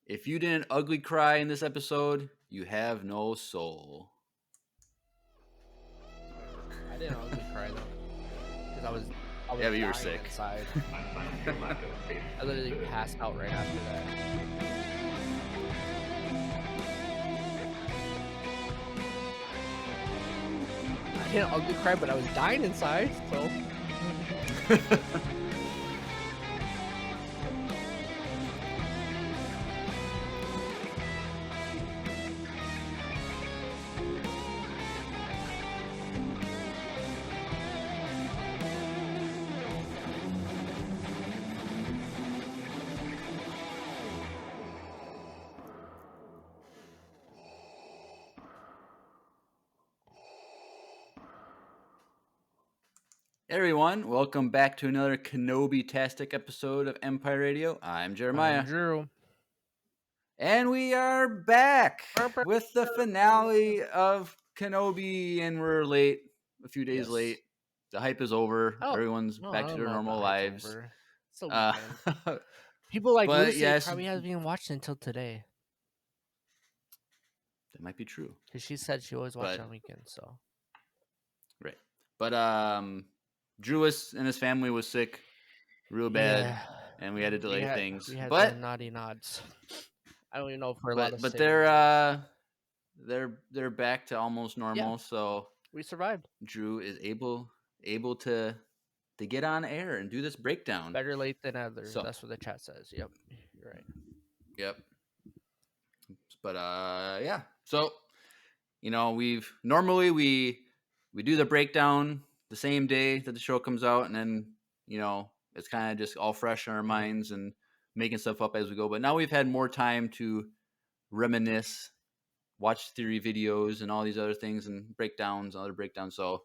If you didn't ugly cry in this episode, you have no soul. I didn't ugly cry though, because I was Yeah, but you were dying sick. inside. I literally passed out right after that. I didn't ugly cry, but I was dying inside. So Hey everyone, welcome back to another Kenobi-tastic episode of Empire Radio. I'm Jeremiah. I'm Drew. And we are back with the finale of Kenobi, and we're late, a few days Yes. late. The hype is over. Oh, Everyone's no, I back to don't their know if the normal hype's lives. over. It's a weekend. But People like Lucy yes, probably hasn't even watched it until today, that might be true. because she said she always watched But- on weekends. So Right. But Drew and his family was sick real bad, yeah, and we had to delay things. We had But the naughty nods. I don't even know if we're allowed to but say they're back to almost normal, so we survived. Drew is able to get on air and do this breakdown. Better late than ever. So- That's what the chat says. Yep, you're right. Yep. But yeah. So, we do the breakdown the same day that the show comes out, and then, it's kind of just all fresh in our minds and making stuff up as we go. But now we've had more time to reminisce, watch theory videos and all these other things and breakdowns, other breakdowns. So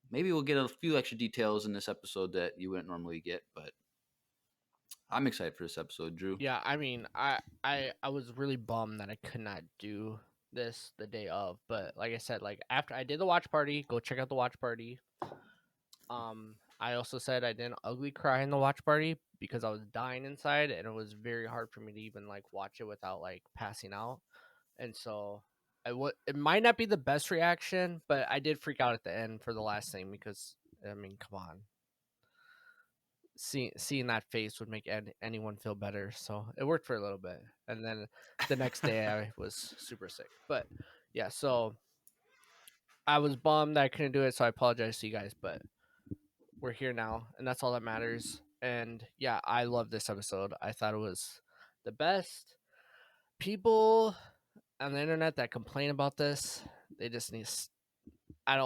maybe we'll get a few extra details in this episode that you wouldn't normally get, but I'm excited for this episode, Drew. Yeah, I mean, I was really bummed that I could not do this the day of, but like I said, like after I did the watch party, go check out the watch party. I also said I didn't ugly cry in the watch party because I was dying inside, and it was very hard for me to even like watch it without like passing out. And so it might not be the best reaction, but I did freak out at the end for the last thing because I mean, come on. Seeing that face would make anyone feel better, so it worked for a little bit. And then the next day I was super sick. But yeah, so I was bummed that I couldn't do it, so I apologize to you guys, but we're here now, and that's all that matters. And yeah, I love this episode. I thought it was the best. People on the internet that complain about this, they just need. I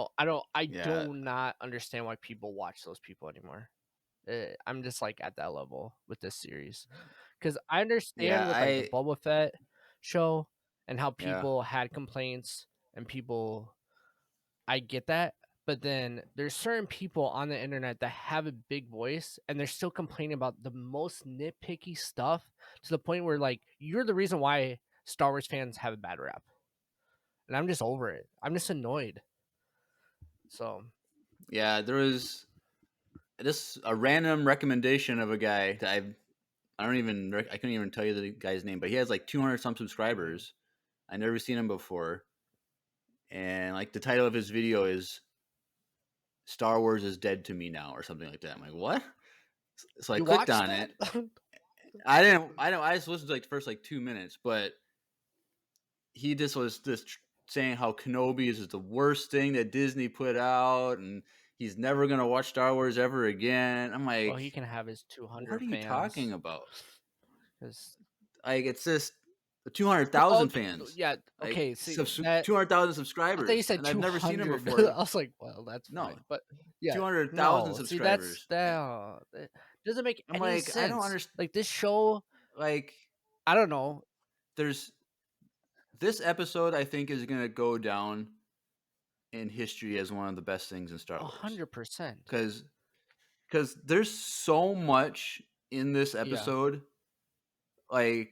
do not understand why people watch those people anymore. I'm just like at that level with this series, because I understand with like the Boba Fett show and how people had complaints and people. I get that. But then there's certain people on the internet that have a big voice and they're still complaining about the most nitpicky stuff to the point where like you're the reason why Star Wars fans have a bad rap. And I'm just over it. I'm just annoyed. So yeah, there was a random recommendation of a guy that I couldn't even tell you the guy's name, but he has like 200 some subscribers. I never seen him before. And like the title of his video is Star Wars is dead to me now or something like that. I'm like, what? So I clicked on it. I just listened to like the first like 2 minutes, but he just was just saying how Kenobi is the worst thing that Disney put out, and he's never gonna watch Star Wars ever again. I'm like, well, he can have his 200. What are you talking about? Because like it's just 200,000 fans. Yeah. Okay. Like, see, 200,000 subscribers. I thought you said and I've never seen him 200. before. I was like, well, that's No. fine. But yeah, 200,000 subscribers. See, that doesn't make I'm any like, sense. I don't understand. Like this show, like I don't know. This episode, I think, is gonna go down in history as one of the best things in Star Wars. 100%. Because there's so much in this episode. Like,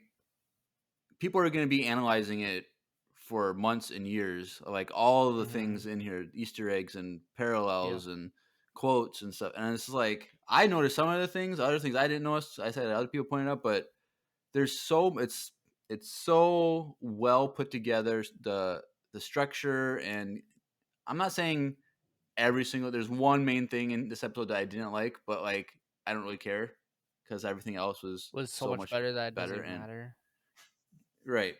people are gonna be analyzing it for months and years. Like all of the things in here, Easter eggs and parallels and quotes and stuff. And it's like I noticed some of the things, other things I didn't notice. I said other people pointed out, but there's it's it's so well put together. The structure, and I'm not saying every single. There's one main thing in this episode that I didn't like, but like I don't really care because everything else was Was so so much much better that it doesn't better. even And matter. right,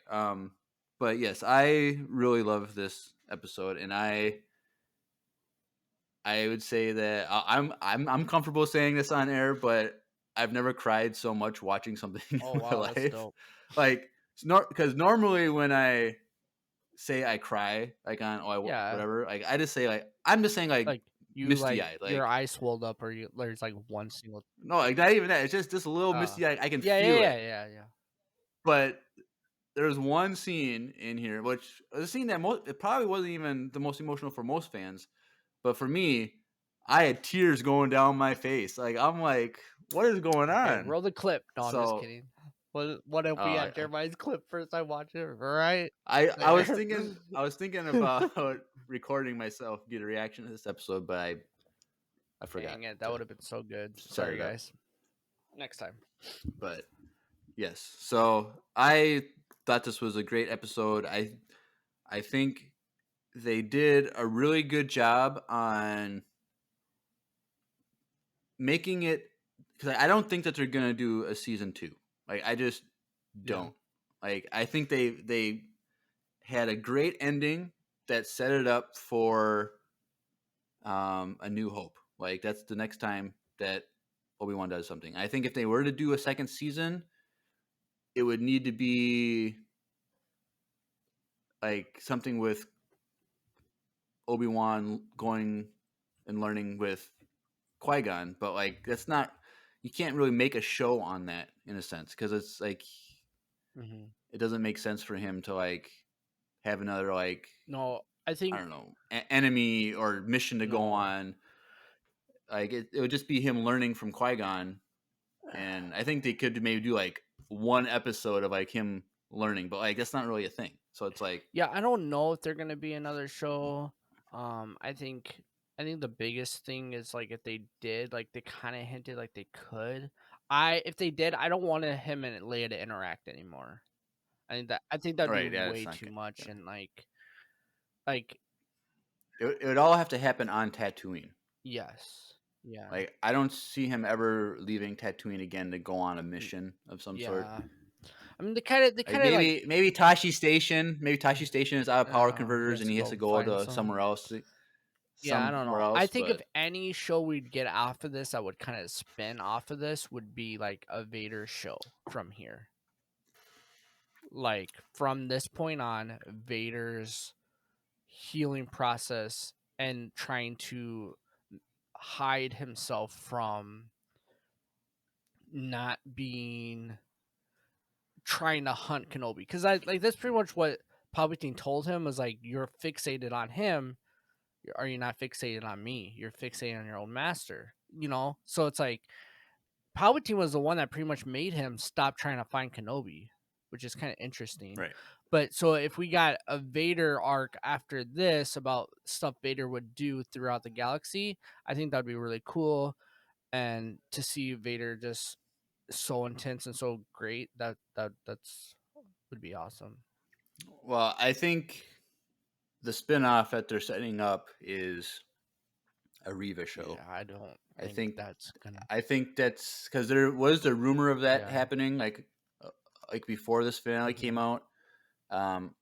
but yes, I really love this episode, and I would say that I'm comfortable saying this on air, but I've never cried so much watching something Oh in my wow, that's life. dope. Like, because normally when I say I cry, like on Yeah, whatever, like I just say like I'm just saying like like you misty like eyed, your like eyes swelled up, or you there's like one single. no, like not even that. It's just a little Uh, misty eyed. I can yeah, feel yeah, it, yeah, yeah, yeah. but there's one scene in here, which a scene that it probably wasn't even the most emotional for most fans, but for me, I had tears going down my face. Like I'm like, what is going Okay, on? roll the clip. No, I'm just So kidding. What if we uh, had Jeremiah's clip first time watching it? Right I was there. thinking about recording myself, get a reaction to this episode, but I forgot Dang it, that to would have been so good. set Sorry, it up. guys. Next time. But yes, so I thought this was a great episode. I think they did a really good job on making it, because I don't think that they're gonna do a season 2. Like I just Yeah. don't. Like I think they had a great ending that set it up for a New Hope. Like that's the next time that Obi-Wan does something. I think if they were to do a second season, it would need to be like something with Obi-Wan going and learning with Qui-Gon, but like that's not, you can't really make a show on that in a sense, because it's like Hmm. it doesn't make sense for him to like have another like, No, I I think don't know, enemy or mission to go no. on. Like it would just be him learning from Qui-Gon, and I think they could maybe do like one episode of like him learning, but like that's not really a thing. So it's like, Yeah, I don't know if they're gonna be another show. I think the biggest thing is like if they did, like they kind of hinted like they could. If they did, I don't want him and Leia to interact anymore. I think that'd be right, yeah, it's way not too good. much, and like It would all have to happen on Tatooine. yes, yeah, Like I don't see him ever leaving Tatooine again to go on a mm, mission of some sort. yeah. I mean, they Like kind of like maybe Tashi Station. Maybe Tashi Station is out of power he converters has and to he has go to go find to some. somewhere else. Yeah, I don't Somewhere know. I else, think if but any show we'd get off of this that would kind of spin off of this would be like a Vader show from here. Like from this point on, Vader's healing process and trying to hide himself from not being trying to hunt Kenobi, because I like that's pretty much what Palpatine told him, was like, you're fixated on him, are you not fixated on me? You're fixated on your own master, So it's like Palpatine was the one that pretty much made him stop trying to find Kenobi, which is kind of interesting. right. But so if we got a Vader arc after this about stuff Vader would do throughout the galaxy, I think that'd be really cool. And to see Vader just so intense and so great, that's would be awesome. Well, I think the spin-off that they're setting up is a Riva show. Yeah, I don't I think think that's gonna. I think that's because there was the rumor of that Yeah. happening, uh, like before this finale came Hmm. out. Um,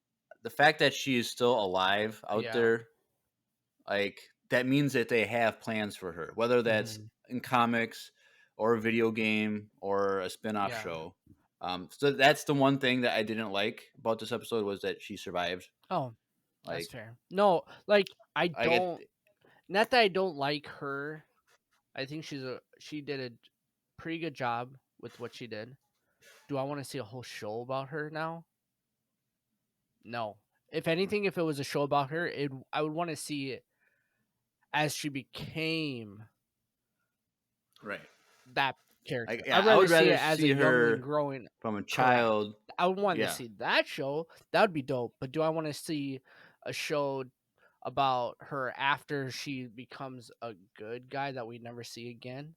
the fact that she is still alive out Yeah. there, like that means that they have plans for her, whether that's Hmm. in comics or a video game or a spin-off Yeah. show. So that's the one thing that I didn't like about this episode, was that she survived. Oh, that's Like fair. No, like I I get don't. Not that I don't like her. I think she did a pretty good job with what she did. Do I want to see a whole show about her now? No. If anything, if it was a show about her, I would want to see it as she became right. that character. Yeah, I'd I rather would see rather it as a see youngling her growing. from a Correct. child. I would want to Yeah, see that show. That would be dope. But do I want to see a show about her after she becomes a good guy that we never see again?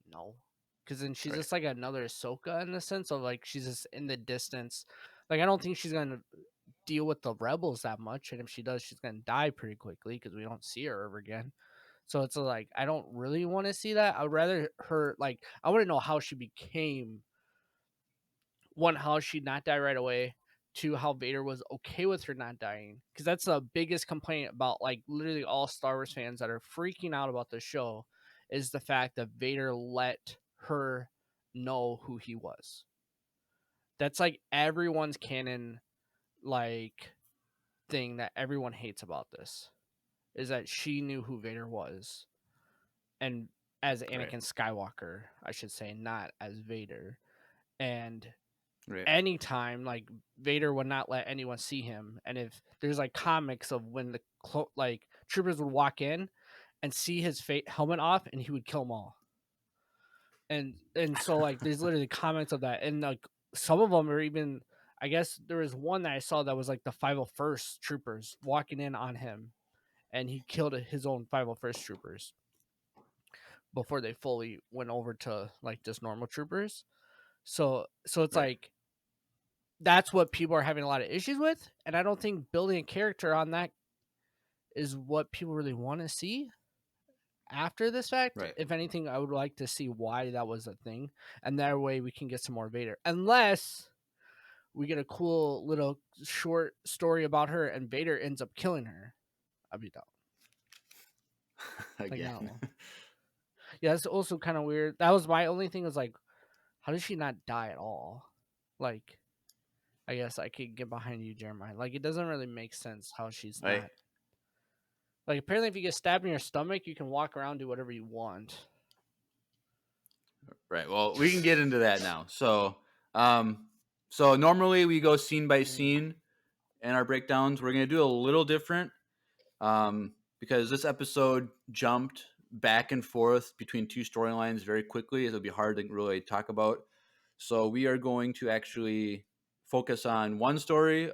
No. Because then she's right. just like another Ahsoka in the sense of like she's just in the distance, Like I don't think she's gonna deal with the rebels that much, and if she does, she's gonna die pretty quickly because we don't see her ever again. So it's like I don't really want to see that. I'd rather her like I want to know how she became one, how she not die right away. Two, how Vader was okay with her not dying, because that's the biggest complaint about like literally all Star Wars fans that are freaking out about the show, is the fact that Vader let her know who he was. That's like everyone's canon like thing that everyone hates about this, is that she knew who Vader was, and as Right. Anakin Skywalker, I should say, not as Vader. And Right. anytime like Vader would not let anyone see him, and if there's like comics of when the like troopers would walk in and see his helmet off, and he would kill them all. And so like there's literally comics of that, and like some of them are even, I guess there was one that I saw that was like the 501st troopers walking in on him, and he killed his own 501st troopers before they fully went over to like just normal troopers. So it's Right. like that's what people are having a lot of issues with, and I don't think building a character on that is what people really want to see after this fact. Right. If anything, I would like to see why that was a thing, and that way we can get some more Vader. Unless we get a cool little short story about her and Vader ends up killing her, I'd be down. Like Again. no, yeah, that's also kind of weird. That was my only thing, was like, how does she not die at all? Like, I guess I could get behind you, Jeremiah. Like, it doesn't really make sense how she's Right. not. Like, apparently, if you get stabbed in your stomach, you can walk around, do whatever you want. Right. Well, we can get into that now. So normally we go scene by scene in our breakdowns. We're gonna do a little different, because this episode jumped back and forth between two storylines very quickly. It'll be hard to really talk about. So we are going to actually focus on one story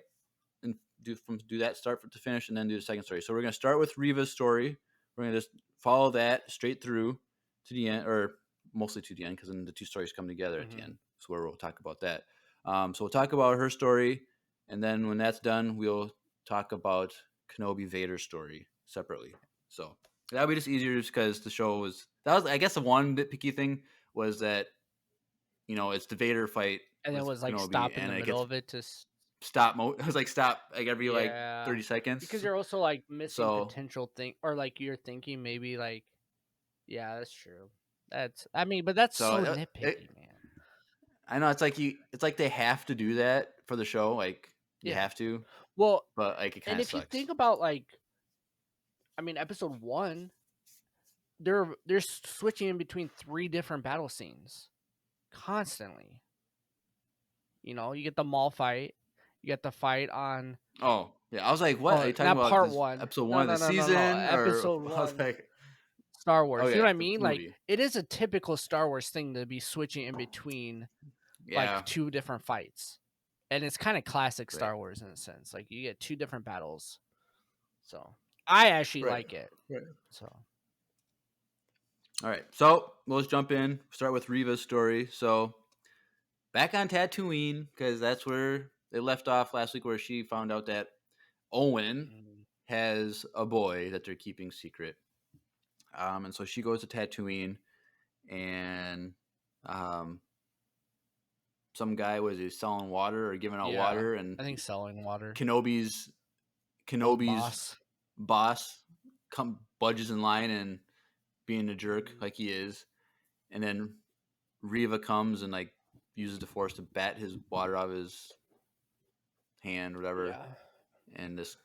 and do that start to finish, and then do the second story. So we're going to start with Reva's story. We're going to just follow that straight through to the end, or mostly to the end, because then the two stories come together at the end. So where we'll talk about that. So we'll talk about her story, and then when that's done, we'll talk about Kenobi Vader's story separately. So that'll be just easier, just because the show was, that was, I guess, the one nitpicky thing was that, it's the Vader fight And then with it was like Kenobi, stop in and the it middle gets of it to. it was like stop like every like Yeah. 30 Because seconds. you're also like missing So potential thing, or like you're thinking maybe like, yeah, that's true. I mean, but that's so so it, nitpicky, man. I know it's like they have to do that for the show, like you Yeah. have to, Well, but like it kind and of if you sucks. think about like, I mean, episode 1, they're switching in between 3 different battle scenes constantly. You get the mall fight, you get the fight on. Oh yeah, I was like, what are Oh, you talking not about? part This 1. episode one No, of the no, no, no, no. season, or Episode I was 1, like, Star oh Wars. You know yeah, what I the mean? Like, movie. it is a typical Star Wars thing to be switching in between like Yeah, 2 different fights. And it's kind of classic right, Star Wars in a sense. Like, you get 2 different battles. So, I actually right, like it. right. So, All right, so let's jump in. Start with Reva's story. So back on Tatooine, because that's where they left off last week, where she found out that Owen has a boy that they're keeping secret. And so she goes to Tatooine, and some guy was selling water or giving out yeah, water, and I think selling water. Kenobi's Old Kenobi's boss. boss budges in line and being a jerk like he is, and then Riva comes and like uses the Force to bat his water out of his hand or whatever, Yeah. and this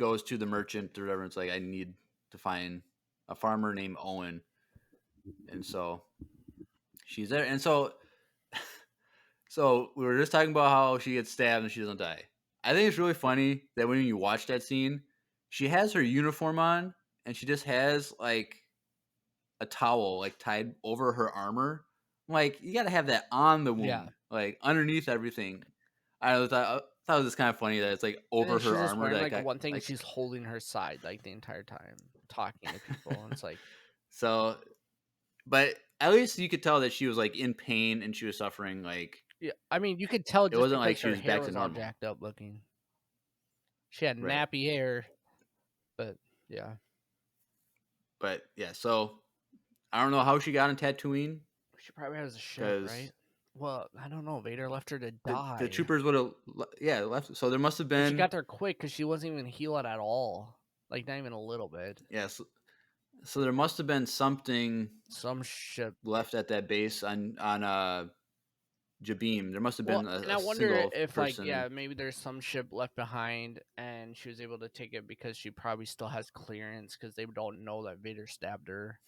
goes to the merchant or whatever. It's like, I need to find a farmer named Owen, and so she's there, and so we were just talking about how she gets stabbed and she doesn't die. I think it's really funny that when you watch that scene, she has her uniform on and she just has like a towel like tied over her armor. Like, you got to have that on the Yeah. wound, like underneath everything. I thought it was just kind of funny that it's like And over then her she's just armor wearing that like got one thing, and like she's holding her side like the entire time, talking to people. And it's like, so. But at least you could tell that she was like in pain and she was suffering like Yeah, I mean, you could tell It just wasn't like because she her was hair back to was all normal. jacked up looking. She had Right. nappy hair, but yeah. But yeah, so I don't know how she got on Tatooine She probably has a ship, because right? Well, I don't know. Vader left her to the die. troopers would have left. So there must have But she been got there quick because she wasn't even healed at all. Like, not even a little bit. so there must have been something Some ship. left at that base on Jabim. There must have Well, been and I a wonder single if, like, person. yeah, maybe there's some ship left behind and she was able to take it because she probably still has clearance because they don't know that Vader stabbed her.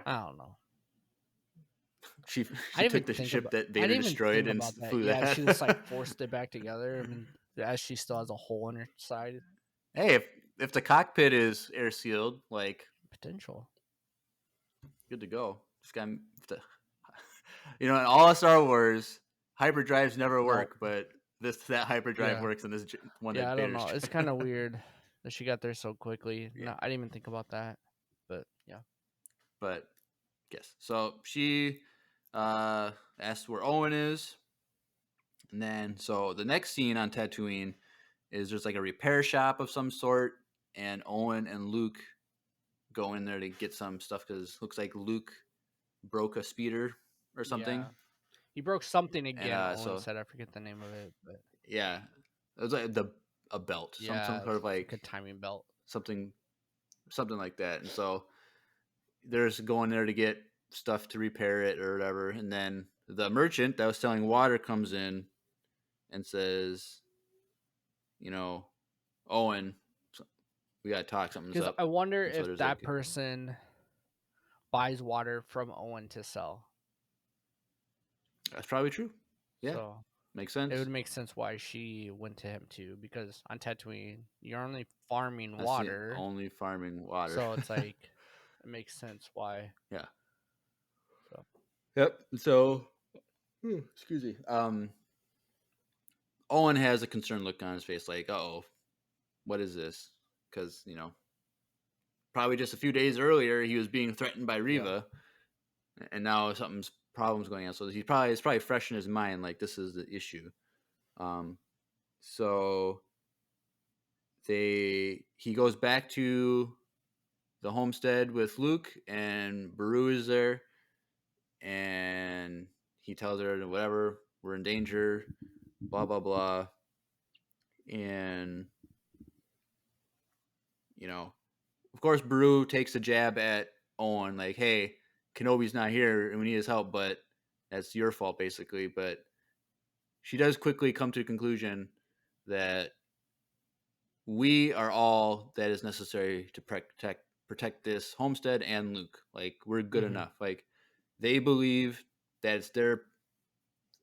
I don't know. She I she didn't even took the think ship about. that I Vader didn't even destroyed think and about that. flew Yeah, that. she just like forced it back together. I mean, as she still has a hole in her side. Hey, if the cockpit is air sealed, like Potential. good to go. Just got to, in all of Star Wars, hyperdrives never Nope. work, but that hyperdrive Yeah. works in this one Yeah, that I don't Vader's know. It's kind of weird that she got there so quickly. yeah. No, I didn't even think about that. But yeah. But yes, so she asks where Owen is, and then so the next scene on Tatooine is there's like a repair shop of some sort, and Owen and Luke go in there to get some stuff because looks like Luke broke a speeder or something, Yeah. He broke something and again, Owen so said. I forget the name of it, but yeah, it was like a belt, some yeah, sort of it's like like a timing belt. something like that, and so there's going there to get stuff to repair it or whatever, and then the merchant that was selling water comes in and says, you know, Owen, we gotta talk, something's Because up, I wonder and so if there's that like, person buys water from Owen to sell. that's probably true, yeah, So makes it would sense. make sense why she went to him too. Because on Tatooine, you're only farming That's the water. only farming water. So it's like, it makes sense why. Yeah. So Yep. So, excuse me. Owen has a concerned look on his face, like, oh, what is this? Because probably just a few days earlier he was being threatened by yeah. Riva, and now something's problems going on. So it's probably fresh in his mind, like this is the issue. Um, so he goes back to the homestead with Luke, and Beru is there, and he tells her whatever, we're in danger, blah blah blah, and of course Beru takes a jab at Owen, like, hey, Kenobi's not here and we need his help, but that's your fault basically. But she does quickly come to the conclusion that we are all that is necessary to protect this homestead and Luke. Like, we're good Mm-hmm. enough. Like, they believe that it's their,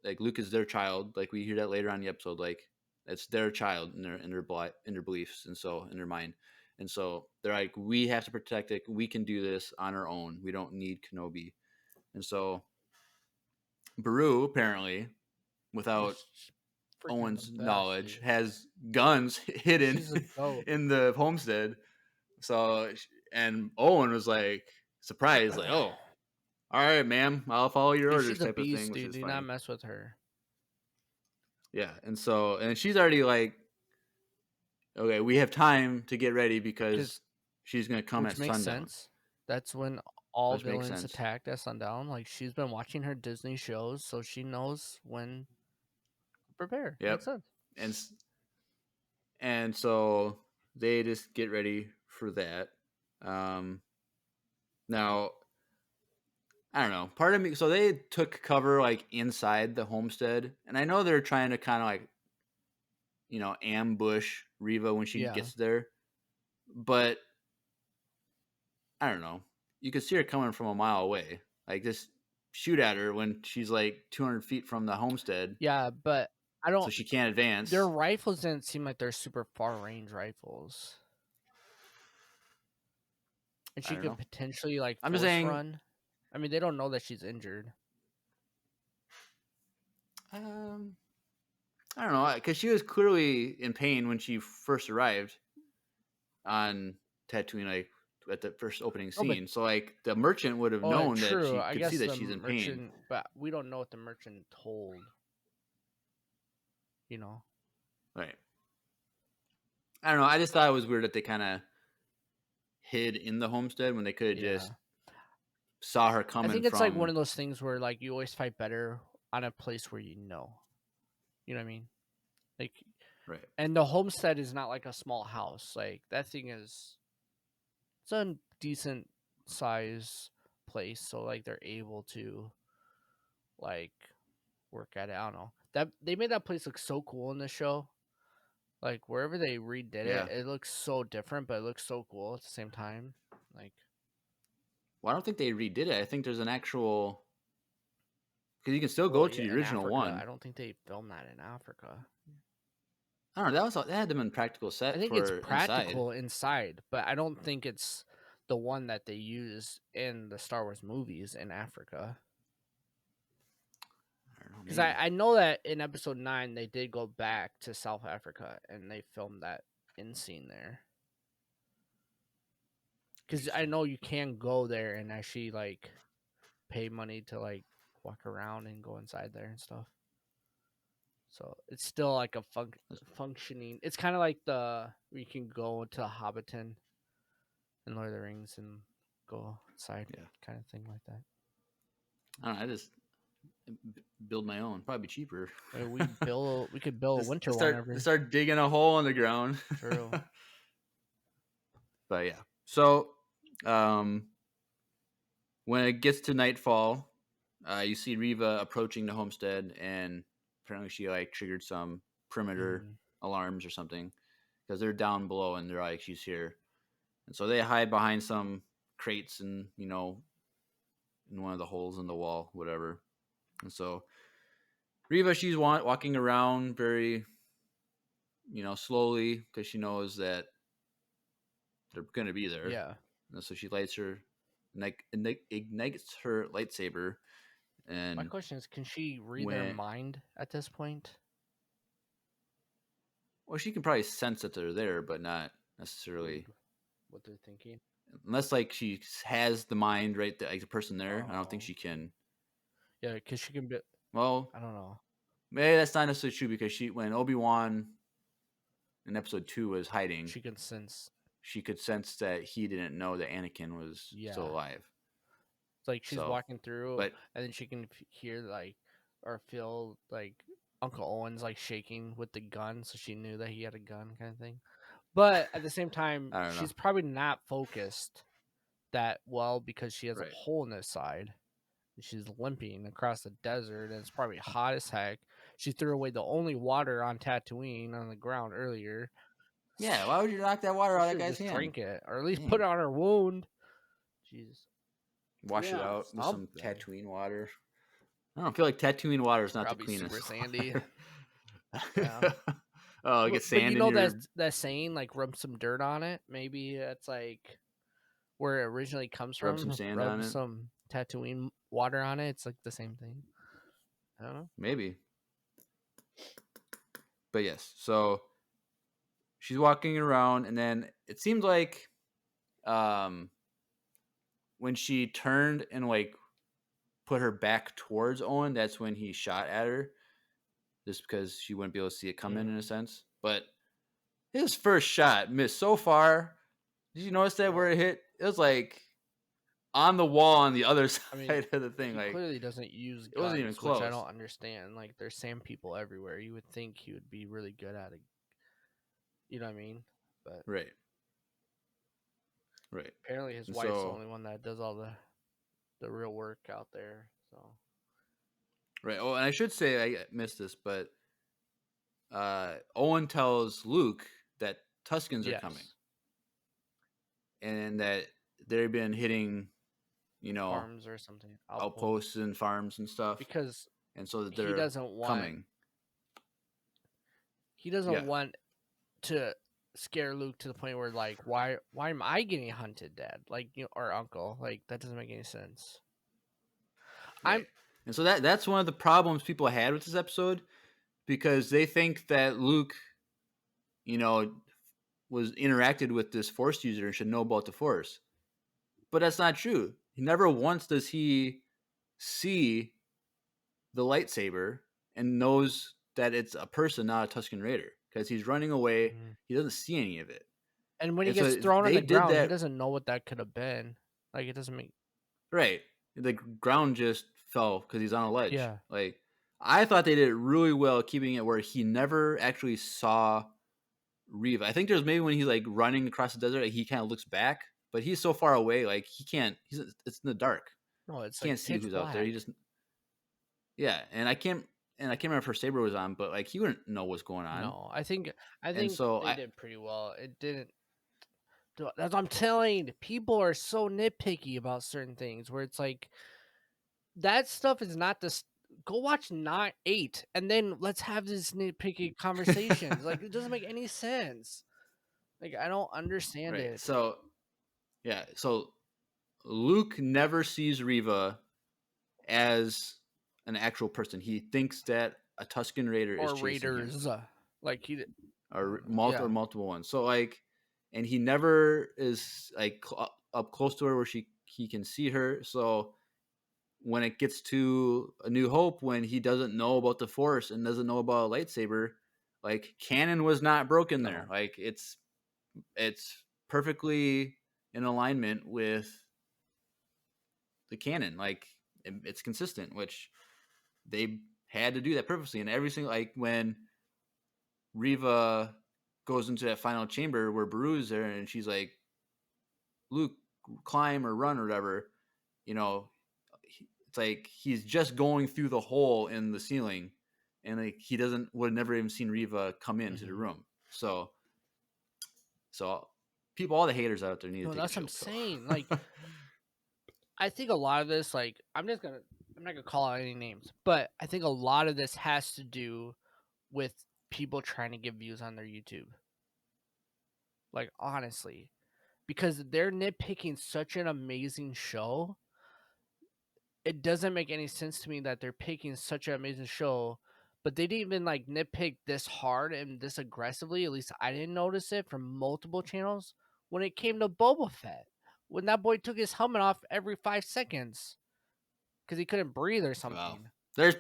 like, Luke is their child. Like, we hear that later on in the episode. Like, it's their child in their beliefs, and so in their mind. And so they're like, we have to protect it. We can do this on our own. We don't need Kenobi. And so Beru, apparently, without It's freaking the Owen's best, knowledge, dude. has guns hidden She's a goat. in the homestead. So, and Owen was like surprised, like, "Oh, all right, ma'am, I'll follow your Dude, orders," she's a type of thing, beast, which dude. is Do not funny. mess with her. Yeah, and she's already like, "Okay, we have time to get ready Because because she's gonna come which at makes sundown," sense. That's when all which makes villains sense. attacked at sundown. Like she's been watching her Disney shows, so she knows when to prepare. Yep, Makes sense. and so they just get ready for that. Um, Now, I don't know. Part of me, so they took cover like inside the homestead, and I know they're trying to kind of like ambush Riva when she Yeah. gets there, but I don't know. You could see her coming from a mile away. Like, just shoot at her when she's like 200 feet from the homestead, Yeah, but I so don't she can't their advance. rifles didn't seem like they're super far range rifles. And I she don't could know. potentially like I'm just force saying. run. I mean, they don't know that she's injured. Um, I don't know, because she was clearly in pain when she first arrived on Tatooine, like at the first opening Oh, but scene. So like the merchant would have known that true. she I could see guess that the she's in pain. merchant, but we don't know what the merchant told. you know. Right. I don't know. I just thought it was weird that they kind of hid in the homestead when they could have Yeah. just saw her I coming think it's like one from. of those things where like you always fight better on a place where you know. You know what I mean? Like, Right. and the homestead is not like a small house. Like that thing is, it's a decent size place, so like they're able to like work at it. I don't know. That they made that place look so cool in the show. Like wherever they redid it, Yeah. it looks so different, but it looks so cool at the same time. Like, Well, I don't think they redid it. I think there's an actual because you can still go well, to yeah, the in original Africa, I one. don't think they filmed that in Africa. I don't know. That had them in practical I set think it's for inside. practical inside, but I don't think it's the one that they use in the Star Wars movies in Africa. I don't know. Because Maybe. I know that in episode 9, they did go back to South Africa and they filmed that in scene there. Because I Interesting. know you can go there and actually like pay money to like walk around and go inside there and stuff. So it's still like a functioning. It's kind of like you can go to Hobbiton and Lord of the Rings and go inside, Yeah. kind of thing like that. I don't know. I just build my own. Probably cheaper. I mean, we could build a winter just one just over. start digging a hole in the ground. True. But yeah. So, um, when it gets to nightfall, you see Riva approaching the homestead, and apparently she like triggered some perimeter Mm-hmm. alarms or something because they're down below and they're like she's here, and so they hide behind some crates and in one of the holes in the wall, whatever. And so Riva, she's walking around very slowly because she knows that they're going to be there. Yeah. And so she lights her, ignites her lightsaber, My and question is, can she read their when mind at this point? well, she can probably sense that they're there, but not Read necessarily what they're thinking. unless like she has the mind right there, like the person there. I don't think Oh, she can. yeah, because she can be. Well, I don't know. maybe that's not necessarily true because when Obi-Wan in episode 2 was hiding, She can sense. she could sense that he didn't know that Anakin was still Yeah, alive. it's like she's So, walking through, but and then she can hear like or feel like Uncle Owen's like shaking with the gun, so she knew that he had a gun, kind of thing. But at the same time, I don't know. she's probably not focused that well because she has a Right. hole in his side. She's limping across the desert, and it's probably hot as heck. She threw away the only water on Tatooine on the ground earlier. Yeah. Why would you knock that water She out of should that have guy's just hand? drank it, or at least put Dang. it on her wound. Jeez. Wash it Yeah, out with some something. Tatooine water. I don't feel like Tatooine water is not the Probably cleanest super sandy. water. Yeah. Oh, get But you sand in know your that saying like rub some dirt on it. Maybe that's like where it originally comes rub some from. sand on Rub it. some Tatooine water on it. It's like the same thing. I don't know. Maybe. But yes. So she's walking around and then it seems like um when she turned and like put her back towards Owen, that's when he shot at her. Just because she wouldn't be able to see it coming in a Mm-hmm. sense. But his first shot missed so far. Did you notice that where Well, it hit? It was like on the wall on the other I mean, side of the thing. he Like clearly doesn't use it wasn't even guns, which I close. don't understand. Like, there's sand people everywhere. You would think he would be really good at it. You know what I mean? But Right. Right. apparently, his And wife's the so only one that does all the real work out there. So right. Oh, and I should say I missed this, but Owen tells Luke that Tuskens are coming yes, and that they've been hitting, you know, farms or something, outpost, outposts and farms and stuff, because and so that he they're doesn't want coming. he doesn't Yeah. want to scare Luke to the point where like why am I getting hunted, Dad? Like or Uncle, like that doesn't make any sense. I'm Right. And so that's one of the problems people had with this episode because they think that Luke, you know, was interacted with this Force user and should know about the Force. But that's not true. Never once does he see the lightsaber and knows that it's a person, not a Tusken Raider, because he's running away. Mhm. He doesn't see any of it, And when he and so gets thrown on they the did ground, he that doesn't know what that could have been. Like, it doesn't make right. The ground just fell because he's on a ledge. yeah. Like I thought they did it really well, keeping it where he never actually saw Reva. I think there's maybe when he's like running across the desert, like, he kind of looks back, but he's so far away, like he can't. It's in the dark. No, it's, He like, can't see pitch who's out there. He black. just and I can't remember if her saber was on, but like he wouldn't know what's going on. No, I And think so they did pretty well. It didn't that's what I'm telling you, people are so nitpicky about certain things where it's like, that stuff is not this go watch 9 8, and then let's have this nitpicky conversations, like, it doesn't make any sense. Like, I don't understand right. it. So yeah. So Luke never sees Reva as an actual person. He thinks that a Tusken Raider is Or chasing him, Raiders, like, he d or yeah. multiple ones. So like, and he never is like up close to her where he can see her. So when it gets to A New Hope, when he doesn't know about the Force and doesn't know about a lightsaber, like canon was not broken there. No. Like it's perfectly in alignment with the canon. Like it's consistent, which they had to do that purposely. And every single like when Reva goes into that final chamber where Beru's there, and she's like, "Luke, climb or run or whatever," you know, it's like he's just going through the hole in the ceiling, and like he would have never even seen Reva come into the Mhm. room. So people, all the haters out there need to No, take a that's what I'm chill pill. saying, like, I think a lot of this, like, I'm not gonna call out any names, but I think a lot of this has to do with people trying to get views on their YouTube. Like, honestly, because they're nitpicking such an amazing show. It doesn't make any sense to me that they're picking such an amazing show, but they didn't even like nitpick this hard and this aggressively. At least I didn't notice it from multiple channels when it came to Boba Fett. When that boy took his helmet off every 5 seconds because he couldn't breathe or Well, something. there's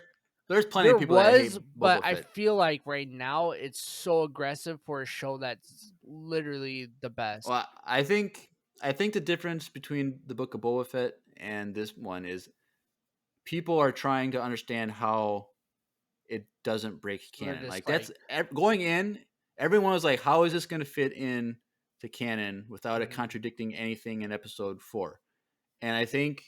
plenty of There people that was, hate but Boba I Fett. feel like right now it's so aggressive for a show that's literally the best. Well, I think the difference between the Book of Boba Fett and this one is people are trying to understand how it doesn't break So they're canon. just Like that's like, going in. Everyone was like, "How is this going to fit in to canon without it mhm, contradicting anything in Episode 4?" And I think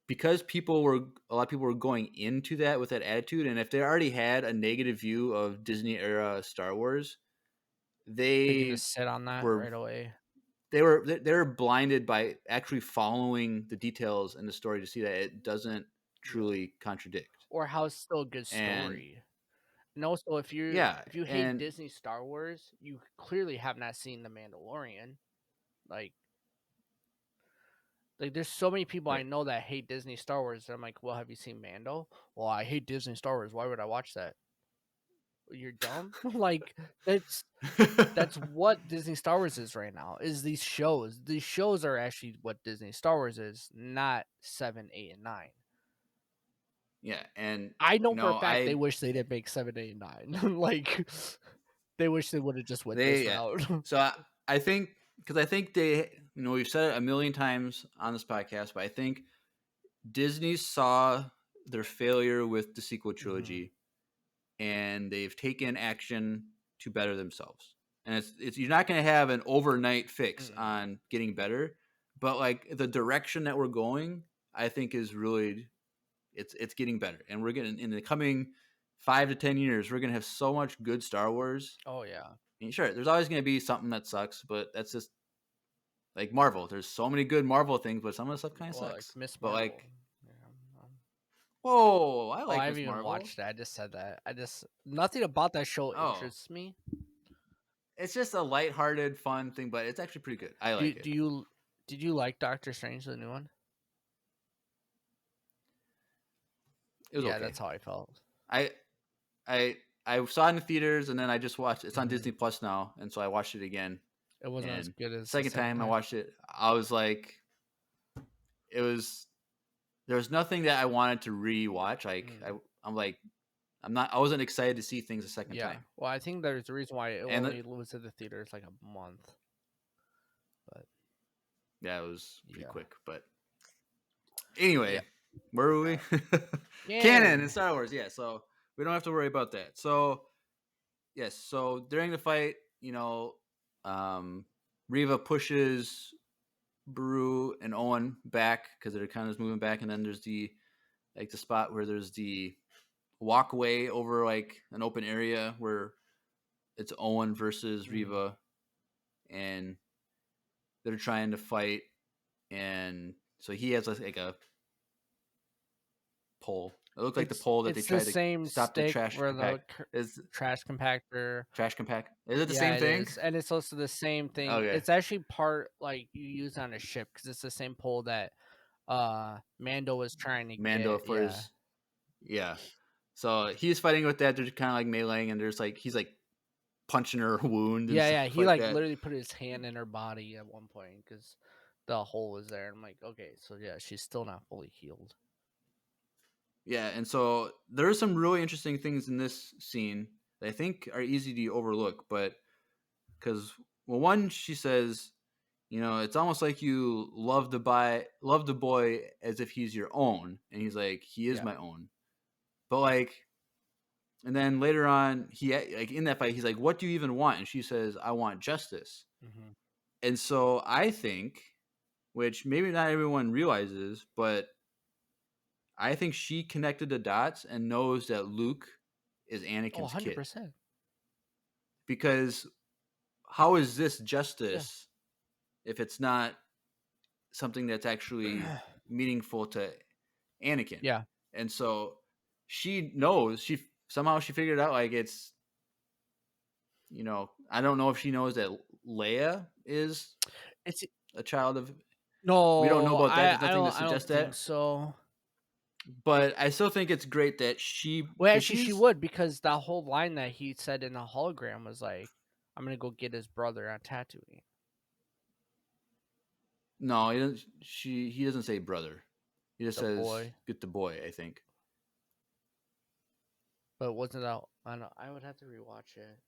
because a lot of people were going into that with that attitude, and if they already had a negative view of Disney era Star Wars, they can they just sit on that were right away. they were blinded by actually following the details in the story to see that it doesn't Yeah. truly contradict. Or how it's still a good And story. And also, yeah, if you hate and Disney Star Wars, you clearly have not seen The Mandalorian. Like there's so many people I right. know that hate Disney Star Wars. And I'm like, well, have you seen Mando? Well, I hate Disney Star Wars. Why would I watch that? You're dumb. Like that's what Disney Star Wars is right now. Is these shows? These shows are actually what Disney Star Wars is, not 7, 8, and 9. Yeah, and I know you for a know, fact they wish they didn't make 7, 8, and 9. Like they wish they would have just went they this yeah. route. So I think because I think we've said it a million times on this podcast, but I think Disney saw their failure with the sequel Mhm. trilogy, and they've taken action to better themselves. And it's you're not going to have an overnight fix Mm-mm. on getting better, but like the direction that we're going, I think is really it's getting better, and we're getting in the coming 5 to 10 years, we're gonna have so much good Star Wars. Oh yeah. I mean, sure, there's always gonna be something that sucks, but that's just like Marvel. There's so many good Marvel things, but some of the stuff kind of Well, like sucks. Miss But Marvel. like, Yeah. um, whoa, I Oh, I like haven't Miss even Marvel. watched that. I just said that. I just nothing about that show Oh, interests me. it's just a lighthearted, fun thing, but it's actually pretty good. I Do like it. do you did you like Doctor Strange, the new one? It was Yeah, okay. that's how I felt. I I I saw it in the theaters, and then I just watched. It's on Hmm. Disney Plus now, and so I watched it again. It wasn't as And good the as the second second time I time. watched it, I was like, it was there was nothing that I wanted to rewatch. Like Mm. I'm like, I wasn't excited to see things a second Yeah. time. Well, I think there's a reason why it And only was in the theaters like a month. But yeah, it was pretty yeah. quick. But anyway, Yeah. where were we? Canon and Canon. Star Wars. Yeah, so we don't have to worry about that. So yes, so during the fight, Reva pushes Beru and Owen back because they're kind of moving back, and then there's the spot where there's the walkway over like an open area where it's Owen versus Reva, and they're trying to fight, and so he has like a pole. It looked like the pole that they It's the tried to same stop the stick trash where compact. the Is trash compactor. trash compact? Is it the Yeah, same it thing? is, and it's also the same thing. Okay, It's actually part like you use on a ship because it's the same pole that Mando was trying to Mando get. for Yeah, his yeah. So he's fighting with that. They're kind of like meleeing, and there's like he's like punching her wound and yeah, stuff yeah. He like like that. literally put his hand in her body at one point because the hole was there. I'm like, okay, so yeah, she's still not fully healed. Yeah, and so there are some really interesting things in this scene that I think are easy to overlook, but because well, one she says, it's almost like you love the boy as if he's your own, and he's like, he is Yeah. my own, but like, and then later on, he like in that fight, he's like, what do you even want? And she says, I want justice, Mm-hmm. and so I think, which maybe not everyone realizes, but I think she connected the dots and knows that Luke is Oh, Anakin's kid. 100%. Because how is this Yeah. justice if it's not something that's actually meaningful to Anakin? Yeah. And so she knows, she figured out like it's, I don't know if she knows that Leia is It's a child of, we don't know no, about that. There's I nothing to don't I don't suggest think that. so. But I still think it's great that Well, because actually, she she's, would because that whole line that he said in the hologram was like, "I'm gonna go get his brother on Tatooine." no, he doesn't say brother. He just The says boy, get the boy, I think. but wasn't that? I don't know. I would have to rewatch it.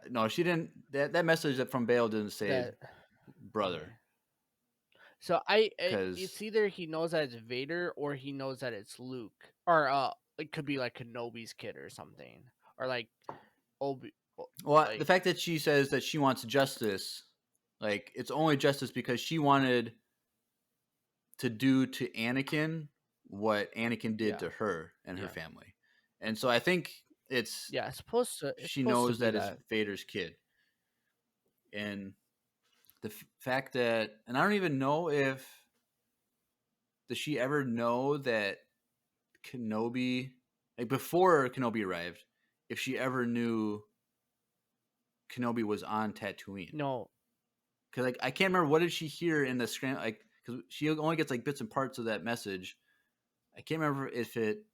No, she didn't. That message that from Bale didn't say That okay. brother So it's because either he knows that it's Vader or he knows that it's Luke, or it could be like Kenobi's kid or something, or like Obi, well, the like fact that she says that she wants justice, like it's only justice because she wanted to do to Anakin what Anakin did yeah, to her and her yeah, family, and so I think yeah. It's she supposed to knows be that it's that. Vader's kid, and the fact that, and I don't even know if does she ever know that Kenobi, like before Kenobi arrived, if she ever knew Kenobi was on Tatooine. No, Because like I can't remember what did she hear in the scram, like because she only gets like bits and parts of that message. I can't remember if it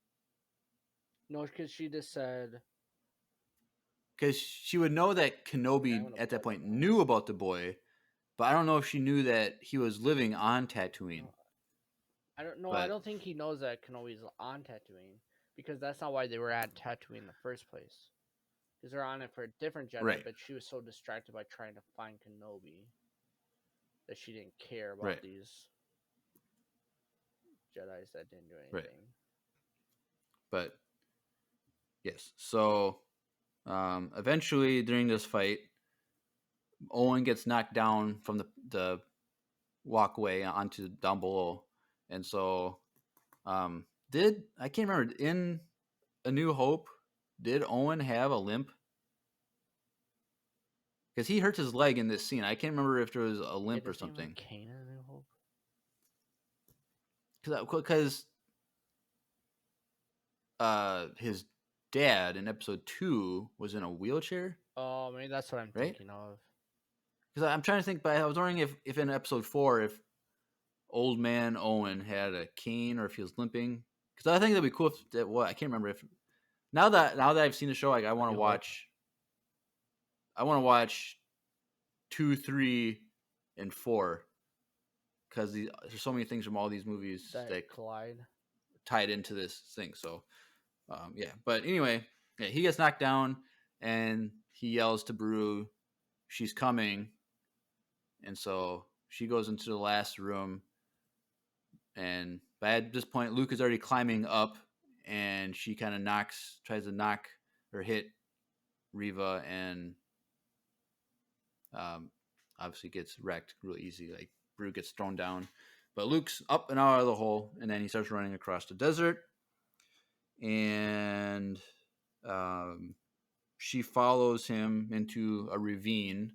no, because she just said. because she would know that Yeah, I'm Kenobi gonna at pull that it up point now. knew about the boy, but I don't know if she knew that he was living on Tatooine. No, I don't know. I But don't think he knows that Kenobi's on Tatooine because that's not why they were at Tatooine in the first place. Because they're on it for a different Jedi, right, but she was so distracted by trying to find Kenobi that she didn't care right, about these Jedi's that didn't do right. anything. But yes, so eventually during this fight, Owen gets knocked down from the walkway onto down below, and so did I can't remember in A New Hope did Owen have a limp? Because he hurts his leg in this scene. I can't remember if there was a Yeah, limp or doesn't he have something. Kane in New Hope? Because his dad in episode 2 was in a wheelchair, Oh, maybe that's what I'm right? thinking of. Because I'm trying to think, but I was wondering if in episode 4 if old man Owen had a cane or if he was limping. Because I think that'd be cool. If that what I can't remember if now that I've seen the show, like I A want to New Hope. watch. I want to watch 2, 3, and 4 because there's so many things from all these movies That that collide. tied into this thing. So Yeah, but anyway, yeah, he gets knocked down, and he yells to Brew, "She's coming!" And so she goes into the last room, and at this point, Luke is already climbing up, and she kind of tries to knock or hit Riva, and um, obviously gets wrecked real easy. Like Brew gets thrown down, but Luke's up and out of the hole, and then he starts running across the desert, and um, she follows him into a ravine.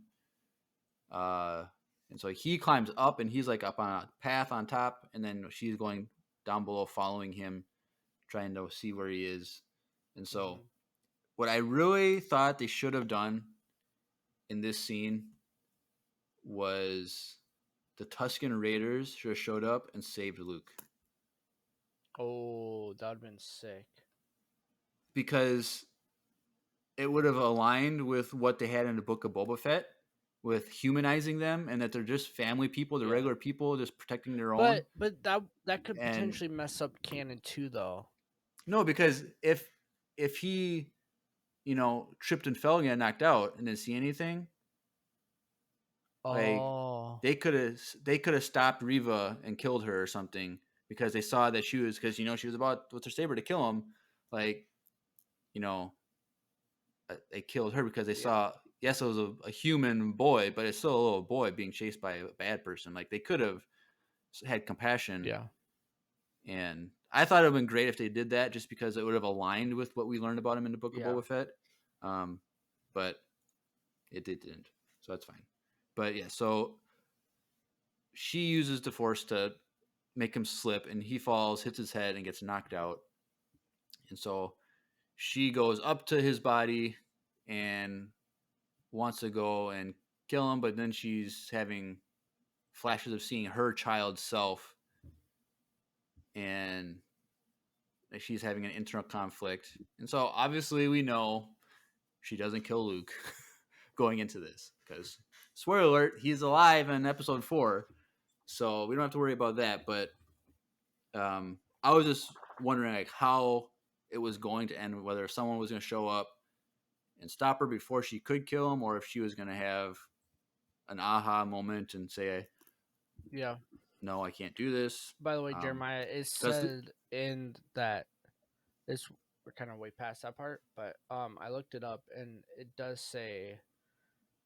Uh, and so he climbs up, and he's like up on a path on top, and then she's going down below, following him, trying to see where he is. And so, Mm-hmm. what I really thought they should have done in this scene was the Tusken Raiders should have showed up and saved Luke, Oh, that would have been sick. because it would have aligned with what they had in the Book of Boba Fett, with humanizing them, and that they're just family people, they're Yeah. regular people, just protecting their own. But that could And potentially mess up canon too, though. no, because if he, tripped and fell and got knocked out and didn't see anything, like Oh, they could have stopped Riva and killed her or something, because they saw that because she was about with her saber to kill him, like, you know they killed her because they yeah, saw, yes, it was a human boy, but it's still a little boy being chased by a bad person. Like, they could have had compassion. yeah, And I thought it would have been great if they did that, just because it would have aligned with what we learned about him in the Book of yeah, Boba Fett. But it didn't, so that's fine. But yeah, so she uses the Force to make him slip, and he falls, hits his head, and gets knocked out. And so she goes up to his body and wants to go and kill him, but then she's having flashes of seeing her child self, and she's having an internal conflict. And so obviously we know she doesn't kill Luke going into this, because, spoiler alert, he's alive in episode 4, so we don't have to worry about that. But I was just wondering, like, how it was going to end, whether someone was going to show up and stop her before she could kill him, or if she was going to have an aha moment and say, yeah. no, I can't do this. By the way, Jeremiah, it Because said in that this we're kind of way past that part, but I looked it up and it does say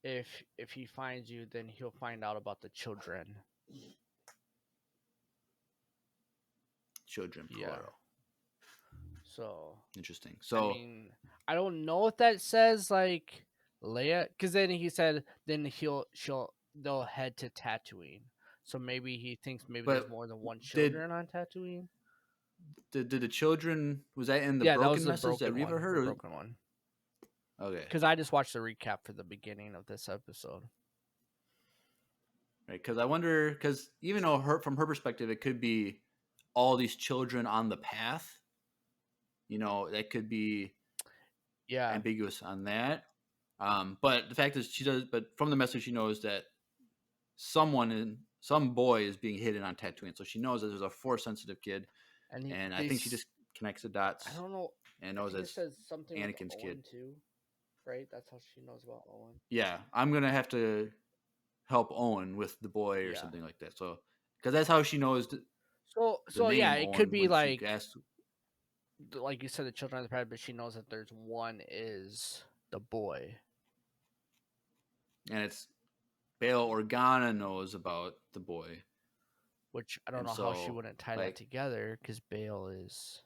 if he finds you, then he'll find out about the children. children, Yeah. plural. So Interesting. I So, mean, I don't know if that says like Leia, because then he said then they'll head to Tatooine. So maybe he thinks maybe there's but more than one did children on Tatooine. did the children, was that in the Yeah, that was broken the message that broken Reva one. heard? The broken one. Okay, Because I just watched the recap for the beginning of this episode. right. Because I wonder, because even though from her perspective, it could be all these children on the path. That could be Yeah, ambiguous on that. But the fact is, she does. But from the message, she knows that some boy is being hidden on Tatooine, so she knows that there's a Force sensitive kid, and and I think she just connects the I dots don't know. and I knows think it that's says something with Anakin's kid. Owen too, right? That's how she knows about Owen. Yeah, I'm gonna have to help Owen with the boy or Yeah. something like that. So, because that's how she knows the So yeah, name it could Owen, be when she asked. like you said, the children of the past, but she knows that there's one is the boy. And it's Bail Organa knows about the boy, Which I don't and know how she so, wouldn't tie that like, together because Bale is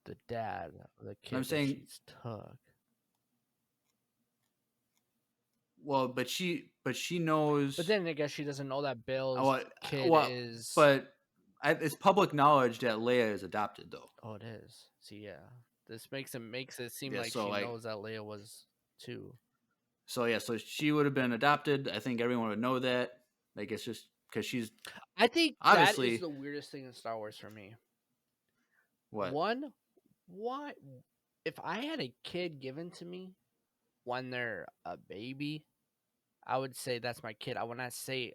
the dad of the I'm kid that saying, she's took. well, but she But knows. then I guess she doesn't know that Bale's What kid what is. but it's public knowledge that Leia is adopted, though. Oh, it is. See, yeah, this makes it seem Yeah, like so, she like, knows that Leia was too. so she would have been adopted. I think everyone would know that. Like, it's just because she's I think that is obviously the weirdest thing in Star Wars for me. what. One, why? If I had a kid given to me when they're a baby, I would say that's my kid. I wouldn't say,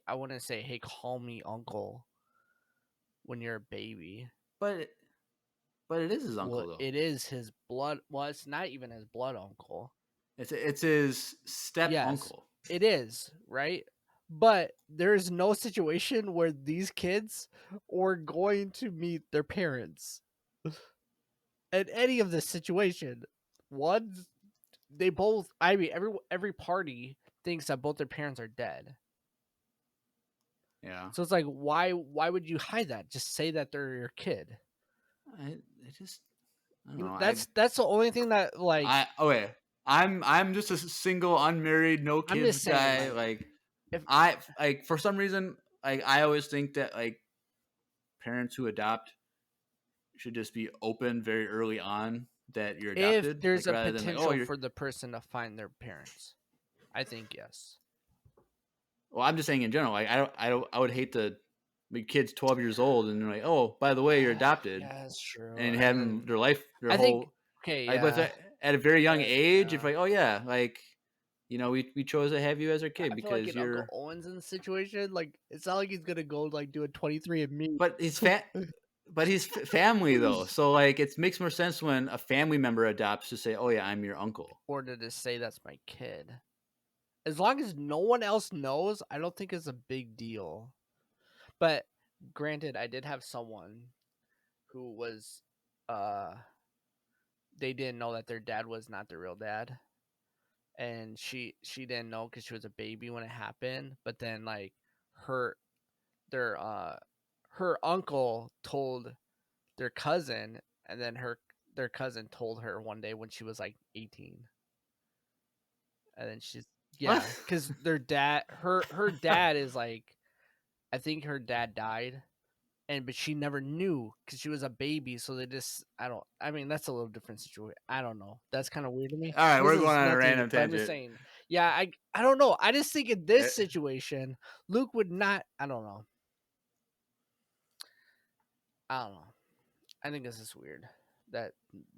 hey, call me uncle when you're a baby. But But it is his Well, uncle though. it is his blood. Well, it's not even his blood uncle. It's his step Yes, uncle. it is, right? But there's no situation where these kids are going to meet their parents. In any of this situation, one, they both. I mean, every party thinks that both their parents are dead. Yeah. So it's like, why would you hide that? Just say that they're your kid. I just I don't know. That's the only thing that like Okay. I'm just a single, unmarried, no I'm kids just saying guy. like Like if I like for some reason, like I always think that like parents who adopt should just be open very early on that you're if adopted. there's Like a rather than like, oh, potential you're. for the person to find their parents, I think yes. Well, I'm just saying in general. Like I would hate to be kids 12 years old and they're like, oh, by the way, you're adopted, Yeah, that's true. and And having then their life, their I think whole okay, like, but yeah, at a very young age, if yeah. like, oh yeah, like, we chose to have you as our kid I feel like because in Uncle you're. Owen's in the situation, like it's not like he's gonna go like do a 23 and me But he's family though, so like it makes more sense when a family member adopts to say, oh yeah, I'm your uncle. or to just say that's my kid. As long as no one else knows, I don't think it's a big deal. But granted, I did have someone who was uh they didn't know that their dad was not their real dad, and she didn't know because she was a baby when it happened. But then like her their her uncle told their cousin, and then their cousin told her one day when she was like 18, and then she's What? yeah, because their dad her dad is like, I think her dad died, but she never knew because she was a baby. So they just I mean that's a little different situation. I don't know. That's kind of weird to me. All right, This we're going is on a nothing, random but I'm just tangent. saying. Yeah, I don't know. I just think in this Eh, situation, Luke would not. I don't know. I don't know. I think this is weird that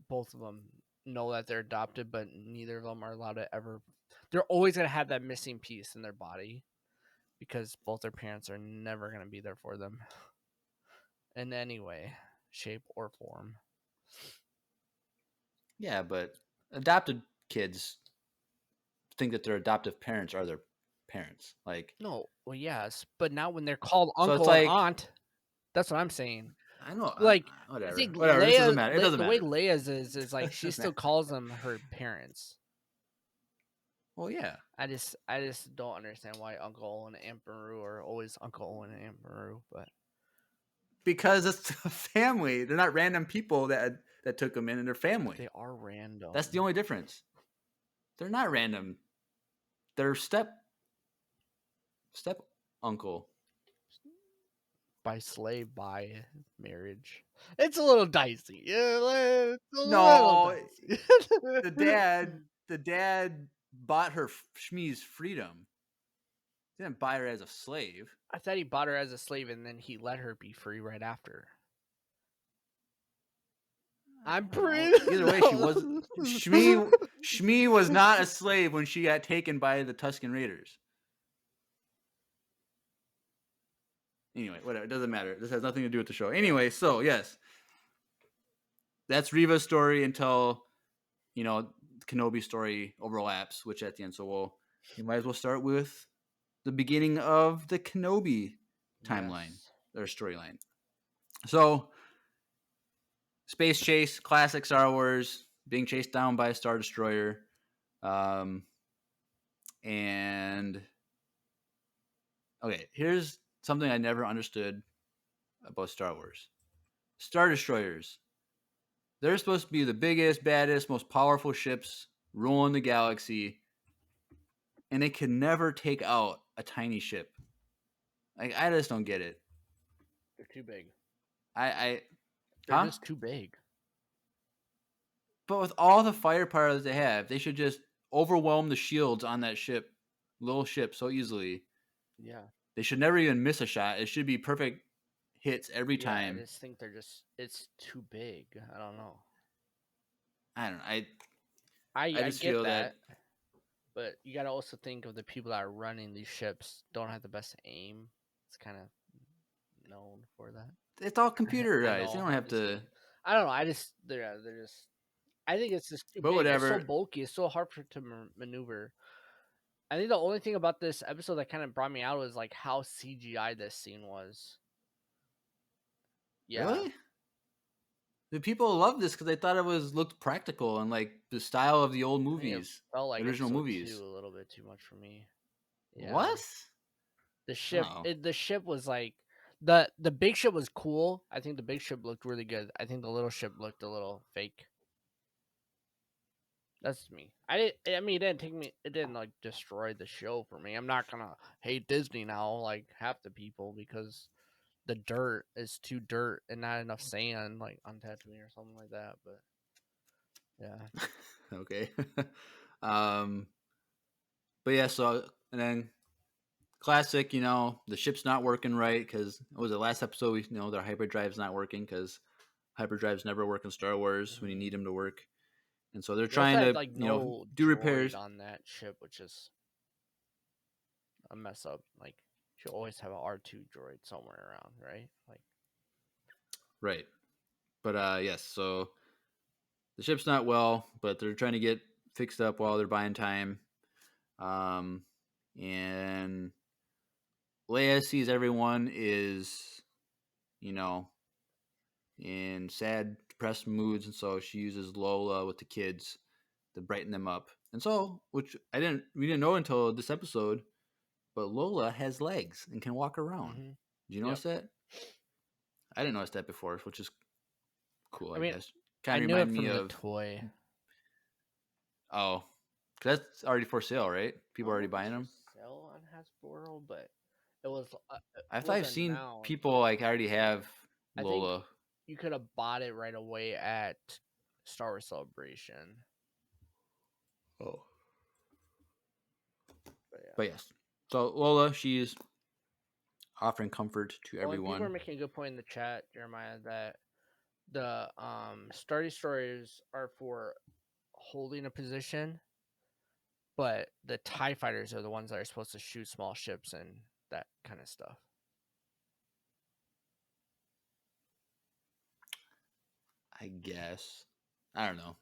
both of them know that they're adopted, but neither of them are allowed to ever. They're always gonna have that missing piece in their body because both their parents are never gonna be there for them in any way, shape, or form. Yeah, but adopted kids think that their adoptive parents are their parents. Like, No, well, yes, but not when they're called so it's uncle and like aunt. That's what I'm saying. I know, Like, I whatever, think whatever. This doesn't matter. It doesn't The way matter. Leia's is like It she doesn't still matter. calls them her parents. Well, yeah, I just don't understand why Uncle Owen and Aunt Beru are always Uncle Owen and Aunt Beru, but because it's a family. They're not random people that took them in, and they're family. they are random. That's the only difference. They're not random. They're step uncle. By marriage. It's a little dicey. Yeah, it's a little No, dicey. the dad bought her Shmi's freedom. He didn't buy her as a slave. I thought he bought her as a slave and then he let her be free right after. I'm I don't know. pretty. Either way, she was Shmi was not a slave when she got taken by the Tusken Raiders. Anyway, whatever. It doesn't matter. This has nothing to do with the show. Anyway, so yes, that's Reva's story until Kenobi story overlaps, which at the end. So you might as well start with the beginning of the Kenobi timeline Yes. or storyline. So space chase, classic Star Wars, being chased down by a Star Destroyer, and okay, here's something I never understood about Star Wars. Star Destroyers. They're supposed to be the biggest, baddest, most powerful ships ruling the galaxy, and they can never take out a tiny ship. Like, I just don't get it. They're too big. I They're huh? just too big. But with all the firepower that they have, they should just overwhelm the shields on that ship, little ship, so easily. Yeah. They should never even miss a shot. It should be perfect hits every Yeah, I time. just think it's too big. I don't know. I don't know. I I just get feel that. that, but you got to also think of the people that are running these ships don't have the best aim. It's kind of known for that. It's all I computerized. They know. don't I'm have just to. kidding. I don't know. They're just. I think it's just too But big. It's so whatever. bulky. It's so hard to maneuver. I think the only thing about this episode that kind of brought me out was like how CGI this scene was. Yeah. Really? The people loved this because they thought it looked practical and like the style of the old I think it movies, felt like original episode two movies. a little bit too much for me. Yeah. What? Oh, The ship was like the big ship was cool. I think the big ship looked really good. I think the little ship looked a little fake. That's me. I mean, it didn't take me. It didn't like destroy the show for me. I'm not gonna hate Disney now like half the people because the dirt is too dirt and not enough sand like on Tatooine or something like that. But yeah, okay. um, but yeah. So and then classic, the ship's not working right because what was the last episode? Their hyperdrive's not working because hyperdrives never work in Star Wars when you hmm need them to work, and so they're they also trying had to like no do droid repairs. on that ship, which is a mess up. Like you always have a R2 droid somewhere around, right? Like Right. But yes, so the ship's not well, but they're trying to get fixed up while they're buying time. Um, and Leia sees everyone is, you know, in sad, depressed moods, and so she uses Lola with the kids to brighten them up. And so, which we didn't know until this episode, but Lola has legs and can walk around. hmm Did you yep. notice that? I didn't notice that before, which is cool, I I mean, guess. I Kind of knew it remind me from the of toy. oh, 'cause that's already for sale, right? I People don't are know already if it's buying for them. sale on Hasbro, but it I thought was I've seen announced. people like already have I think Lola. you could have bought it right away at Star Wars Celebration. Oh, But yeah. but yes. So Lola, she's offering comfort to Oh, and people are everyone. making a good point in the chat, Jeremiah, that the Star Destroyers are for holding a position, but the TIE fighters are the ones that are supposed to shoot small ships and that kind of stuff. I guess. I don't know.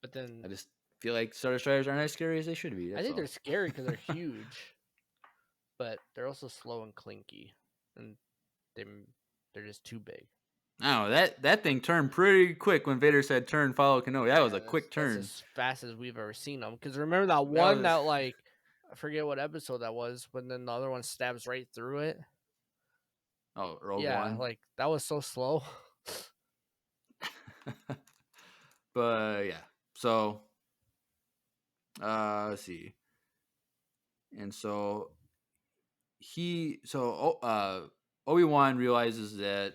But then I just feel like Star Destroyers aren't as scary as they should be. I That's think they're all. scary because they're huge, but they're also slow and clinky, and they they're just too big. I don't know. That thing turned pretty quick when Vader said turn, follow Kenobi. That was Yeah, a quick that's turn. as fast as we've ever seen them. Because remember that That one was that like I forget what episode that was, when then the other one stabs right through it. Rogue Yeah, One. like that was so slow. But yeah. So let's see. And so Obi-Wan realizes that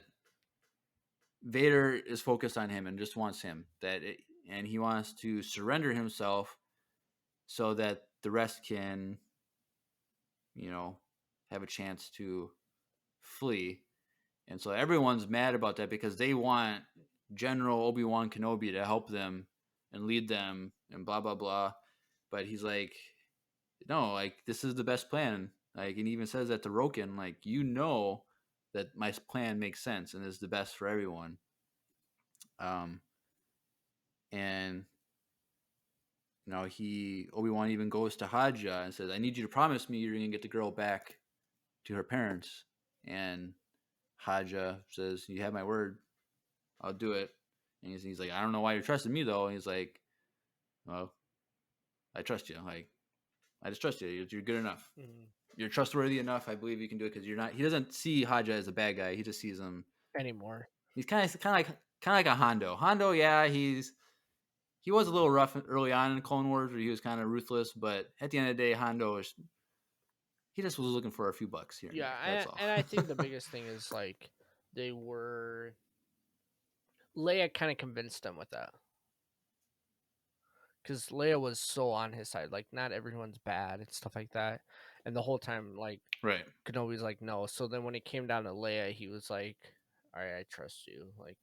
Vader is focused on him and just wants him. And he wants to surrender himself so that the rest can, have a chance to flee. And so everyone's mad about that because they want General Obi-Wan Kenobi to help them and lead them and blah blah blah. But he's like, no, like this is the best plan. Like, and he even says that to Roken, like, that my plan makes sense and is the best for everyone. Um, and Obi-Wan even goes to Haja and says, "I need you to promise me you're gonna get the girl back to her parents." And Haja says, "You have my word. I'll do it." And he's like, "I don't know why you're trusting me though." And he's like, "Well, I trust you. Like, I just trust you. You're good enough. Mhm. You're trustworthy enough. I believe you can do it because you're not." He doesn't see Haja as a bad guy. He just sees him. Anymore. He's kind of like a Hondo. Hondo, yeah, he was a little rough early on in Clone Wars, where he was kind of ruthless. But at the end of the day, he just was looking for a few bucks here and Yeah, there. That's all. and I think the biggest thing is like they were Leia kind of convinced them with that because Leia was so on his side. Like not everyone's bad and stuff like that, and the whole time like Right. Kenobi's like no. So then when it came down to Leia, he was like, "All right, I trust you." Like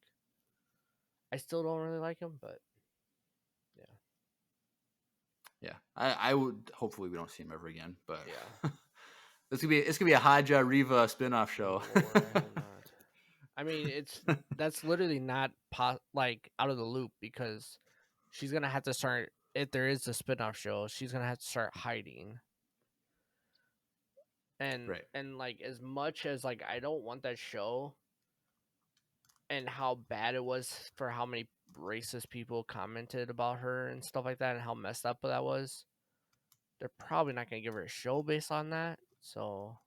I still don't really like him, but yeah, Yeah. I would hopefully we don't see him ever again, but yeah. it's gonna be a Haja Riva spinoff show. Oh Lord, I hope not. I mean, that's literally not like out of the loop because she's gonna have to start if there is a spin-off show. She's gonna have to start hiding, Right. and like as much as like I don't want that show and how bad it was for how many racist people commented about her and stuff like that and how messed up that was. They're probably not gonna give her a show based on that. So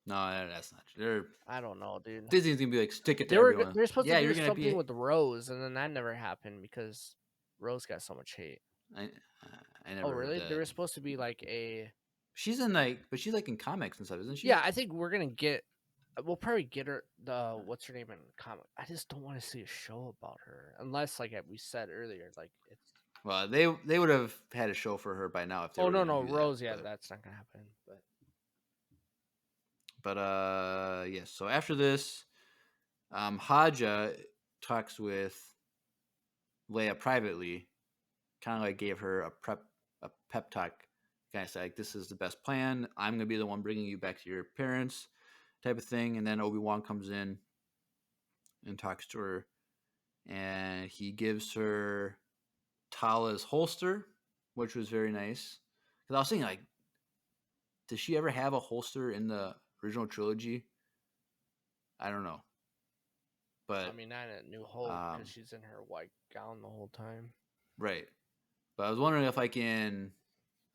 No, that's not true. I don't know, dude. Disney's gonna be like, stick it to everyone. They're supposed to Yeah, do you're gonna something be. with Rose, and then that never happened because Rose got so much hate. I, I Oh, never heard really? There that. was supposed to be like a. She's in like, but she's like in comics and stuff, isn't she? Yeah, I think we're gonna get. We'll probably get her the what's her name in comic. I just don't want to see a show about her unless, like we said earlier, like it's. Well, they would have had a show for her by now if they Oh were no, gonna no do that. Rose. Yeah, that's not gonna happen. But yes. So after this, Haja talks with Leia privately, kind of like gave her a pep talk, kind of said like, this is the best plan. I'm gonna be the one bringing you back to your parents, type of thing. And then Obi-Wan comes in and talks to her, and he gives her Tala's holster, which was very nice. Because I was thinking, like, does she ever have a holster in the original trilogy? I don't know, I but mean, not in New Hope because she's in her white gown the whole time. right. But I was wondering if like in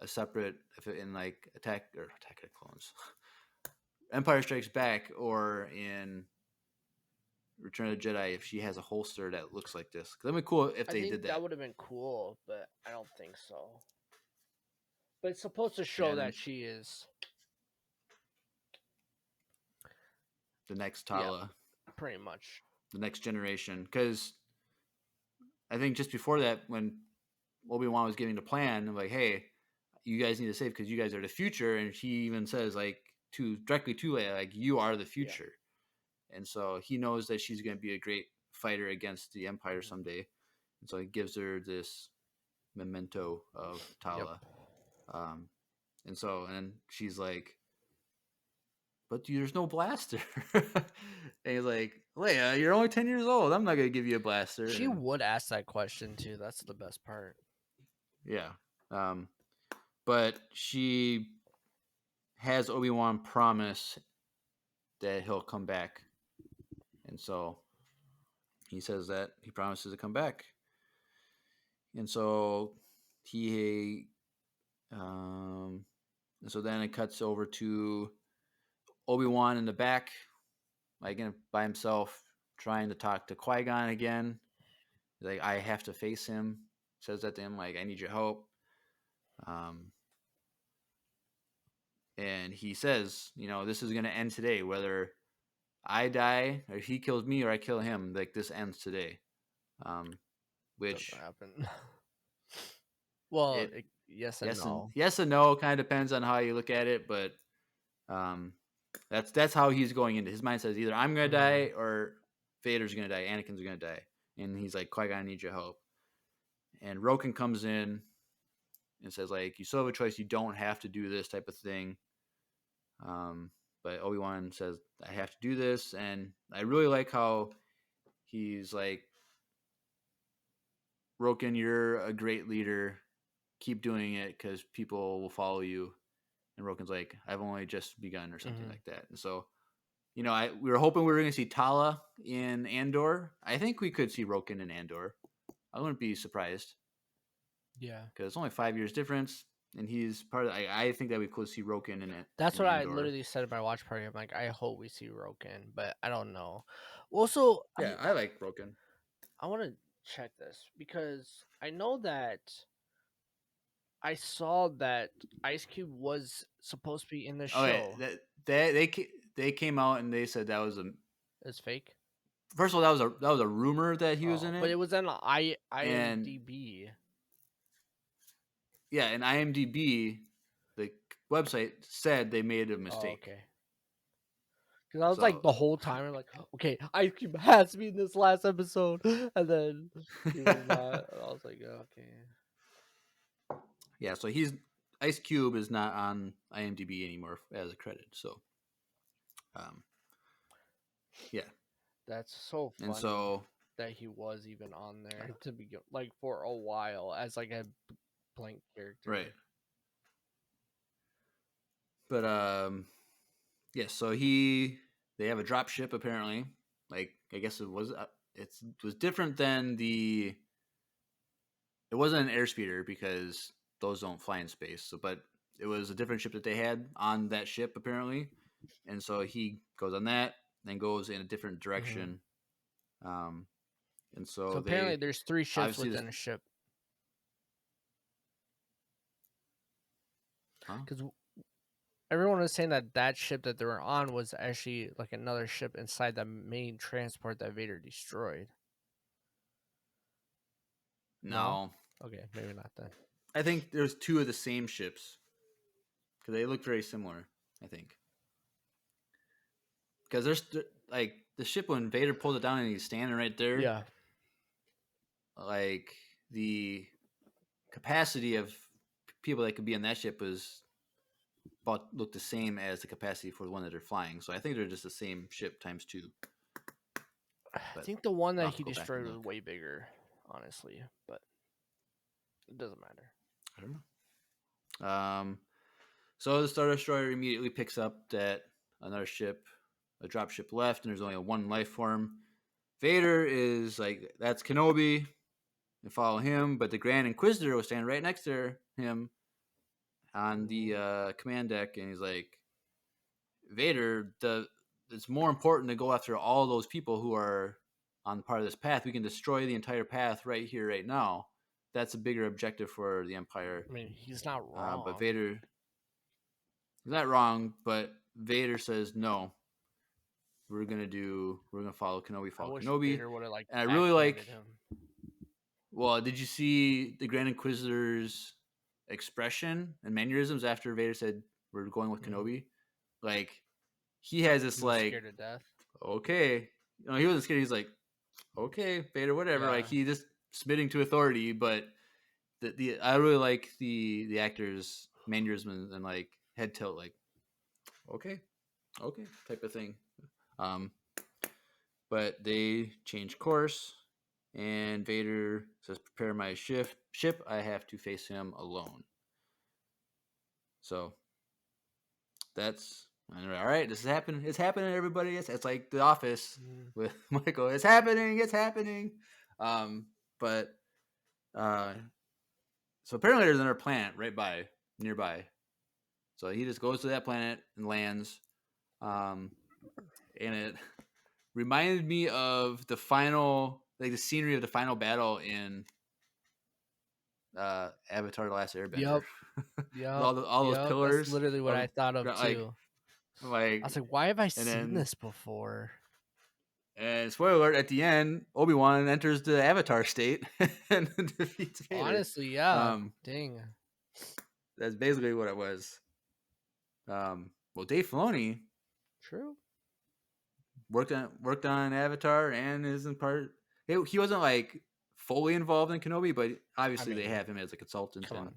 a separate, if it in like Attack of the Clones, Empire Strikes Back, or in Return of the Jedi, if she has a holster that looks like this. Because that'd be cool if I they did think that that. would have been cool, but I don't think so. But it's supposed to Yeah, show and then that she is. the next Yeah, Tala, pretty much. the next generation. Because I think just before that, when Obi-Wan was giving the plan, I'm like, hey, you guys need to save because you guys are the future. And she even says like directly to Leia, like, you are the Yeah. future. And so he knows that she's going to be a great fighter against the Empire someday. And so he gives her this memento of Tala. Yep. And she's like, but there's no blaster. And he's like, Leia, you're only 10 years old. I'm not going to give you a blaster. She And would ask that question too. That's the best part. yeah. But she has Obi-Wan promise that he'll come back. And so he says that he promises to come back. And so and so then it cuts over to Obi-Wan in the back, like by himself, trying to talk to Qui-Gon again. Like, I have to face him. Says that to him, like, I need your help. And he says, this is going to end today, whether I die or he kills me or I kill him. Like, this ends today. Which doesn't happen. Well, it yes and no. yes and no, kind of depends on how you look at it, but that's how he's going into his mind. Says either I'm gonna die or Vader's gonna die, Anakin's gonna die, and he's like, Qui-Gon, I need your help. And Roken comes in and says, like, you still have a choice. You don't have to do this type of thing. But Obi-Wan says, I have to do this, and I really like how he's like, Roken, you're a great leader. Keep doing it because people will follow you. And Roken's like, I've only just begun, or something like that. And so, we were hoping we were going to see Tala in Andor. I think we could see Roken in Andor. I wouldn't be surprised. Yeah, because it's only 5 years difference, and he's part of. I think that we could see Roken in it. that's in what I Andor. literally said in my watch party. I'm like, I hope we see Roken, but I don't know. Also, Yeah, I like Roken. I want to check this because I know that I saw that Ice Cube was supposed to be in the show. Oh yeah, they came out and they said that was a. It's fake. First of all, that was a rumor that he was in But it, it was on and IMDb. yeah, and IMDb, the website said they made a Oh, mistake. okay. Because I was So- like the whole time, I'm like, okay, Ice Cube has to be in this last episode, and then he was not. I was like, okay. Yeah, so Ice Cube is not on IMDb anymore as a credit. So, yeah. That's so And funny so that he was even on there to begin, like for a while as like a blank character. right. But yeah, so they have a drop ship apparently. Like I guess it was different than it wasn't an airspeeder because those don't fly in space. So but it was a different ship that they had on that ship apparently. And so he goes on that, then goes in a different direction. Um and So so apparently, they there's 3 ships obviously within a ship. huh? Because everyone was saying that that ship that they were on was actually like another ship inside the main transport that Vader destroyed. No? No. Okay, maybe not then. I think there's two of the same ships because they look very similar. I think because there's like the ship when Vader pulled it down and he's standing right there. Yeah. Like the capacity of people that could be on that ship was about look the same as the capacity for the one that they're flying. So I think they're just the same ship times 2. I But think the one I'll that have to he go back and destroyed was look. way bigger, honestly, but it doesn't matter. I don't know. So the Star Destroyer immediately picks up that another ship, a drop ship left, and there's only one life form. Vader is like, that's Kenobi, and follow him. But the Grand Inquisitor was standing right next to him on the command deck, and he's like, Vader, it's more important to go after all those people who are on part of this path. We can destroy the entire path right here, right now. That's a bigger objective for the Empire. I mean, he's not wrong. But Vader, he's not wrong, but Vader says no. We're gonna follow Kenobi. I wish Kenobi, Vader would have like and I really backhanded like. him. Well, did you see the Grand Inquisitor's expression and mannerisms after Vader said we're going with Kenobi? Like he has this He was like, scared to death. okay, he wasn't scared. He's like, okay, Vader, whatever. Yeah. Like he just submitting to authority. But I really like the actor's mannerisms and like head tilt, like okay type of thing. But they change course, and Vader says, "Prepare my ship. I have to face him alone." So that's all right. This is happening. It's happening, everybody. It's like The Office with Michael. It's happening. It's happening. But so apparently there's another planet nearby. So he just goes to that planet and lands. And it reminded me of the scenery of the final battle in Avatar: The Last Airbender. Yep. all those pillars. That's literally what I thought of too. Like I was like, why have I seen then, this before? And spoiler alert: at the end, Obi-Wan enters the Avatar state and defeats Vader. Honestly, yeah. Dang. That's basically what it was. Well, Dave Filoni, True. worked on Avatar and isn't part. He wasn't like fully involved in Kenobi, but obviously they have him as a consultant. Come on.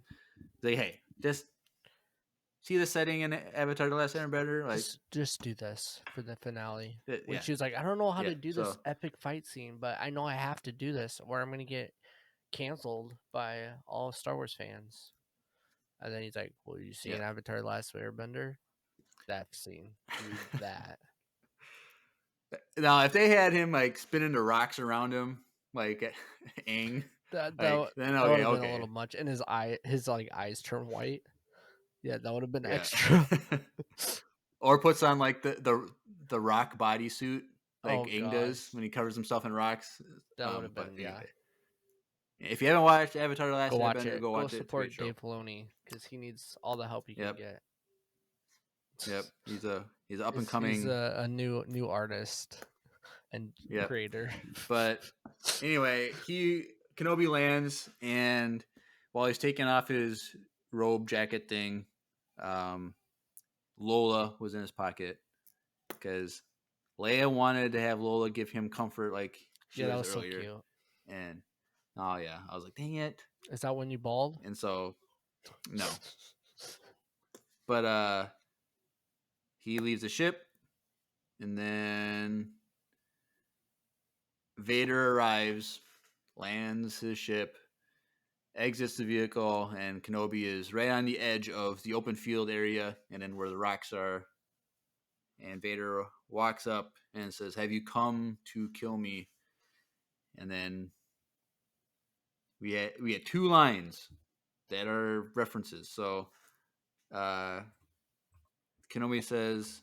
They hey, just see the setting in Avatar: The Last Airbender. Like just do this for the finale. When yeah. she was like, I don't know how Yeah, to do this epic fight scene, but I know I have to do this, or I'm gonna get canceled by all Star Wars fans. And then he's like, well, you seen Avatar: The Last Airbender? That scene. Do that. Now, if they had him like spinning the rocks around him, like Aang, That then would have been a little much, and his like eyes turn white. Yeah, that would have been extra. Or puts on like the rock bodysuit like Aang gosh. does when he covers himself in rocks. That would have been anyway. If you haven't watched Avatar: The Last go watch Airbender, it. go watch it. Go support Dave Filoni because he needs all the help he can get. Yep, he's up and coming. He's a new artist and creator. But anyway, Kenobi lands, and while he's taking off his robe jacket thing, Lola was in his pocket because Leia wanted to have Lola give him comfort, like she that was was earlier. So cute. And oh yeah, I was like, dang it! Is that when you bald? And so no, but he leaves the ship, and then Vader arrives, lands his ship, exits the vehicle, and Kenobi is right on the edge of the open field area, and then where the rocks are. And Vader walks up and says, "Have you come to kill me?" And then we had two lines that are references. So uh, Kenobi says,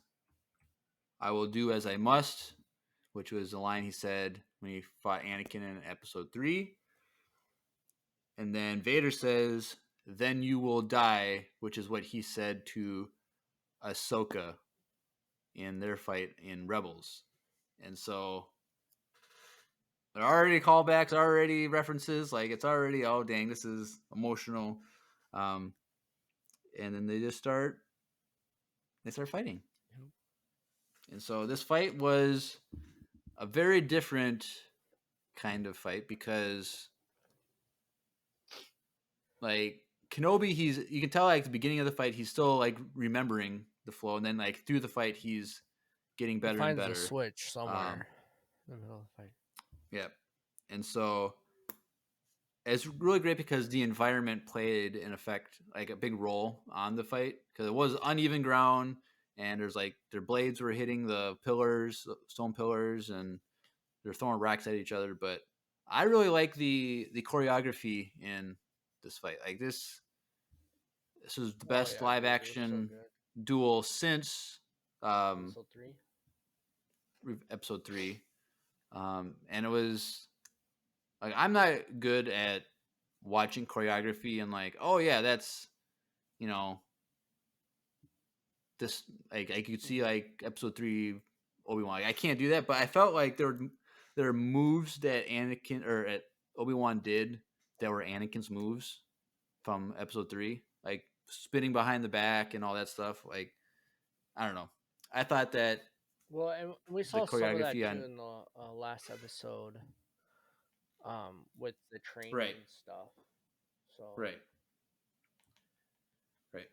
"I will do as I must," which was the line he said when he fought Anakin in Episode 3. And then Vader says, "Then you will die," which is what he said to Ahsoka in their fight in Rebels. And so there are already callbacks, already references. Like it's already, oh dang, this is emotional. Um, and then they start fighting. And so this fight was a very different kind of fight because like Kenobi, you can tell like the beginning of the fight, he's still like remembering the flow, and then like through the fight, he's getting He better and finds the better. switch somewhere in the middle of the fight. Yeah, and so it's really great because the environment played an effect, like a big role on the fight because it was uneven ground, and there's like their blades were hitting the pillars, stone pillars, and they're throwing rocks at each other. But I really like the choreography in this fight. Like this was the Oh best yeah, live dude, it was so action good. duel since um, Episode 3. episode 3. And it was like I'm not good at watching choreography and like, oh yeah, that's you know this like I could see like episode 3 Obi-Wan. Like, I can't do that, but I felt like there were moves that Anakin or Obi-Wan did that were Anakin's moves from episode 3, like spinning behind the back and all that stuff. Like I don't know. I thought that Well, and we the saw some of that choreography too on in the last episode, with the training right, and stuff. So right, right,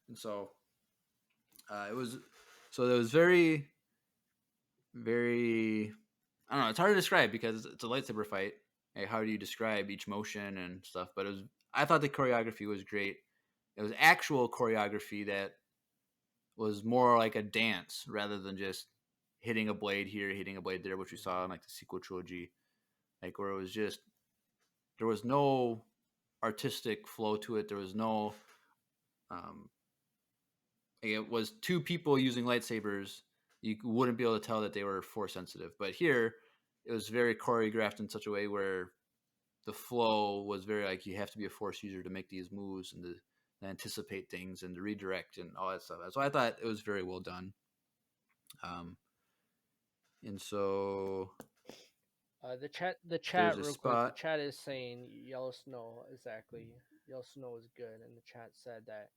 and so it was very very. I don't know. It's hard to describe because it's a lightsaber fight. Like, how do you describe each motion and stuff? But it was. I thought the choreography was great. It was actual choreography that was more like a dance rather than just hitting a blade here, hitting a blade there, which we saw in like the sequel trilogy, like where it was just there was no artistic flow to it. There was no. Um, it was two people using lightsabers. You wouldn't be able to tell that they were force sensitive. But here, it was very choreographed in such a way where the flow was very like you have to be a force user to make these moves and to anticipate things and to redirect and all that stuff. So I thought it was very well done. Um, and so the there's chat a real quick. The spot. chat is saying Yellow Snow exactly. Yellow Snow is good, and the chat said that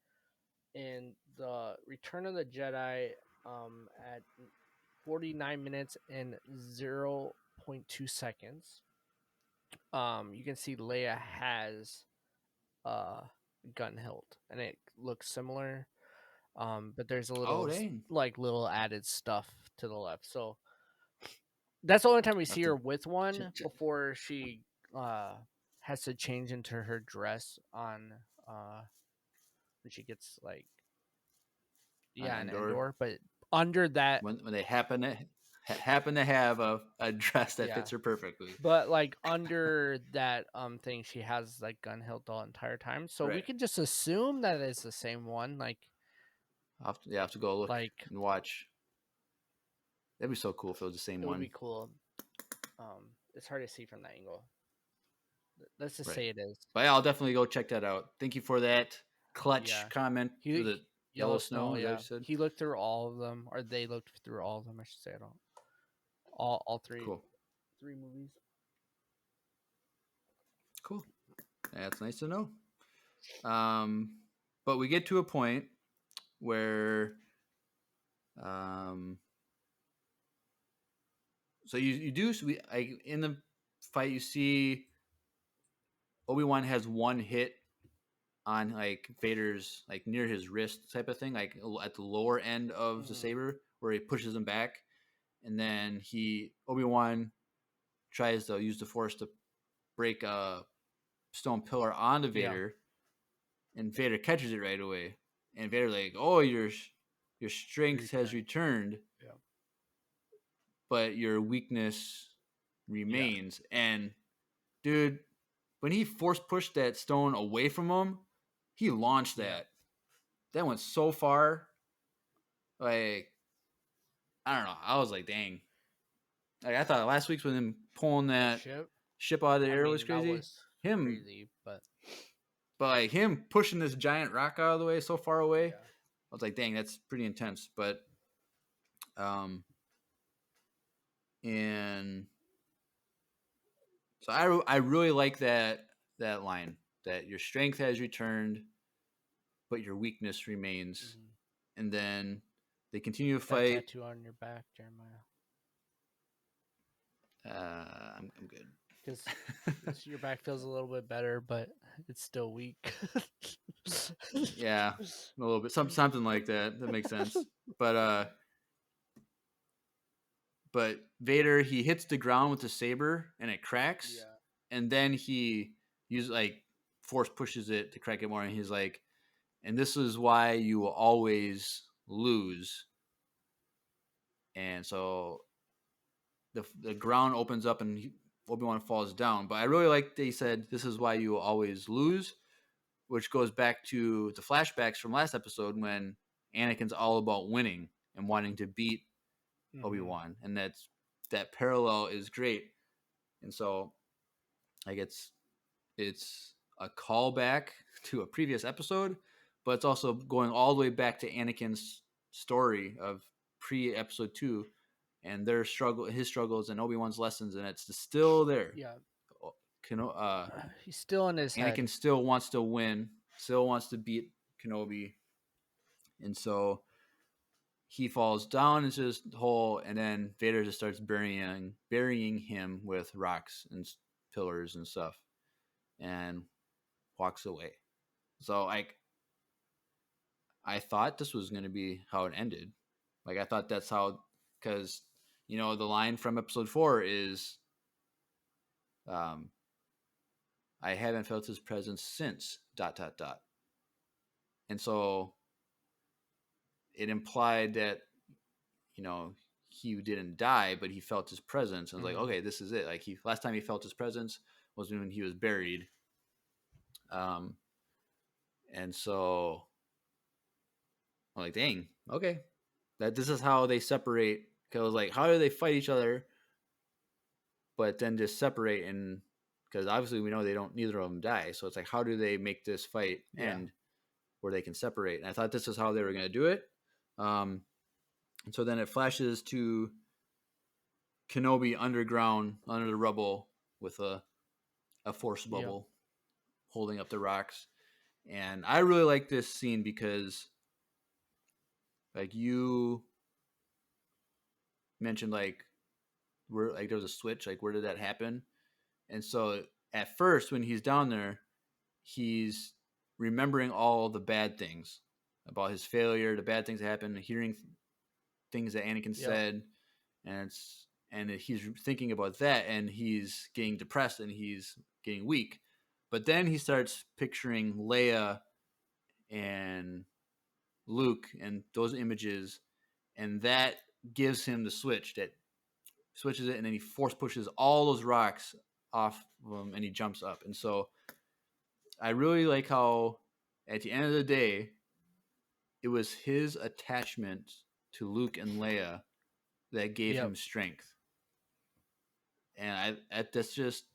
in the Return of the Jedi, at 49 minutes and 0.2 seconds, you can see Leia has uh gun hilt, and it looks similar. But there's a Oh little dang! like little added stuff to the left. So that's the only time we I have see to her with one before she uh has to change into her dress on uh when she gets like on yeah an Endor Endor, but under that when they happen to have a dress that yeah, fits her perfectly. but like under that thing she has like gun hilt the entire time, so we Right. can just assume that it's the same one. I have to go look Like and watch. That'd be so cool if it was the same it would one. be cool. It's hard to see from that angle. Let's just Right. say it is. But yeah, I'll definitely go check that out. Thank you for that clutch Yeah. comment. Was it Yellow Yellow Snow, Snow? Is that what yeah. you said? He looked through all of them, or they looked through all of them, I should say. I don't all Cool. three movies. Cool. That's nice to know. Um, but we get to a point where, um, so you do in the fight you see Obi-Wan has one hit on like Vader's like near his wrist type of thing, like at the lower end of the Mm-hmm. saber where he pushes him back, and then Obi-Wan tries to use the Force to break a stone pillar onto Vader, and Vader catches it right away. And Vader's like, "Oh, your strength has returned, but your weakness remains." And dude, when he force pushed that stone away from him, he launched that. That went so far. Like, I don't know. I was like, dang. Like, I thought last week's with him pulling that ship out of the air was crazy. That was crazy, but like him pushing this giant rock out of the way so far away, I was like, dang, that's pretty intense. But and so I really like that line, that your strength has returned, but your weakness remains. And then they continue to fight. That tattoo on your back, Jeremiah. I'm good. Because your back feels a little bit better, but it's still weak. Yeah, a little bit, something like that. That makes sense. But Vader, he hits the ground with the saber and it cracks, and then he uses like Force pushes it to crack it more, and he's like, "And this is why you will always lose." And so the ground opens up and Obi-Wan falls down. But I really like they said, "This is why you will always lose," which goes back to the flashbacks from last episode when Anakin's all about winning and wanting to beat Obi-Wan, and that parallel is great. And so, like, it's a callback to a previous episode, but it's also going all the way back to Anakin's story of pre-episode 2 and their his struggles and Obi-Wan's lessons, and it's still there. He's still in his Anakin head. still wants to win, still wants to beat Kenobi, and so he falls down into this hole, and then Vader just starts burying him with rocks and pillars and stuff, and walks away. So like, I thought this was going to be how it ended. Like, I thought that's how, because the line from episode 4 is, I haven't felt his presence since ... And so it implied that he didn't die, but he felt his presence. And I was like, okay, this is it. Like, last time he felt his presence was when he was buried. And so I'm like, dang, okay, this is how they separate. Because I was like, how do they fight each other, but then just separate? And because obviously we know neither of them die, so it's like, how do they make this fight end where they can separate? And I thought this is how they were going to do it. And so then it flashes to Kenobi underground, under the rubble, with a force bubble holding up the rocks. And I really like this scene because, like, you mentioned, like, where, like, there was a switch, like, where did that happen? And so at first, when he's down there, he's remembering all the bad things about his failure, the bad things that happened, hearing things that Anakin said, and he's thinking about that, and he's getting depressed and he's getting weak. But then he starts picturing Leia and Luke and those images, and that gives him the switch that switches it, and then he force pushes all those rocks off of him, and he jumps up. And so I really like how, at the end of the day, it was his attachment to Luke and Leia that gave him strength. And that's just,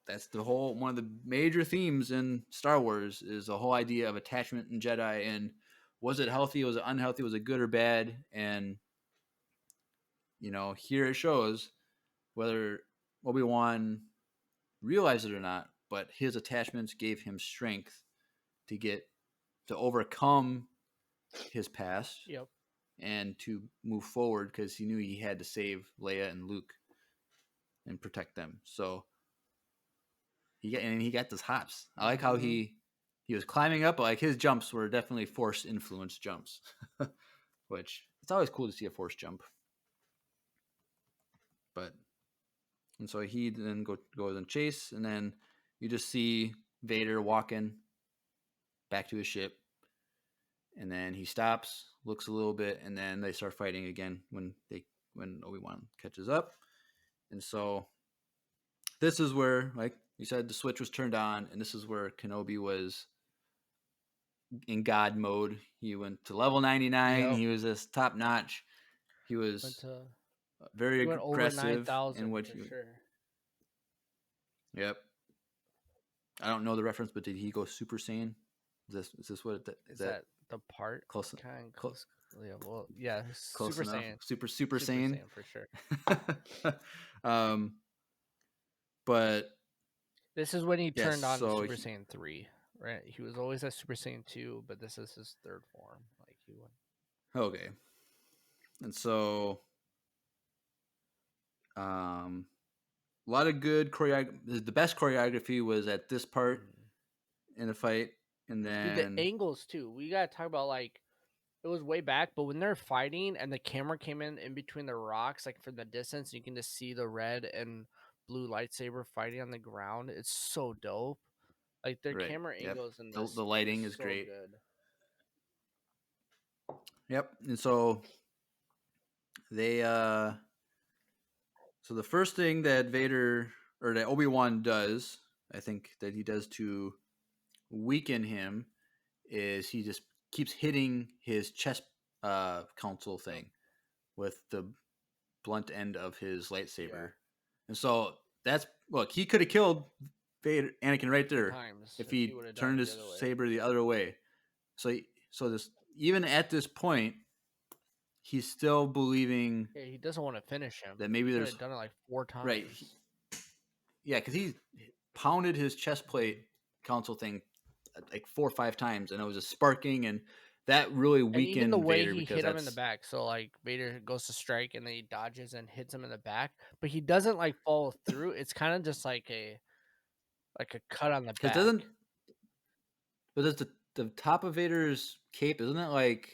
that's the whole, one of the major themes in Star Wars is the whole idea of attachment in Jedi. And was it healthy? Was it unhealthy? Was it good or bad? And, here it shows whether Obi-Wan realized it or not, but his attachments gave him strength to overcome his past and to move forward, because he knew he had to save Leia and Luke and protect them. So he got those hops. I like how he was climbing up, but like his jumps were definitely force influenced jumps, which it's always cool to see a force jump. And so he then goes and chase, and then you just see Vader walking back to his ship, and then he stops, looks a little bit, and then they start fighting again when Obi-Wan catches up. And so this is where, like you said, the switch was turned on, and this is where Kenobi was in God mode. He went to level 99. Yep. He was this top notch. He was very he went over aggressive in 9,000 what for he. sure. Yep. I don't know the reference, but did he go Super Saiyan? Is this what is that the part? close? Kind of close. Yeah, well, yeah, Close Super enough. Saiyan. Super Saiyan. For sure. But this is when he yes, turned on so Super Saiyan 3, right? He was always at Super Saiyan 2, but this is his third form. Like he went. Okay. And so a lot of good choreography. The best choreography was at this part in the fight, and then Dude, the angles too. We gotta talk about like it was way back, but when they're fighting and the camera came in between the rocks, like from the distance, you can just see the red and blue lightsaber fighting on the ground. It's so dope. Like their right, camera yep. angles in this The lighting is so great. good. Yep. And so they so the first thing that Vader or that Obi-Wan does, I think that he does to weaken him, is he just keeps hitting his chest console thing with the blunt end of his lightsaber. Yeah. And so that's look, he could have killed Anakin right there if he would've done turned it his the other way. saber the other way. So this, even at this point, he's still believing Yeah, he doesn't want to finish him. that maybe He could there's have done it like 4 times. right. Yeah, because he pounded his chest plate console thing like 4 or 5 times, and it was just sparking, and that really And even the weakened way Vader he because hit him in the that's back, so like Vader goes to strike and then he dodges and hits him in the back, but he doesn't like follow through. It's kind of just like a cut on the because back. doesn't but does the top of Vader's cape, isn't it like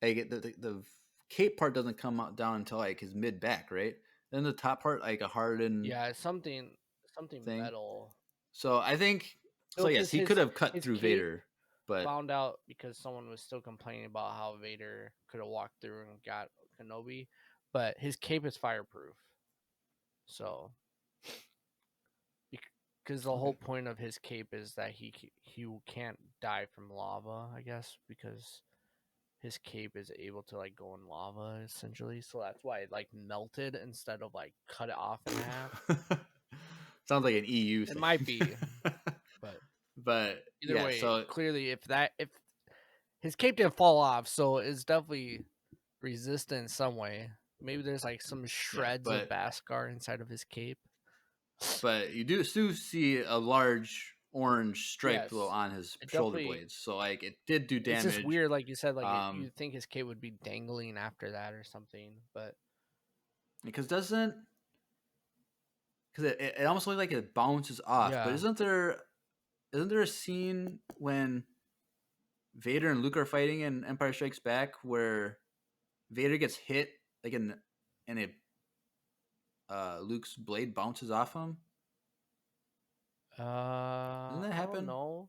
the cape part doesn't come out down until like his mid back, right? Then the top part like a hardened Yeah, something thing. metal. So I think so. No, Yes, 'cause he could have cut his through cape Vader, but found out because someone was still complaining about how Vader could have walked through and got Kenobi, but his cape is fireproof. So because the whole point of his cape is that he can't die from lava, I guess, because his cape is able to like go in lava essentially. So that's why it like melted instead of like cut it off in half. sounds like an EU thing. It might be, but either yeah, way, so clearly if his cape didn't fall off, so it's definitely resistant in some way. Maybe there's like some shreds of Beskar inside of his cape. But you do see a large orange stripe Yes, on his it shoulder definitely. blades, so like it did do damage. It's just weird, like you said, like you think his cape would be dangling after that or something, but because it almost looks like it bounces off. yeah. But isn't there a scene when Vader and Luke are fighting in Empire Strikes Back where Vader gets hit like and it Luke's blade bounces off him? Doesn't that happen? I don't know.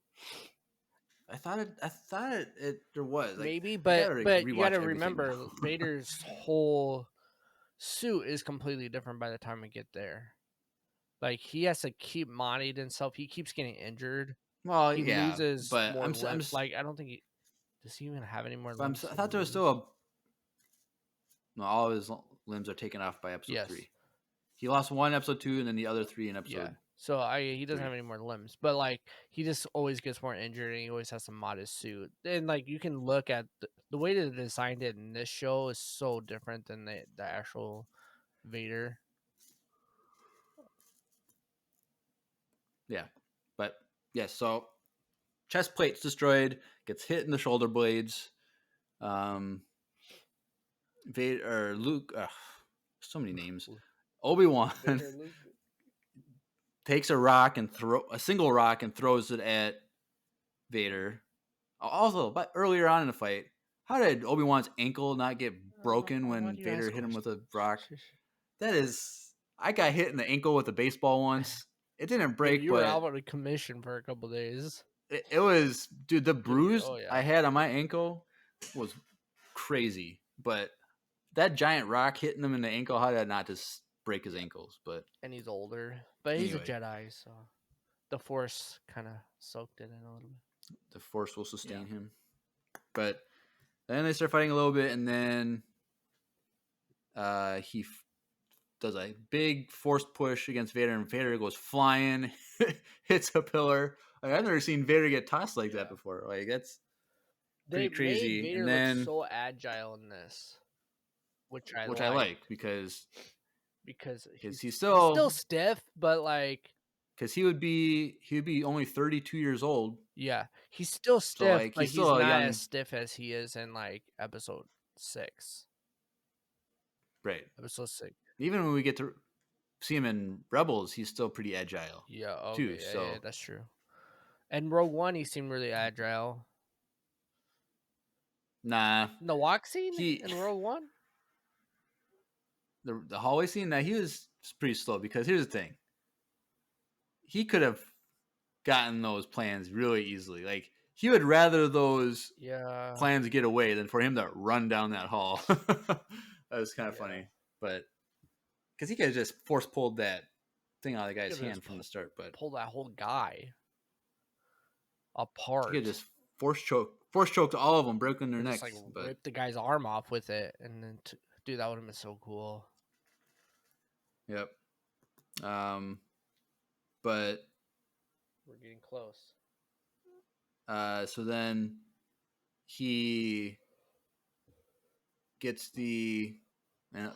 I thought it there was like, Maybe, I gotta but you rewatch gotta everything remember now. Vader's whole suit is completely different by the time we get there. Like he has to keep modding himself. He keeps getting injured. Well, He yeah, loses but more like I don't think does he even have any more limbs? I thought there was still a no. All of his limbs are taken off by episode 3. He lost one in episode 2, and then the other 3 in episode. Yeah. So he doesn't 3. have any more limbs, but like he just always gets more injured, and he always has to mod his suit. And like you can look at the way they designed it in this show is so different than the actual Vader. Yeah, but yes. So chest plate's destroyed. Gets hit in the shoulder blades. Vader or Luke. So many names. Obi-Wan takes a single rock and throws it at Vader. Also, but earlier on in the fight, how did Obi-Wan's ankle not get broken when Vader hit him with a rock? That is, I got hit in the ankle with a baseball once. It didn't Dude, break, you were but out on a commission for a couple days. it was, dude, the bruise Oh yeah, I had on my ankle was crazy. But that giant rock hitting him in the ankle, how did that not just break his ankles? But and he's older, but he's a anyway, Jedi, so the Force kind of soaked it in a little bit. the Force will sustain him. But then they start fighting a little bit, and then he does a big forced push against Vader, and Vader goes flying, hits a pillar. Like, I've never seen Vader get tossed like that before. Like, that's They pretty made crazy. Vader And look then, so agile in this, which I which I like like because because he's he's still still, stiff, but like because he would be only 32 years old. yeah, he's still So stiff, like but he's he's still a not as young, stiff as he is in like episode 6. right. Episode 6. Even when we get to see him in Rebels, he's still pretty agile Yeah, too. okay, yeah, So that's true. And Rogue One, he seemed really agile. nah, The walk scene he in Rogue One? the hallway scene. Now he was pretty slow because here's the thing: he could have gotten those plans really easily. Like he would rather those Yeah. plans get away than for him to run down that hall. That was kind of Yeah. funny, but because he could have just force pulled that thing out of the guy's Could've hand just from the start, but pull that whole guy he apart could just force choked all of them, broken their and just like necks. But rip the guy's arm off with it, and then dude, that would have been so cool. yep. But We're getting close. so then he gets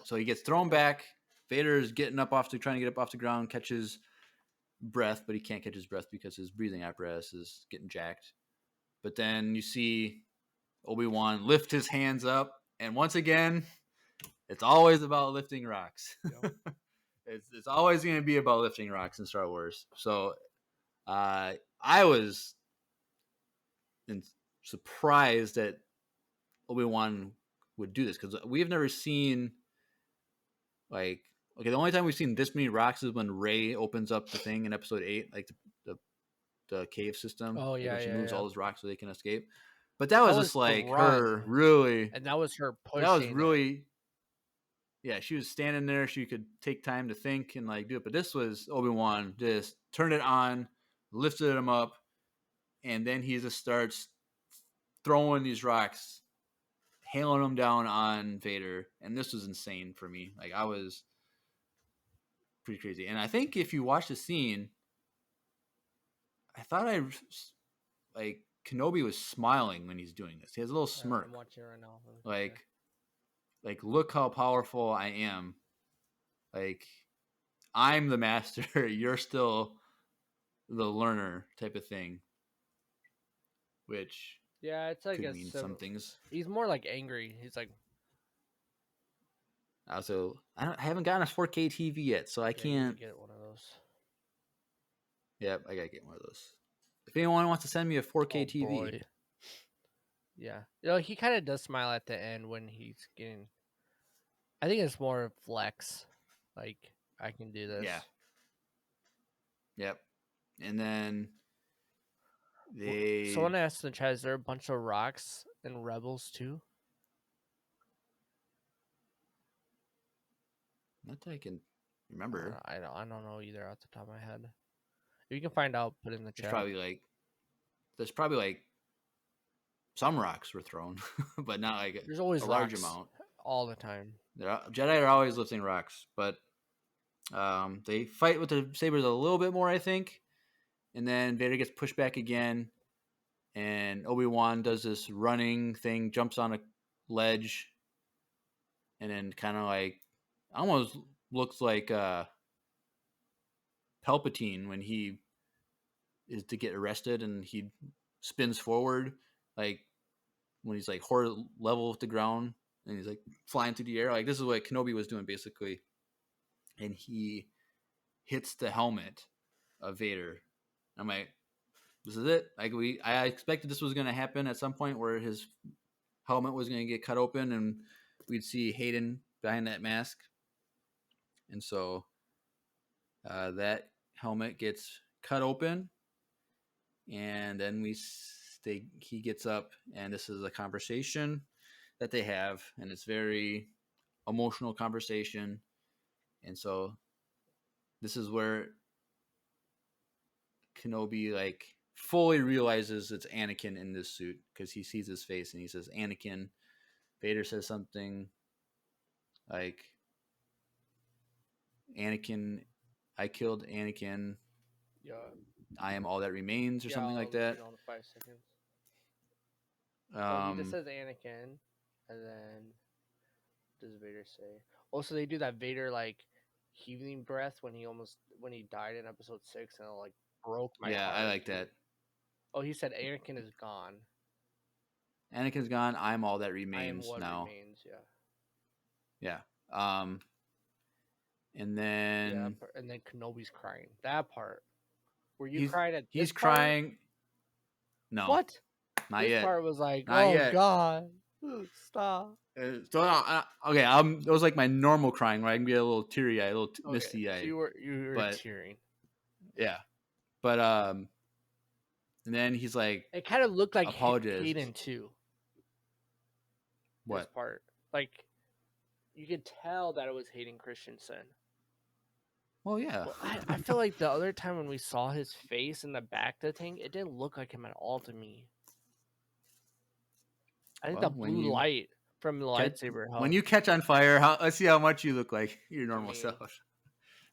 so he gets thrown back. Vader's getting up trying to get up off the ground, catches breath, but he can't catch his breath because his breathing apparatus is getting jacked. But then you see Obi-Wan lift his hands up, and once again, it's always about lifting rocks. Yep. It's always going to be about lifting rocks in Star Wars. So I was surprised that Obi-Wan would do this because we've never seen like, okay, the only time we've seen this many rocks is when Rey opens up the thing in Episode 8, like the cave system. Oh like yeah, when she yeah, moves yeah. all those rocks so they can escape. But that was That just was the like her run, really. and that was her pushing. That was it. really. Yeah, she was standing there. She could take time to think and like do it. But this was Obi-Wan just turned it on, lifted him up, and then he just starts throwing these rocks, hailing them down on Vader. And this was insane for me. Like I was pretty crazy. And I think if you watch the scene, I thought like Kenobi was smiling when he's doing this. He has a little smirk. I'm watching it right now. Like look how powerful I am. Like I'm the master. You're still the learner type of thing. Which yeah, it's like could mean some things. He's more like angry. He's like, Also, I haven't gotten a 4K TV yet, so I can't. get one of those. Yep, I gotta get one of those. If anyone wants to send me a 4K TV, boy. Yeah, you know, he kind of does smile at the end when he's getting. I think it's more flex, like I can do this. Yeah. Yep. And then Someone asked in the chat, is there a bunch of rocks in Rebels too? Not that I can remember. I don't know either off the top of my head. If you can find out, put it in the chat. There's probably like some rocks were thrown, but not like there's always a large amount all the time. Jedi are always lifting rocks, but they fight with the sabers a little bit more, I think. And then Vader gets pushed back again, and Obi-Wan does this running thing, jumps on a ledge, and then kind of like almost looks like Palpatine when he is to get arrested and he spins forward, like when he's like horror level with the ground and he's like flying through the air. Like this is what Kenobi was doing basically, and he hits the helmet of Vader. I'm like, this is it. Like I expected this was going to happen at some point where his helmet was going to get cut open and we'd see Hayden behind that mask. and so that helmet gets cut open, and then he gets up, and this is a conversation that they have, and it's very emotional conversation, and so this is where Kenobi like fully realizes it's Anakin in this suit because he sees his face and he says Anakin. Vader says something like Anakin, I killed Anakin. Yeah. I am all that remains, or Yeah, something I'll like that. read all the 5 seconds. So he just Um, says Anakin, and then does Vader say? Also, they do that Vader like heaving breath when he died in Episode 6, and it like broke my yeah, I heart. like that. Oh, he said Anakin is gone. Anakin's gone. I'm all that I am remains what now. remains. Yeah. Yeah. Um, and Yeah, then and then Kenobi's crying. That part. Were you he's crying at he's this part? crying. No, What? not This yet. part was like, Not oh yet. God, stop. Okay, it was like my normal crying, where I can be a little teary eyed, a little Okay, misty so eyed. you were But tearing. yeah, but and then he's like, It kind of looked like apologizes. Hayden too. This What? part, like, you could tell that it was Hayden Christensen. Well, yeah. But I feel like the other time when we saw his face in the back of the thing, it didn't look like him at all to me. I think the Well, blue light from the lightsaber when helped. you catch on fire, let's see how much you look like your I normal mean, self.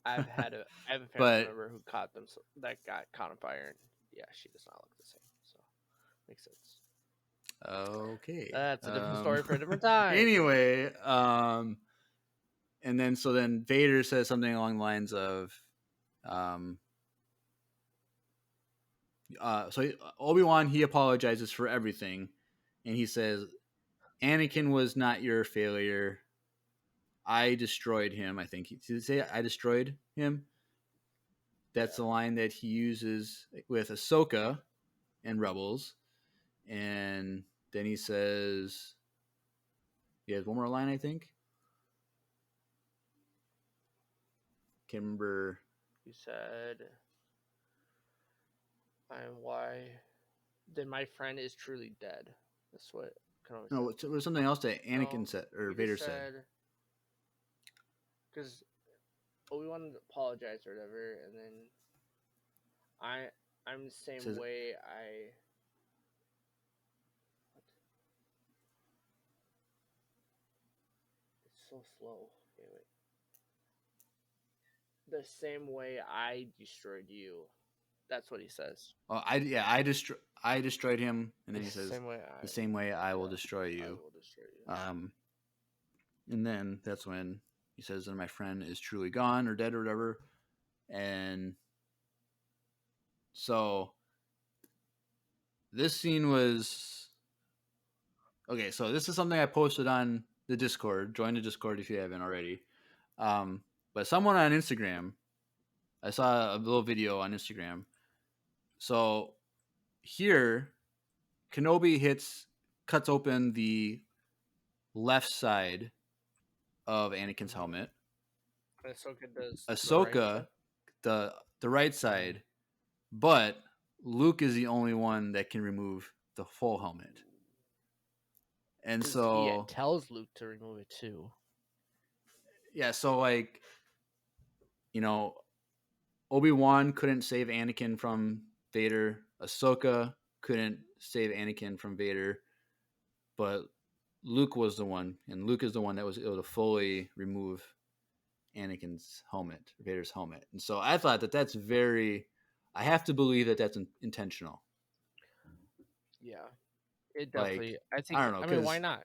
I have a family But member who caught them that got caught on fire, and yeah, she does not look the same. So makes sense. okay. That's a different story for a different time. Anyway, and then Vader says something along the lines of, um, Obi-Wan, he apologizes for everything, and he says Anakin was not your failure. I destroyed him. I think did he say I destroyed him? That's Yeah. the line that he uses with Ahsoka and Rebels, and then he says, he has one more line, I think. Can't remember. He said, "I'm why." Then my friend is truly dead. That's what Kenobi No, said. it was something else that No, Anakin said or he just Vader said. said because Obi-Wan apologized or whatever, and then I I'm the It same says, way. What? It's so slow. Okay, wait. The same way I destroyed you. That's what he says. "Oh, I destroyed him," and then The he says, same way "The same way I will yeah, destroy I you." will destroy you. And then that's when he says that my friend is truly gone or dead or whatever, and so this scene was okay. So this is something I posted on the Discord. Join the Discord if you haven't already. But someone on Instagram, I saw a little video on Instagram. So here, Kenobi cuts open the left side of Anakin's Mm-hmm. helmet. And Ahsoka does the right Ahsoka, side. the right side, but Luke is the only one that can remove the full helmet. And Because he so, tells Luke to remove it too. yeah, so like, you know, Obi-Wan couldn't save Anakin from Vader. Ahsoka couldn't save Anakin from Vader, but Luke was the one, and Luke is the one that was able to fully remove Anakin's helmet, Vader's helmet. And so I thought that that's very, I have to believe that that's intentional. Yeah, it Like, definitely. I I think. don't know, I mean, why not?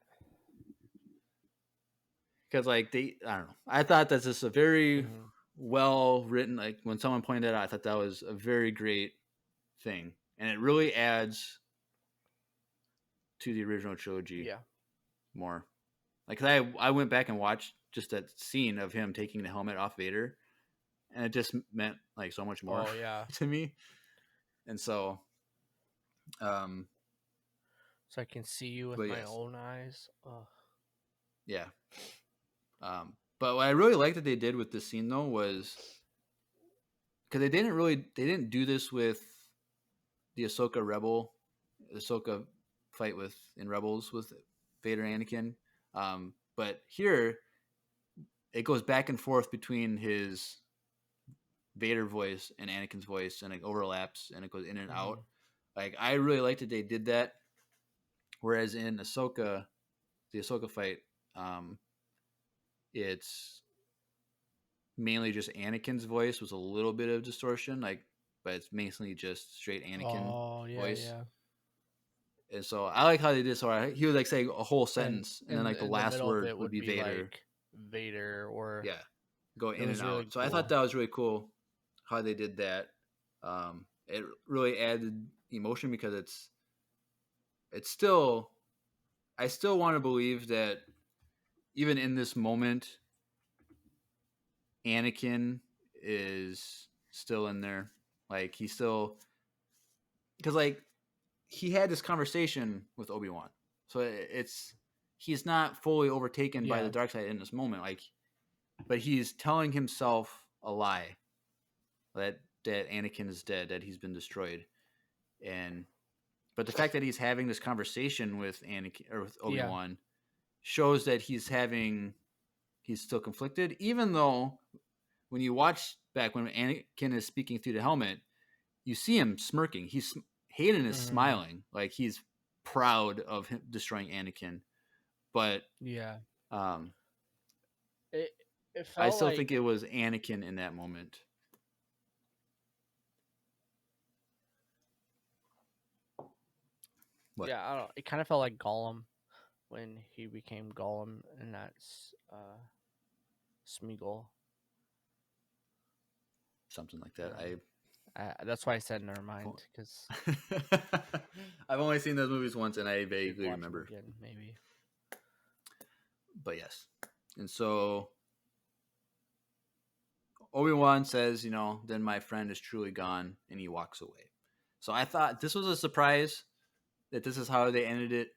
because like I don't know. I thought that's just a very Mm-hmm. well written. Like when someone pointed that out, I thought that was a very great thing, and it really adds to the original trilogy Yeah. more. Like I went back and watched just that scene of him taking the helmet off Vader, and it just meant like so much more Oh yeah. to me. And so, um, So I can see you with but my yes, own eyes. Oh. yeah. But what I really liked that they did with this scene though was because they didn't do this with the Ahsoka fight with in Rebels with Vader and Anakin. But here it goes back and forth between his Vader voice and Anakin's voice, and it overlaps and it goes in and out. Like I really liked that they did that. Whereas in the Ahsoka fight, it's mainly just Anakin's voice with a little bit of distortion, but it's mainly just straight Anakin voice. Yeah. And so I like how they did. So he would like say a whole And sentence, and then like the last word would be Vader. Like Vader, or yeah, go in and out. Really so I thought that was really cool how they did that. It really added emotion because it's still, I still want to believe that even in this moment, Anakin is still in there. Like he's still, because like he had this conversation with Obi-Wan, so he's not fully overtaken by the dark side in this moment. Like, but he's telling himself a lie that Anakin is dead, that he's been destroyed, but the fact that he's having this conversation with Anakin or with Obi-Wan shows that he's still conflicted, even though when you watch back when Anakin is speaking through the helmet, you see him smirking. Hayden is smiling, like he's proud of him destroying Anakin. But it felt I still think it was Anakin in that moment. What? Yeah, I don't know. It kind of felt like Gollum when he became Gollum, and that's Smeagol. Something like that. That's why I said never mind, because I've only seen those movies once, and I vaguely remember. Again, maybe. But yes, and so Obi-Wan says, then my friend is truly gone, and he walks away. So I thought this was a surprise that this is how they ended it.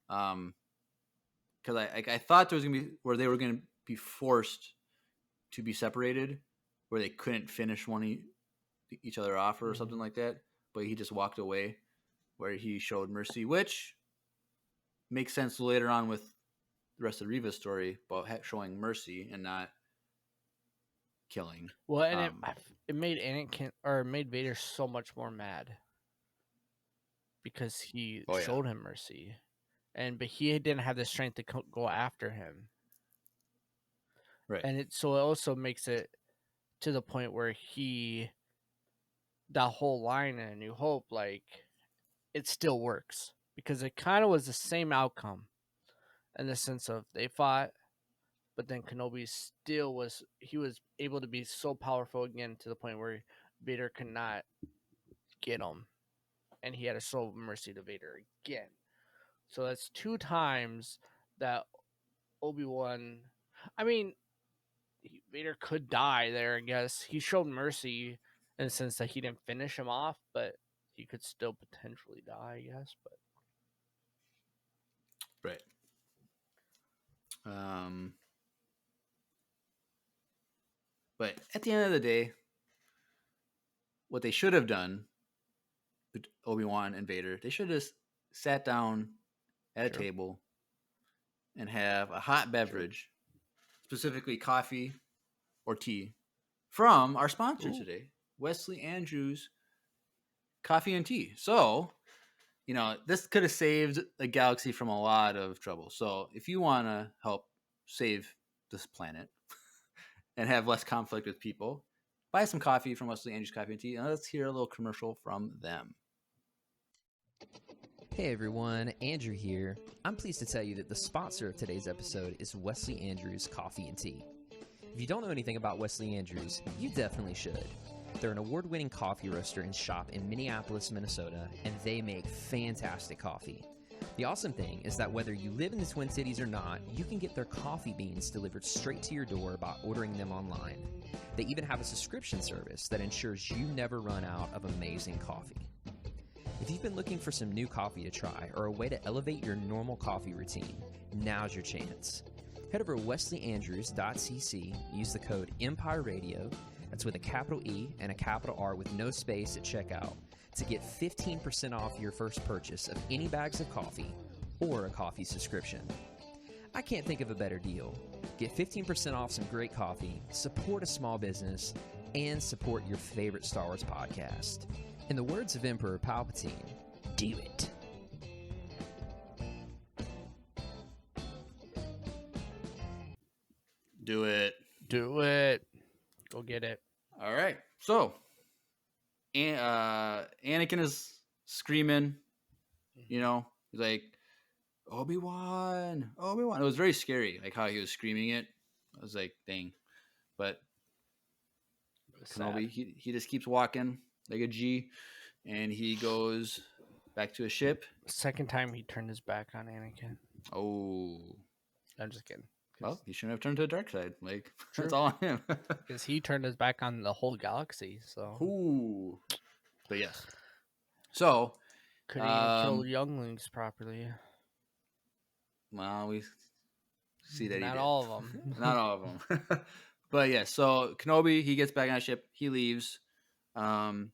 Because I thought there was gonna be where they were gonna be forced to be separated, where they couldn't finish each other off or something like that. But he just walked away, where he showed mercy, which makes sense later on with the rest of Reva's story about showing mercy and not killing. Well, and it made made Vader so much more mad because he showed him mercy, but he didn't have the strength to go after him. Right. And it also makes it to the point where that whole line in A New Hope, like, it still works because it kind of was the same outcome in the sense of they fought, but then Kenobi still was able to be so powerful again to the point where Vader could not get him, and he had to show mercy to Vader again. So that's 2 times that Obi-Wan, Vader could die there, I guess. He showed mercy in the sense that he didn't finish him off, but he could still potentially die, I guess. Right. But at the end of the day, what they should have done, Obi-Wan and Vader, they should have sat down at a table and have a hot beverage, specifically coffee or tea, from our sponsor today, Wesley Andrews Coffee and Tea. So, this could have saved the galaxy from a lot of trouble. So if you want to help save this planet and have less conflict with people, buy some coffee from Wesley Andrews Coffee and Tea, and let's hear a little commercial from them. Hey everyone, Andrew here. I'm pleased to tell you that the sponsor of today's episode is Wesley Andrews Coffee and Tea. If you don't know anything about Wesley Andrews, you definitely should. They're an award-winning coffee roaster and shop in Minneapolis, Minnesota, and they make fantastic coffee. The awesome thing is that whether you live in the Twin Cities or not, you can get their coffee beans delivered straight to your door by ordering them online. They even have a subscription service that ensures you never run out of amazing coffee. If you've been looking for some new coffee to try or a way to elevate your normal coffee routine, now's your chance. Head over to wesleyandrews.cc, use the code Empire Radio, that's with a capital E and a capital R with no space at checkout, to get 15% off your first purchase of any bags of coffee or a coffee subscription. I can't think of a better deal. Get 15% off some great coffee, support a small business, and support your favorite Star Wars podcast. In the words of Emperor Palpatine, do it. Do it. Do it. Go get it. All right. So, Anakin is screaming. You know, he's like, Obi-Wan, Obi-Wan. It was very scary, like how he was screaming it. I was like, dang. But Kenobi, he just keeps walking like a G, and he goes back to his ship. Second time he turned his back on Anakin. Oh. I'm just kidding. Well, he shouldn't have turned to the dark side. Like, True. that's all on him. Because he turned his back on the whole galaxy, so Ooh. But yes. So, couldn't even kill younglings properly. well, we see that Not he did. all of them. Not all of them. But yeah, so Kenobi, he gets back on a ship. He leaves. And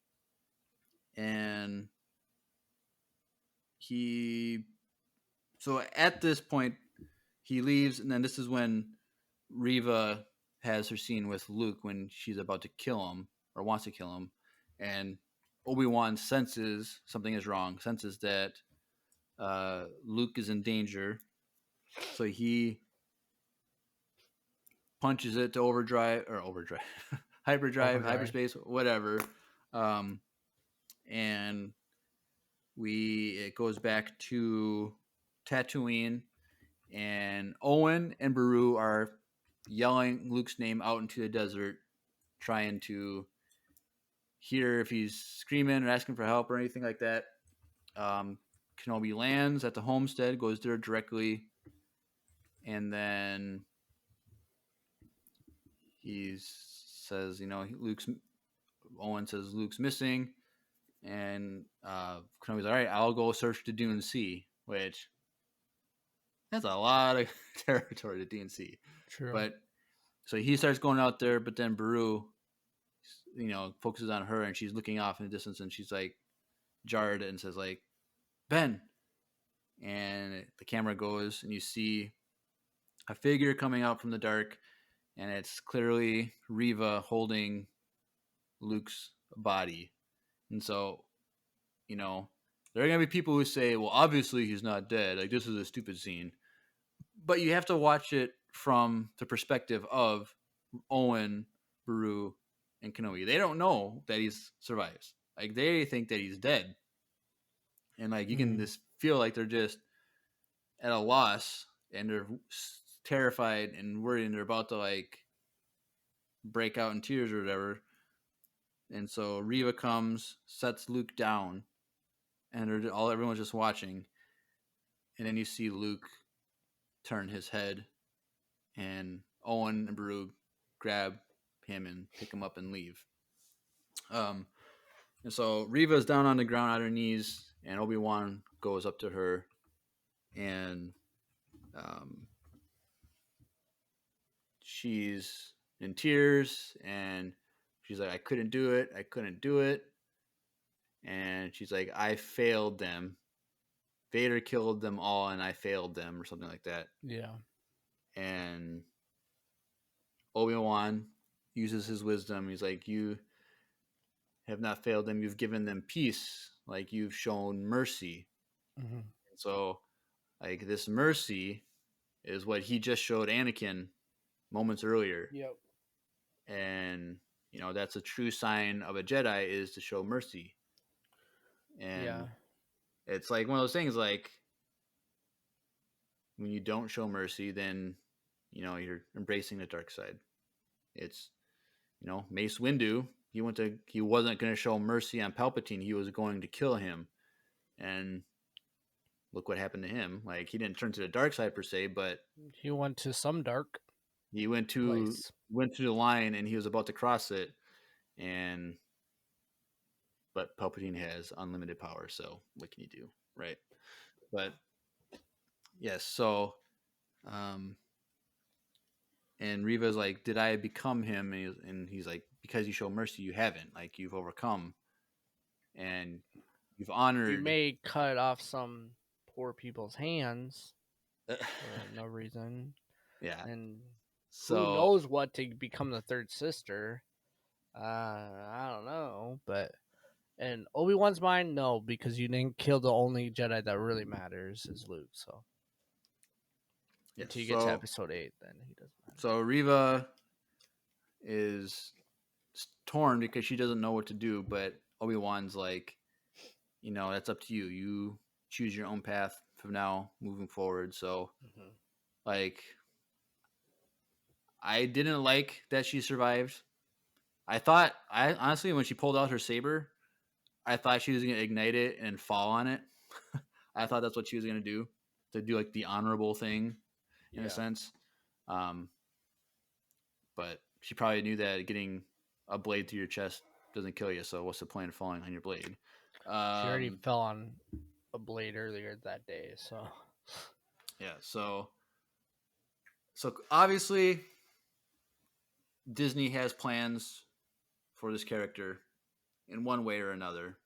so at this point, he leaves. And then this is when Reva has her scene with Luke when she's about to kill him or wants to kill him. And Obi-Wan senses something is wrong, senses that Luke is in danger. So he punches it to hyperdrive, hyperspace, whatever. And it goes back to Tatooine, and Owen and Beru are yelling Luke's name out into the desert, trying to hear if he's screaming or asking for help or anything like that. Kenobi lands at the homestead, goes there directly, and then he says, Owen says Luke's missing, and Kenobi's all right, I'll go search the Dune Sea, which that's a lot of territory to Dune Sea. True. But so he starts going out there, but then Beru, focuses on her, and she's looking off in the distance, and she's like jarred and says like, Ben. And the camera goes, and you see a figure coming out from the dark, and it's clearly Reva holding Luke's body. And so, there are going to be people who say, well, obviously he's not dead. Like, this is a stupid scene. But you have to watch it from the perspective of Owen, Beru, and Kenobi. They don't know that he survives. Like, they think that he's dead. And, like, you can just feel like they're just at a loss, and they're terrified and worried, and they're about to, like, break out in tears or whatever. And so Reva comes, sets Luke down, and everyone's just watching. And then you see Luke turn his head, and Owen and Beru grab him and pick him up and leave. And so Reva's down on the ground on her knees, and Obi-Wan goes up to her, and she's in tears, and she's like, I couldn't do it. And she's like, I failed them. Vader killed them all, and I failed them, or something like that. Yeah. And Obi-Wan uses his wisdom. He's like, you have not failed them. You've given them peace. Like, you've shown mercy. Mm-hmm. So, like, this mercy is what he just showed Anakin moments earlier. Yep. And, that's a true sign of a Jedi, is to show mercy. And it's like one of those things, like, when you don't show mercy, then, you're embracing the dark side. It's, Mace Windu, he wasn't going to show mercy on Palpatine. He was going to kill him. And look what happened to him. Like, he didn't turn to the dark side per se, but he went to some dark. He went to the line, and he was about to cross it, but Palpatine has unlimited power, so what can you do, right? But yes, so And Riva's like, did I become him? And he's like, because you show mercy, you haven't. Like, you've overcome and you've You honored. may cut off some poor people's hands for no reason, Yeah. and who So knows what to become the third sister. I don't know, but in Obi-Wan's mind, no, because you didn't kill the only Jedi that really matters is Luke. So yeah. until you get to Episode 8, then he doesn't matter. So Riva is torn because she doesn't know what to do, but Obi-Wan's like, that's up to you. You choose your own path from now moving forward. So like, I didn't like that she survived. I honestly, when she pulled out her saber, I thought she was going to ignite it and fall on it. I thought that's what she was going to do like the honorable thing in a sense. But she probably knew that getting a blade through your chest doesn't kill you. So what's the point of falling on your blade? She already fell on a blade earlier that day, so yeah. So obviously Disney has plans for this character in one way or another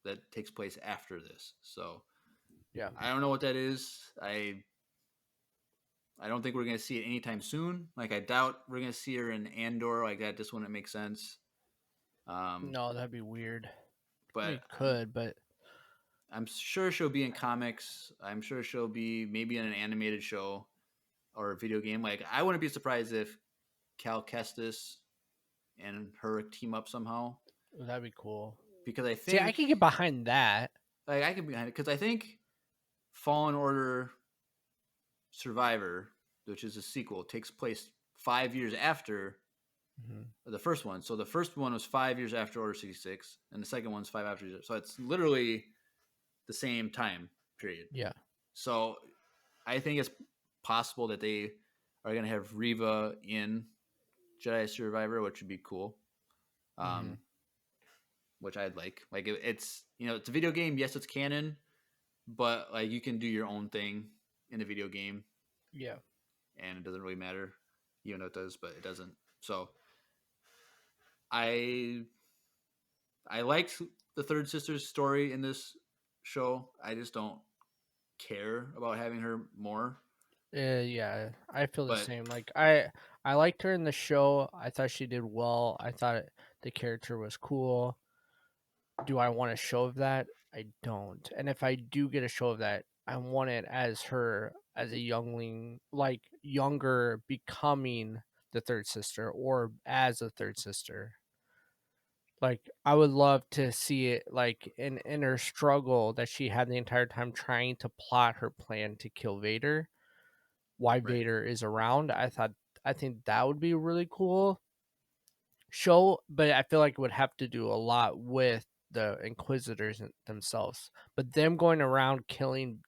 that takes place after this. So yeah. I don't know what that is. I don't think we're going to see it anytime soon. Like, I doubt we're going to see her in Andor. Like, that just wouldn't make sense. No, that'd be weird. But We could, but I'm sure she'll be in comics. I'm sure she'll be maybe in an animated show or a video game. Like, I wouldn't be surprised if Cal Kestis and her team up somehow. that'd be cool. Because I See, think... I could get behind that. Like, I could be behind it. Because I think Fallen Order Survivor, which is a sequel, takes place 5 years after the first one. So the first one was 5 years after Order 66, and the second one's 5 after. So it's literally the same time period. Yeah. So I think it's possible that they are going to have Reva in Jedi Survivor, which would be cool. Which I'd like. Like, it's it's a video game. Yes, it's canon, but like, you can do your own thing in a video game. Yeah. And it doesn't really matter. Even though it does, but it doesn't. So I liked the third sister's story in this show. I just don't care about having her more. Yeah, I feel the same. Like I liked her in the show. I thought she did well. I thought the character was cool. Do I want a show of that? I don't. And if I do get a show of that, I want it as her as a youngling, like younger, becoming the third sister or as a third sister. Like I would love to see it like in her struggle that she had the entire time trying to plot her plan to kill Vader. Why Vader is around. I think that would be a really cool show, but I feel like it would have to do a lot with the Inquisitors themselves. But them going around killing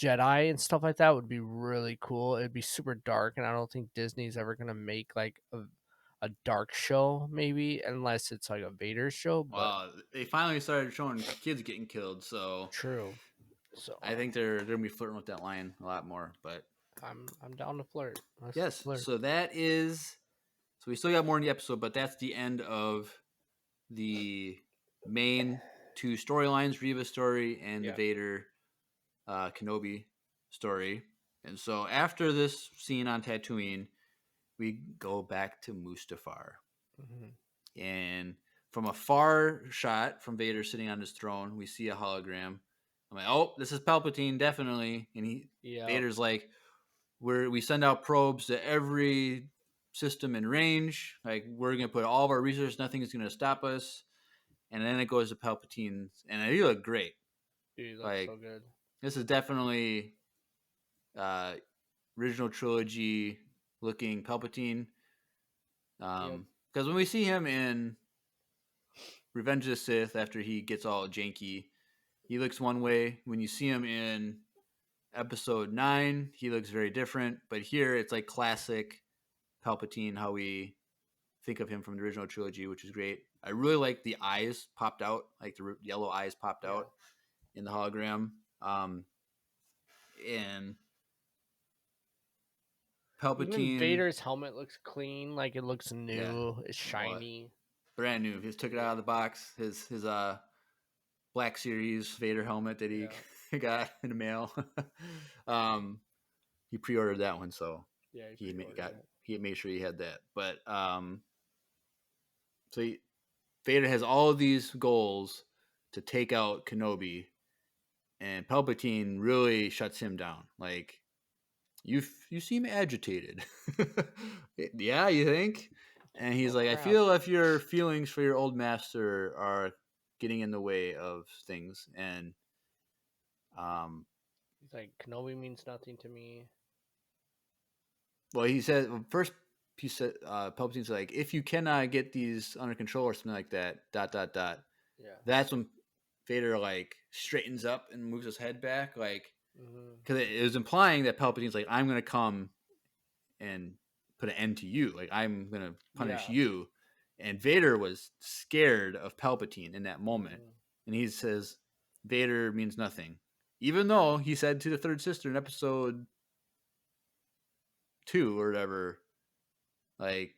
Jedi and stuff like that would be really cool. It'd be super dark, and I don't think Disney's ever gonna make like a dark show, maybe, unless it's like a Vader show. But Well, they finally started showing kids getting killed, so true. So I think they're gonna be flirting with that line a lot more. But I'm down to flirt. yes, flirt. so that is. So we still got more in the episode, but that's the end of the main two storylines: Reva's story and the Vader Kenobi story. And so after this scene on Tatooine, we go back to Mustafar. And from a far shot from Vader sitting on his throne, we see a hologram. I'm like, oh, this is Palpatine, definitely. And Vader's like, we send out probes to every system in range. Like, we're going to put all of our resources. Nothing is going to stop us. And then it goes to Palpatine. And he looked great. Dude, looks so good. This is definitely original trilogy looking Palpatine. Because when we see him in Revenge of the Sith, after he gets all janky, he looks one way. When you see him in Episode 9, he looks very different. But here, it's like classic Palpatine, how we think of him from the original trilogy, which is great. I really like the eyes popped out, like the yellow eyes popped out in the hologram. And Palpatine, Vader's helmet looks clean, like it looks new, it's Well, shiny. brand new. He just took it out of the box. His Black Series Vader helmet that he got in the mail. He pre-ordered that one, so Yeah, he made sure he had that. But Vader has all of these goals to take out Kenobi, and Palpatine really shuts him down. Like, you seem agitated. Yeah, you think? And he's like, crap. I feel if your feelings for your old master are getting in the way of things, and He's like, Kenobi means nothing to me. well, he said first. He said, Palpatine's like, if you cannot get these under control or something like that. ... Yeah. That's when Vader like straightens up and moves his head back, like, because it was implying that Palpatine's like, I'm gonna come and put an end to you, like I'm gonna punish you, and Vader was scared of Palpatine in that moment, and he says Vader means nothing, even though he said to the third sister in episode 2 or whatever, like,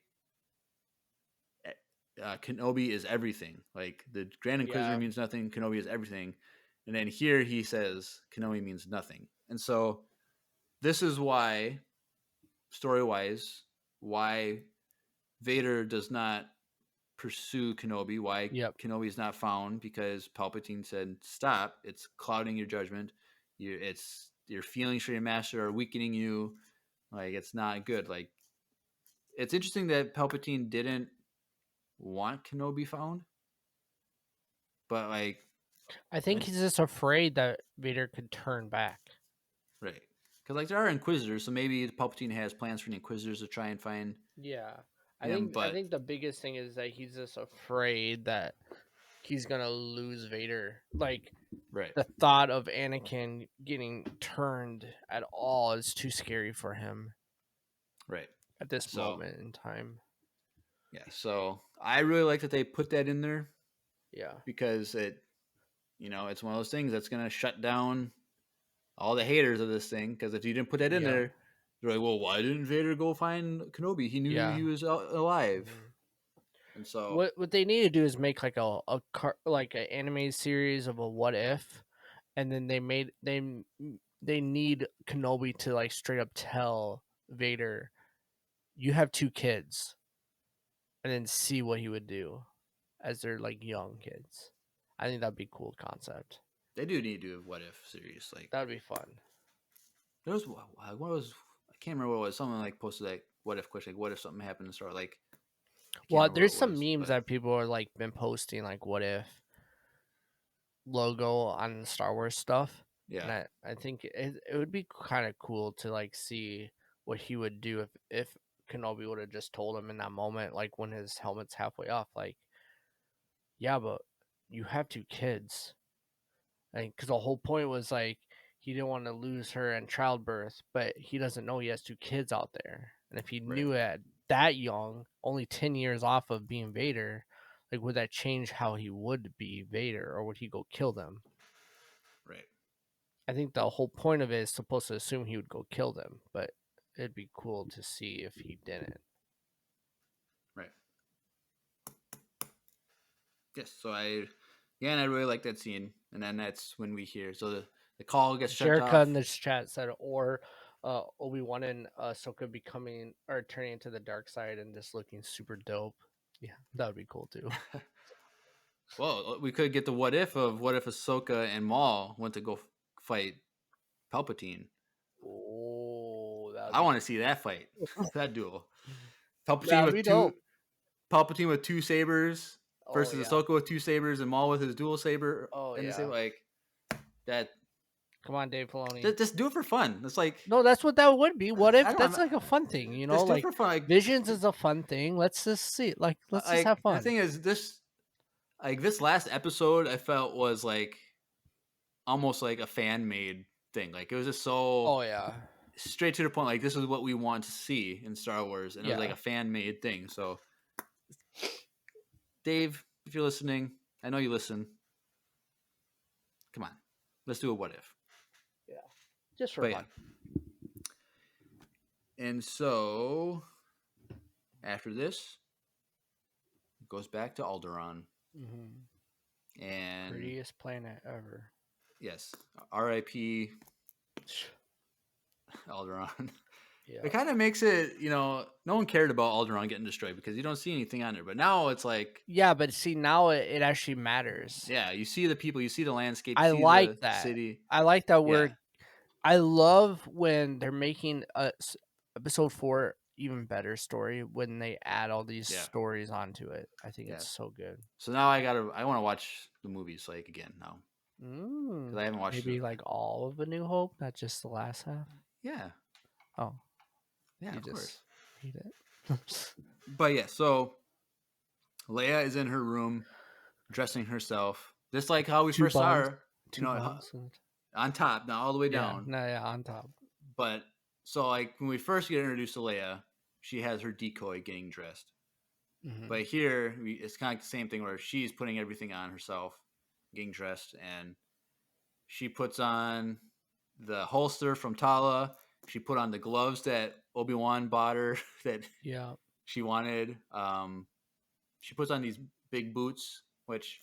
Kenobi is everything. Like, the Grand Inquisitor means nothing. Kenobi is everything. And then here he says Kenobi means nothing. And so this is why, story-wise, why Vader does not pursue Kenobi, why Kenobi is not found, because Palpatine said, stop. It's clouding your judgment. Your feelings for your master are weakening you. Like, it's not good. Like, it's interesting that Palpatine didn't want Kenobi found, but like, I think he's just afraid that Vader could turn back. Right, because like there are Inquisitors, so maybe Palpatine has plans for the Inquisitors to try and find. Yeah, I think the biggest thing is that he's just afraid that he's gonna lose Vader. Like, the thought of Anakin getting turned at all is too scary for him. Right. At this moment in time. Yeah, so I really like that they put that in there. Yeah. Because it's one of those things that's going to shut down all the haters of this thing. Because if you didn't put that in there, you're like, well, why didn't Vader go find Kenobi? He knew he was alive. And so what they need to do is make like an animated series of a what if, and then they need Kenobi to like straight up tell Vader, you have 2 kids, and then see what he would do as they're like young kids. I think that'd be a cool concept. They do need to do a what if series. Like, that'd be fun. There was what was, I can't remember what it was. Someone like posted like what if question, like what if something happened and start like. Well, there's some memes that people are like been posting, like what if logo on the Star Wars stuff. Yeah. And I think it would be kind of cool to like see what he would do if Kenobi would have just told him in that moment, like when his helmet's halfway off, like, yeah, but you have 2 kids. Like, because the whole point was like he didn't want to lose her in childbirth, but he doesn't know he has 2 kids out there. And if he knew it that young, only 10 years off of being Vader, like, would that change how he would be Vader, or would he go kill them? Right. I think the whole point of it is supposed to assume he would go kill them, but it'd be cool to see if he didn't. Right. Yes. So I really like that scene, and then that's when we hear the call gets shut off. Jerica in this chat said, or Obi-Wan and Ahsoka becoming or turning into the dark side and just looking super dope. Yeah, that would be cool too. Well, we could get the what if Ahsoka and Maul went to go fight Palpatine. Oh, I want to see that fight, that duel. Palpatine with 2 sabers versus Ahsoka with 2 sabers and Maul with his dual saber. Oh, and yeah. Like that. Come on, Dave Filoni. Just do it for fun. It's like, no, that's what that would be. What if that's like a fun thing? You know, like, for fun. Like, Visions is a fun thing. Let's just see. Like, let's just have fun. The thing is, this last episode, I felt was like almost like a fan made thing. Like, it was just so. Oh yeah. Straight to the point. Like, this is what we want to see in Star Wars, and it was like a fan made thing. So, Dave, if you're listening, I know you listen. Come on, let's do a what if. Yeah, just for fun. And so after this, it goes back to Alderaan. And Prettiest planet ever. yes, R.I.P. Alderaan. Yeah. It kind of makes it, no one cared about Alderaan getting destroyed because you don't see anything on there. But now it's like, Yeah, but see, now it actually matters. yeah, you see the people, you see the landscape, you I see like the that. city. I like that Yeah. I love when they're making episode 4 even better story when they add all these stories onto it. I think it's so good. So now I want to watch the movies like again now. Because I haven't watched maybe like all of A New Hope, not just the last half. Yeah. Oh. Yeah, of course. Hate it. But yeah, so Leia is in her room dressing herself. Just like how we first saw her. On top, not all the way down. On top. But so like when we first get introduced to Leia, she has her decoy getting dressed. But here it's kind of the same thing where she's putting everything on herself, getting dressed, and she puts on the holster from Tala. She put on the gloves that Obi-Wan bought her that she wanted. She puts on these big boots, which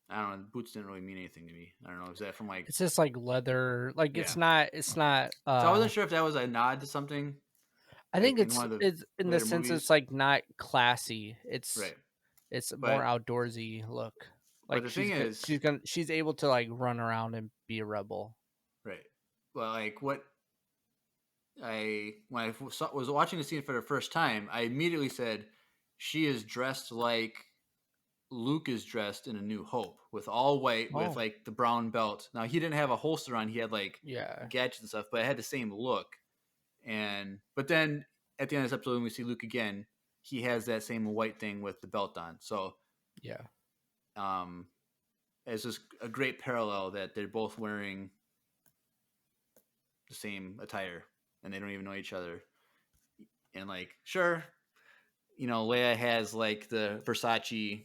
I don't know. Boots didn't really mean anything to me. I don't know. Is that from like? It's just like leather. Like it's not. So I wasn't sure if that was a nod to something. I think it's in the sense it's like not classy. It's It's more outdoorsy look. Like but the thing is, she's able to like run around and be a rebel. Right. Well, like when I was watching the scene for the first time, I immediately said she is dressed like Luke is dressed in A New Hope with all white with like the brown belt. Now he didn't have a holster on; he had like gadgets and stuff, but it had the same look. But then at the end of this episode, when we see Luke again, he has that same white thing with the belt on. So it's just a great parallel that they're both wearing the same attire and they don't even know each other. And like, sure, Leia has like the Versace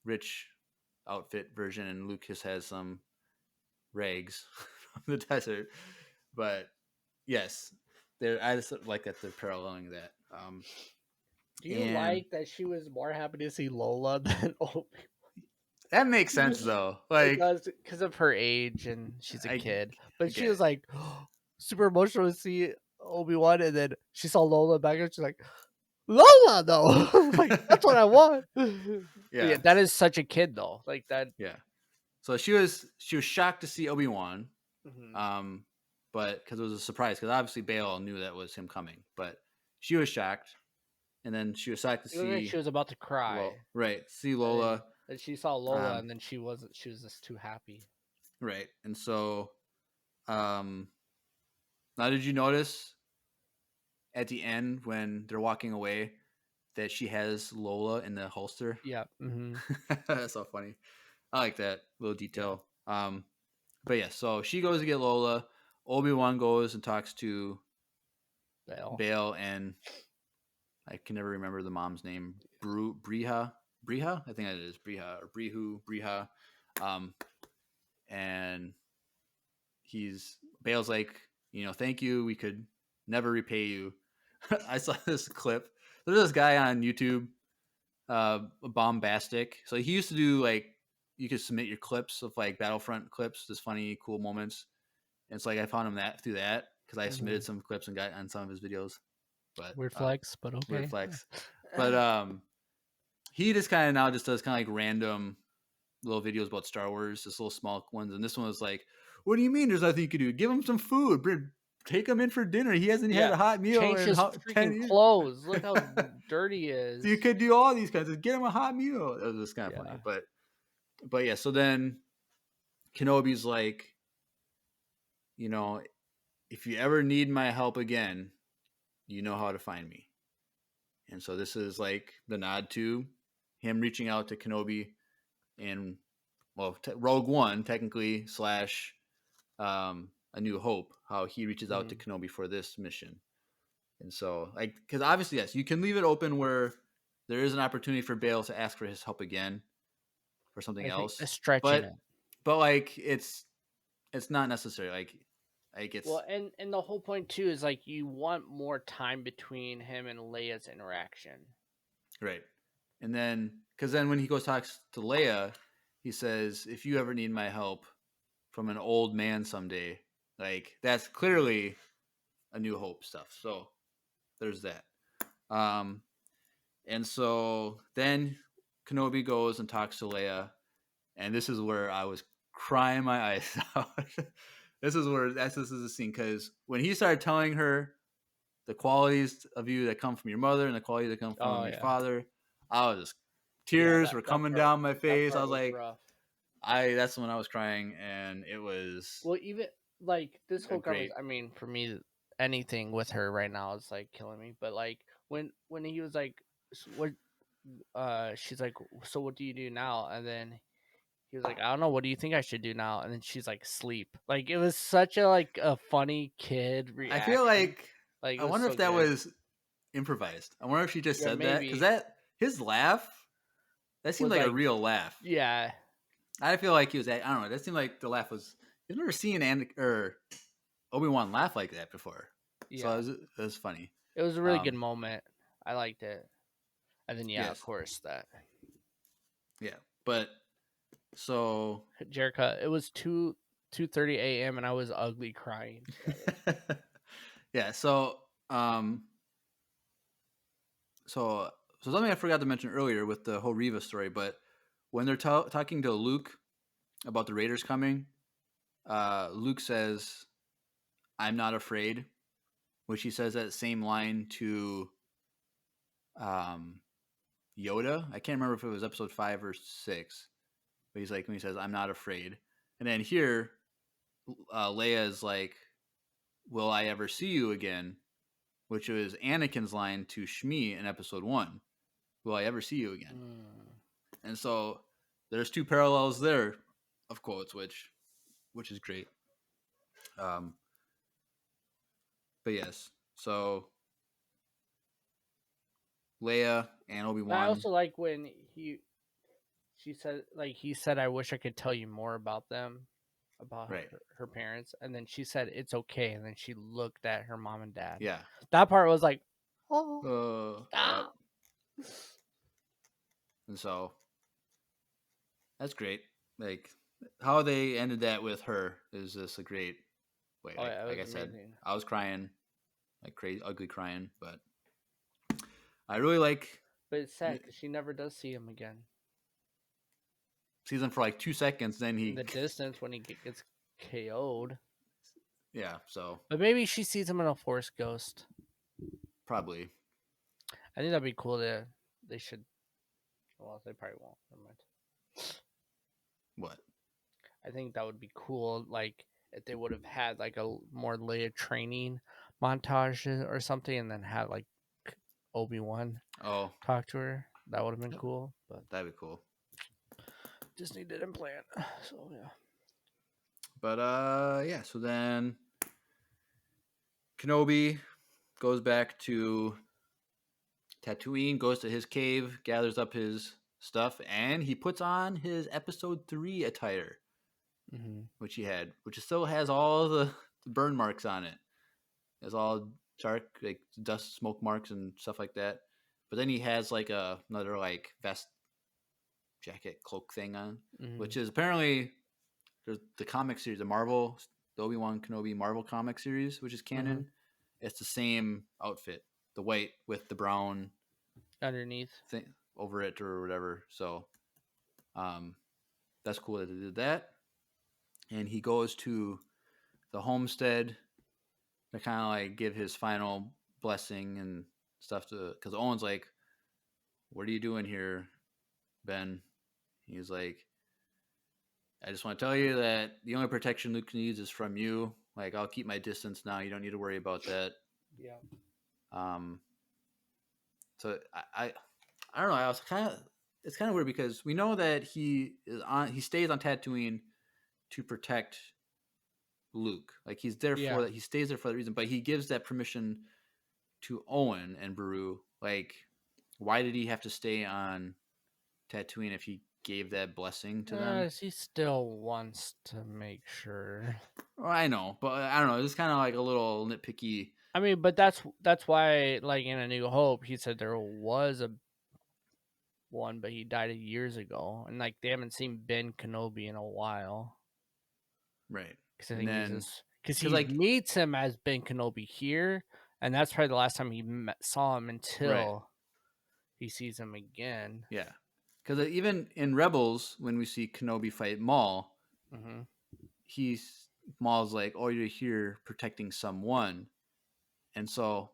rich outfit version and Lucas has some rags from the desert. But yes, I just like that they're paralleling that. Do you like that she was more happy to see Lola than Obi? That makes sense though. Like, it does because of her age and she's a kid. But she was like super emotional to see Obi-Wan, and then she saw Lola back and she's like, Lola though. Like that's what I want. Yeah, that is such a kid though. Like that. Yeah. So she was shocked to see Obi-Wan. But because it was a surprise, because obviously Bail knew that was him coming, but she was shocked, and then she was shocked to see. She was about to cry. See Lola. And she saw Lola, and then she wasn't. She was just too happy. Right, and so, now did you notice at the end when they're walking away that she has Lola in the holster? Yeah. That's so funny. I like that little detail. But yeah, so she goes to get Lola. Obi-Wan goes and talks to Bail, and I can never remember the mom's name. Briha? I think that is Briha or Briha. And Bail's like, thank you. We could never repay you. I saw this clip. There's this guy on YouTube, Bombastic. So he used to do like, you could submit your clips of like Battlefront clips, just funny, cool moments. And it's like I found him through that because I submitted some clips and got on some of his videos. But weird flex, but okay. Weird flex. But he just kind of now just does kind of like random little videos about Star Wars, just little small ones. And this one was like, "What do you mean? There's nothing you can do? Give him some food. Take him in for dinner. He hasn't had a hot meal Change his freaking clothes. Look how dirty he is. You could do all these kinds of get him a hot meal." It was just kind of funny, but yeah. So then Kenobi's like, if you ever need my help again, you know how to find me. And so this is like the nod to him reaching out to Kenobi and, Rogue One, technically, / A New Hope, how he reaches out to Kenobi for this mission. And so, like, because obviously, yes, you can leave it open where there is an opportunity for Bail to ask for his help again for something else. Stretching it. But like, it's not necessary. Like, Like it's Well, and the whole point too is like you want more time between him and Leia's interaction. right. And then, because then when he goes talks to Leia, he says, "If you ever need my help from an old man someday," like that's clearly a New Hope stuff. So there's that. And so then Kenobi goes and talks to Leia, and this is where I was crying my eyes out. This is the scene, because when he started telling her the qualities of you that come from your mother and the qualities that come from Oh your yeah, father, I was just yeah. tears were coming down my face. I was like, rough. that's when I was crying, and it was Well, even like this whole great. conversation. I mean, for me, anything with her right now is like killing me. But like when he was like, what? She's like, so what do you do now? And then he was like, I don't know. What do you think I should do now? And then she's like, sleep. Like it was such a like a funny kid I reaction. feel like Like it I was wonder so if that good. was improvised. I wonder if she just Yeah, said that, because maybe that his laugh, that seemed was like a like real laugh. yeah. I feel like he was. I don't know. That seemed like the laugh was. You've never seen Obi-Wan laugh like that before, so Yeah. it was funny. It was a really good moment. I liked it. And then yeah, of Yes, course that yeah, but so Jerica. It was 2:30 a.m. and I was ugly crying. yeah, so something I forgot to mention earlier with the whole Riva story, but when they're talking to Luke about the Raiders coming, Luke says, "I'm not afraid," which he says that same line to um, Yoda. I can't remember if it was episode 5 or 6, but he's like, when he says, "I'm not afraid," and then here, Leia is like, "Will I ever see you again?" Which was Anakin's line to Shmi in episode 1. "Will I ever see you again?" And so there's two parallels there of quotes, which is great. But yes, so Leia and I Obi-Wan. also like when she said like he said I wish I could tell you more about them, about Right. her parents, and then she said it's okay, and then she looked at her mom and dad. Yeah. That part was like, oh, Yep. stop. And so that's great. Like how they ended that with her is just a great way. Oh yeah, it Like I was said, amazing. I was crying, like crazy, ugly crying, but I really like But it's sad because she never does see him again. sees him for like 2 seconds, then In he the distance when he gets KO'd. yeah. So But maybe she sees him in a Force Ghost. probably I think that'd be cool. They should. Well, they probably won't. Never mind. what? I think that would be cool. Like if they would have had like a more Leia training montage or something, and then had like Obi-Wan Oh, talk to her. That would have been cool. But that'd be cool. Disney didn't plan. So yeah. But yeah. So then Kenobi goes back to Tatooine, goes to his cave, gathers up his stuff, and he puts on his episode 3 attire, which he had, which still has all the burn marks on it. It has all dark, like dust, smoke marks, and stuff like that. But then he has like another like vest, jacket, cloak thing on, which is apparently the comic series, the Obi-Wan Kenobi Marvel comic series, which is canon. It's the same outfit, the white with the brown Underneath. thing over it or whatever. So that's cool that they did that. And he goes to the homestead to kind of like give his final blessing and stuff to, because Owen's like, "What are you doing here, Ben?" He's like, "I just want to tell you that the only protection Luke needs is from you. Like, I'll keep my distance now. You don't need to worry about that." Yeah. So I don't know. I was it's kind of weird because we know that he stays on Tatooine to protect Luke. Like he's there for that. He stays there for that reason, but he gives that permission to Owen and Beru. Like, why did he have to stay on Tatooine if he gave that blessing to them. He still wants to make sure. Well, I know, but I don't know. It's kind of like a little nitpicky. I mean, but that's why, like in A New Hope, he said there was a one, but he died years ago, and like they haven't seen Ben Kenobi in a while. Right. Because I And think then, because he like, meets him as Ben Kenobi here, and that's probably the last time he saw him until he sees him again. yeah. Because even in Rebels, when we see Kenobi fight Maul, Mm-hmm. Maul's like, "Oh, you're here protecting someone," and so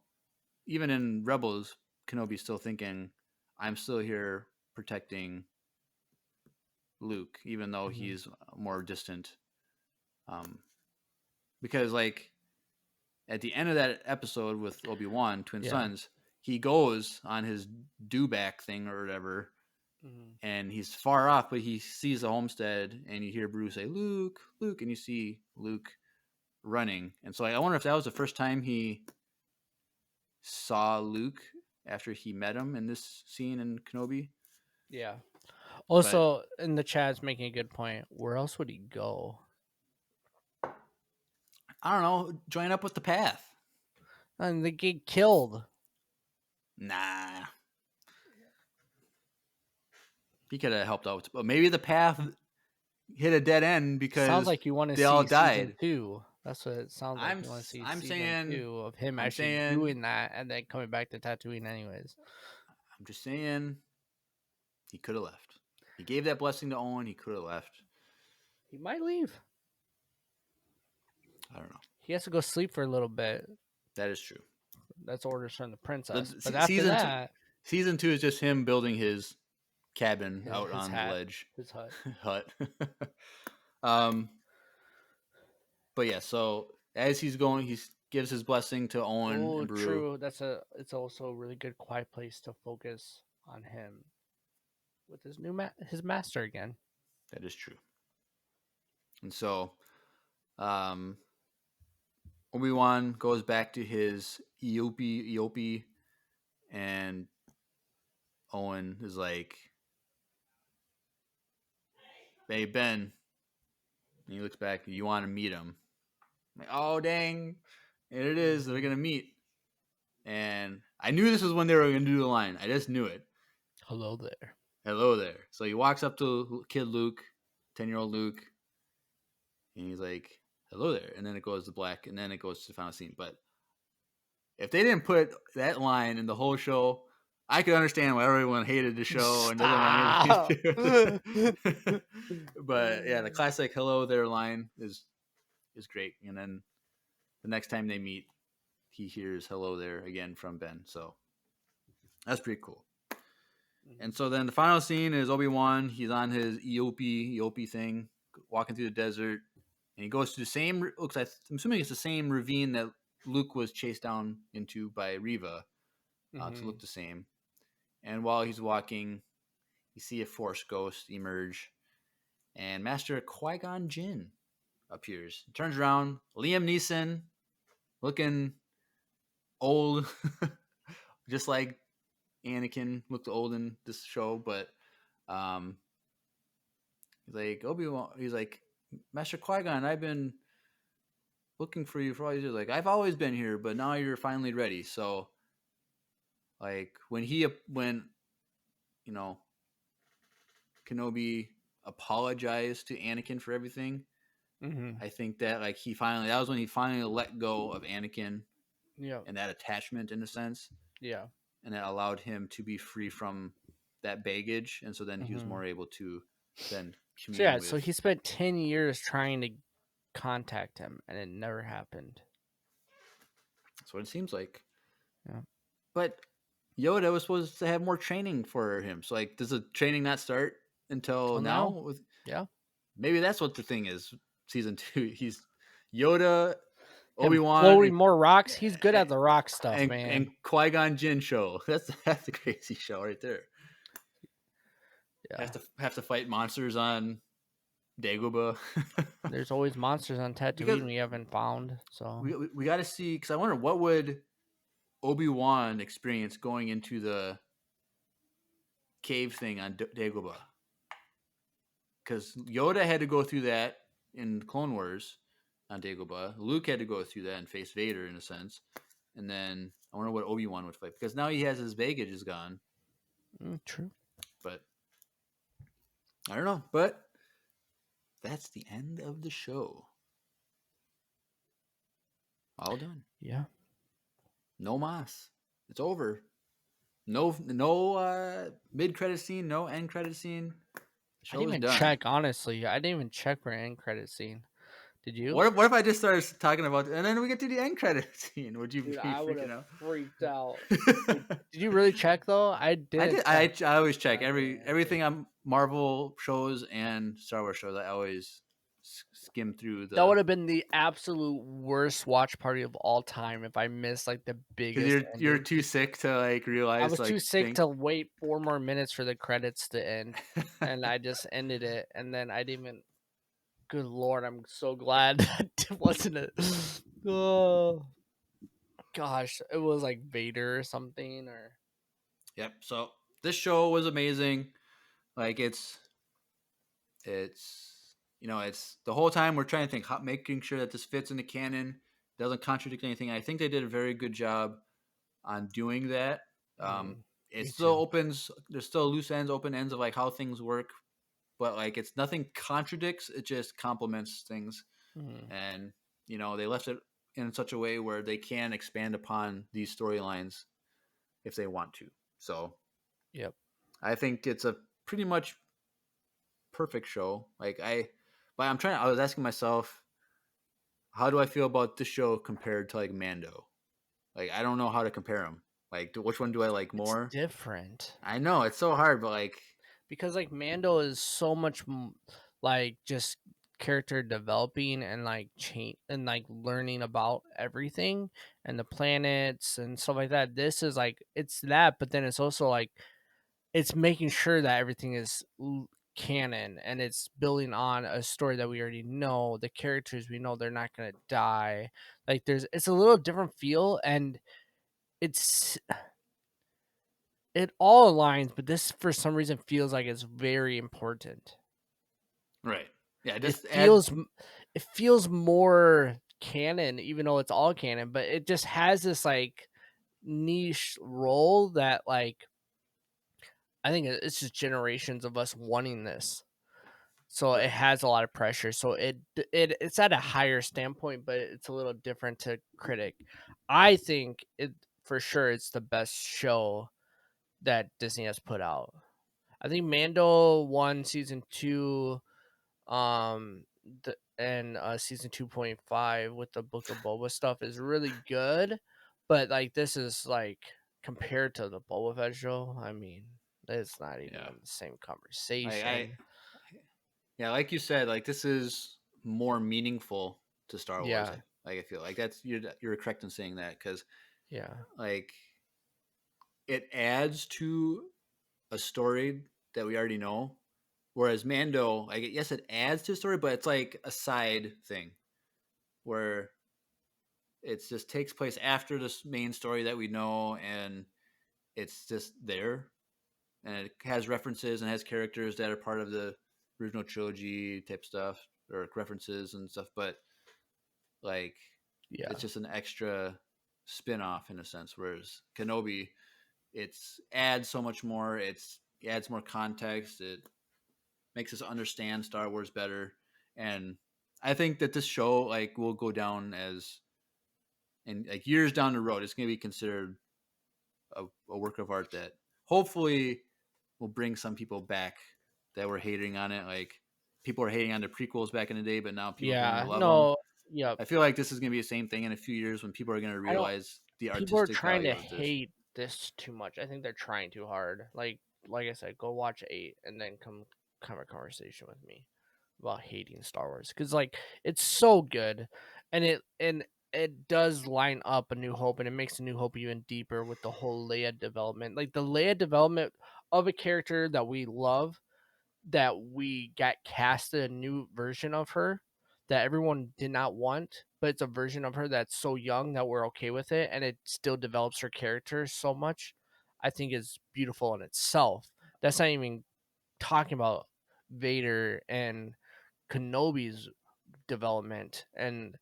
even in Rebels, Kenobi's still thinking, "I'm still here protecting Luke, even though Mm-hmm. he's more distant." Because like at the end of that episode with Obi-Wan, Twin Sons, he goes on his do-back thing or whatever, and he's far off, but he sees the homestead, and you hear Bruce say, "Luke, Luke," and you see Luke running. And so I wonder if that was the first time he saw Luke after he met him in this scene in Kenobi. Yeah. Also, in the chat's making a good point. Where else would he go? I don't know. Join up with the Path. And they get killed. Nah. He could have helped out, but maybe the Path hit a dead end because sounds like you want to they see all season died. 2. That's what it sounds like. You want to see I'm season saying 2 of him I'm actually saying- doing that and then coming back to Tatooine anyways. I'm just saying he could have left. He gave that blessing to Owen. He could have left. He might leave. I don't know. He has to go sleep for a little bit. That is true. That's orders from the princess. But But after that, season 2 is just him building his cabin out his on hat, the ledge. his hut. Hut. But yeah, so as he's going, he gives his blessing to Owen Oh, and Beru. true. It's also a really good quiet place to focus on him with his his master again. That is true. And so, Obi-Wan goes back to his Eope, and Owen is like, "Hey, Ben," and he looks back, "You want to meet him?" I'm like, oh, dang. And it is. They're going to meet. And I knew this was when they were going to do the line. I just knew it. Hello there. Hello there. So he walks up to kid Luke, 10-year-old Luke, and he's like, hello there. And then it goes to black, and then it goes to the final scene. But if they didn't put that line in the whole show, I could understand why everyone hated the show and doesn't want to. But yeah, the classic hello there line is great. And then the next time they meet, he hears hello there again from Ben. So that's pretty cool. And so then the final scene is Obi-Wan. He's on his Eope thing, walking through the desert. And he goes to the same, I'm assuming it's the same ravine that Luke was chased down into by Reva to look the same. And while he's walking, you see a Force ghost emerge. And Master Qui-Gon Jinn appears. He turns around, Liam Neeson, looking old, just like Anakin looked old in this show, but he's like, Obi-Wan, he's like, Master Qui-Gon, I've been looking for you for all these years. Like, I've always been here, but now you're finally ready. So, like, when you know, Kenobi apologized to Anakin for everything, I think that like that was when he finally let go of Anakin, and that attachment in a sense, and that allowed him to be free from that baggage, and so then he was more able to then commune with. So he spent 10 years trying to contact him, and it never happened. That's what it seems like. Yeah, but Yoda was supposed to have more training for him. So like, does the training not start until now? Maybe that's what the thing is. Season 2, he's Yoda, Obi-Wan, floating more rocks. He's good at the rock stuff, man. And Qui-Gon Jinn show. That's a crazy show right there. Yeah, have to fight monsters on Dagobah. There's always monsters on Tatooine we haven't found. So we got to see, because I wonder what would Obi-Wan experience going into the cave thing on Dagobah. because Yoda had to go through that in Clone Wars on Dagobah. Luke had to go through that and face Vader in a sense. And then I wonder what Obi-Wan would fight, because now he has his baggage is gone. True. But I don't know. But that's the end of the show. All done. Yeah. No mas. It's over. No mid credit scene, no end credit scene. I Show didn't is even done. check, honestly. I didn't even check for an end credit scene. Did you? What if I just started talking about, and then we get to the end credit scene? Would you Dude, be I would freaking have out? freaked out. Did you really check though? I didn't. I check. always check I didn't. everything on Marvel shows and Star Wars shows. I always skim through That would the, have been the absolute worst watch party of all time if I missed like the because biggest you're ending. too sick to like realize I was too like sick to wait 4 more minutes for the credits to end, and I just ended it. And then I didn't even. Good lord, I'm so glad that it wasn't a. Oh gosh, it was like Vader or something, or Yep. So this show was amazing. Like it's it's the whole time we're trying to think, making sure that this fits in the canon, doesn't contradict anything. I think they did a very good job on doing that. me It still too. opens. There's still loose ends, open ends of like how things work, but like it's nothing contradicts. It just complements things, Mm, and they left it in such a way where they can expand upon these storylines if they want to. So yep. I think it's a pretty much perfect show. But I was asking myself, how do I feel about this show compared to like Mando? Like I don't know how to compare them. Like which one do I like It's more? different I know it's so hard, but like because like Mando is so much like just character developing and like change and like learning about everything and the planets and stuff like that. This is like it's that, but then it's also like it's making sure that everything is canon and it's building on a story that we already know. The characters we know they're not gonna die. Like it's a little different feel and it's it all aligns, but this for some reason feels like it's very important. right, yeah, It just add feels it feels more canon, even though it's all canon, but it just has this like niche role that like I think it's just generations of us wanting this. So it right. has a lot of pressure. So it's at a higher standpoint, but it's a little different to critic. I think it for sure it's the best show that Disney has put out. I think Mando won season 2 and season 2.5 with the Book of Boba stuff is really good, but like this is like compared to the Boba Fett show, I mean, it's not even Yeah, in the same I conversation. yeah, like you said, like this is more meaningful to Star Wars. Yeah, I feel like that's you're correct in saying that, because yeah, like it adds to a story that we already know. Whereas Mando, like yes, it adds to the story, but it's like a side thing where it just takes place after this main story that we know, and it's just there, and it has references and has characters that are part of the original trilogy type stuff or references and stuff. But like, yeah, it's just an extra spin-off in a sense. Whereas Kenobi, it's adds so much more. It adds more context. It makes us understand Star Wars better, and I think that this show like will go down as, and like years down the road, it's going to be considered a work of art that hopefully will bring some people back that were hating on it. Like people were hating on the prequels back in the day, but now people are going to yeah. love them. No, yeah. I feel like this is going to be the same thing in a few years when people are going to I don't. realize the People are artistic trying to value of this. hate this too much. I think they're trying too hard. Like I said, go watch 8 and then come have a conversation with me about hating Star Wars because like it's so good, and it does line up A New Hope, and it makes A New Hope even deeper with the whole Leia development. Like the Leia development of a character that we love, that we got casted a new version of her that everyone did not want, but it's a version of her that's so young that we're okay with it, and it still develops her character so much. I think is beautiful in itself. That's not even talking about Vader and Kenobi's development, and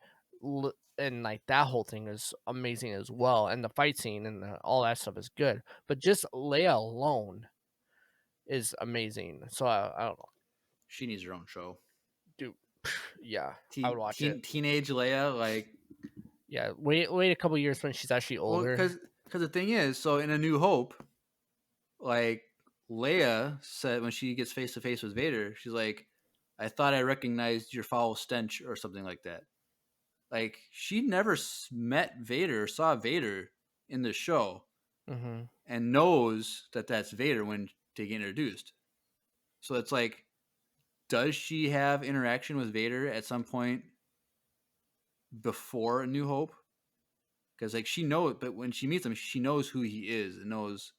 like that whole thing is amazing as well, and the fight scene and all that stuff is good. But just Leia alone is amazing. So I don't know, She needs her own show. dude. Yeah, I would watch it. Teenage Leia, like, Yeah, wait a couple years when she's actually older. because the thing is, so in A New Hope, like Leia said when she gets face to face with Vader, she's like, "I thought I recognized your foul stench" or something like that. Like she never met Vader or saw Vader in the show, Mm-hmm. and knows that that's Vader when they get introduced. So it's like, does she have interaction with Vader at some point before A New Hope? Because like she knows, but when she meets him, she knows who he is and knows,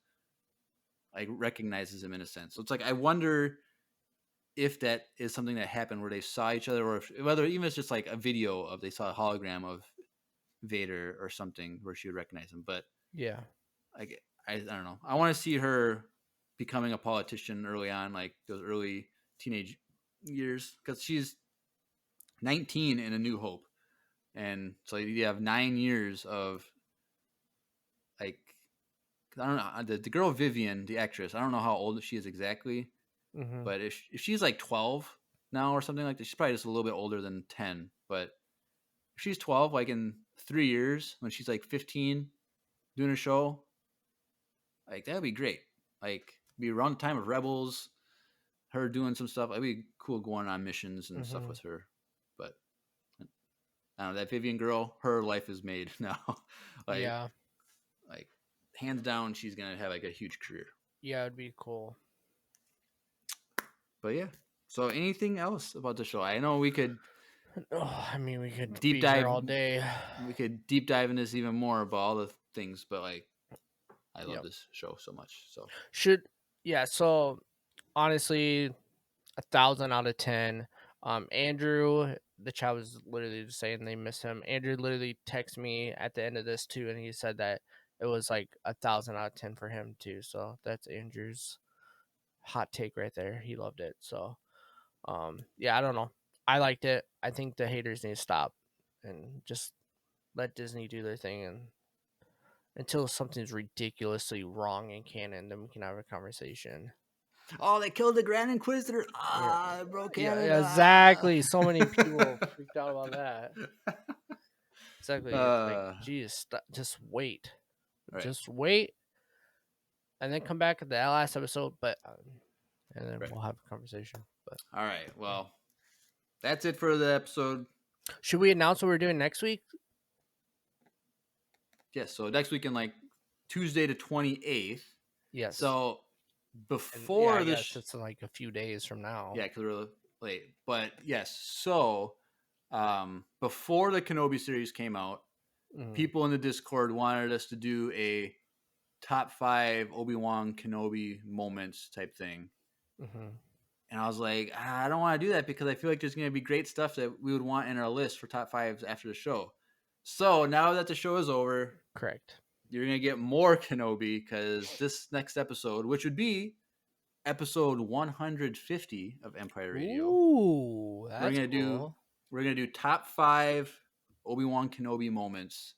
like, recognizes him in a sense. So it's like, I wonder if that is something that happened where they saw each other, or whether even it's just like a video of they saw a hologram of Vader or something where she would recognize him. But Yeah. like, I don't know. I want to see her becoming a politician early on, like those early teenage years, because she's 19 in A New Hope, and so you have 9 years of, like, I don't know, the girl Vivian, the actress. I don't know how old she is exactly, Mm-hmm. but if she's like 12 now or something like that, she's probably just a little bit older than 10. But if she's 12, like in 3 years when she's like 15, doing a show, like that'd be great. Like be around the time of Rebels, her doing some stuff. It'd be cool going on missions and stuff Mm-hmm. with her. But I don't know, that Vivian girl, her life is made now. like Yeah. like hands down, she's gonna have like a huge career. Yeah, it'd be cool. But yeah. So anything else about the show? I know we could Oh, I mean, we could deep be dive here all day. we could deep dive in this even more about all the things, but like I love Yep. this show so much. So So honestly, 1,000 out of 10. Andrew, the chat was literally just saying they miss him. Andrew literally texted me at the end of this too, and he said that it was like 1,000 out of 10 for him too. So that's Andrew's hot take right there. He loved it. So yeah, I don't know. I liked it. I think the haters need to stop and just let Disney do their thing, and until something's ridiculously wrong in canon, then we can have a conversation. oh, they killed the Grand Inquisitor. Yeah, Bro, yeah, Canada. exactly. So many people freaked out about that. Exactly. It's like, geez, just wait, Right. just wait, and then come back at the last episode. But and then Right. we'll have a conversation. But All right. Well, that's it for the episode. should we announce what we're doing next week? Yes. So next week, in like Tuesday the 28th. Yes. So And, before yeah, this, it's like a few days from now. yeah, because we're late. But yes. So before the Kenobi series came out, people in the Discord wanted us to do a top 5 Obi-Wan Kenobi moments type thing. Mm-hmm. And I was like, I don't want to do that because I feel like there's going to be great stuff that we would want in our list for top 5s after the show. So now that the show is over, Correct. you're going to get more Kenobi, because this next episode, which would be episode 150 of Empire Radio, Ooh, that's we're gonna do top 5 Obi-Wan Kenobi moments.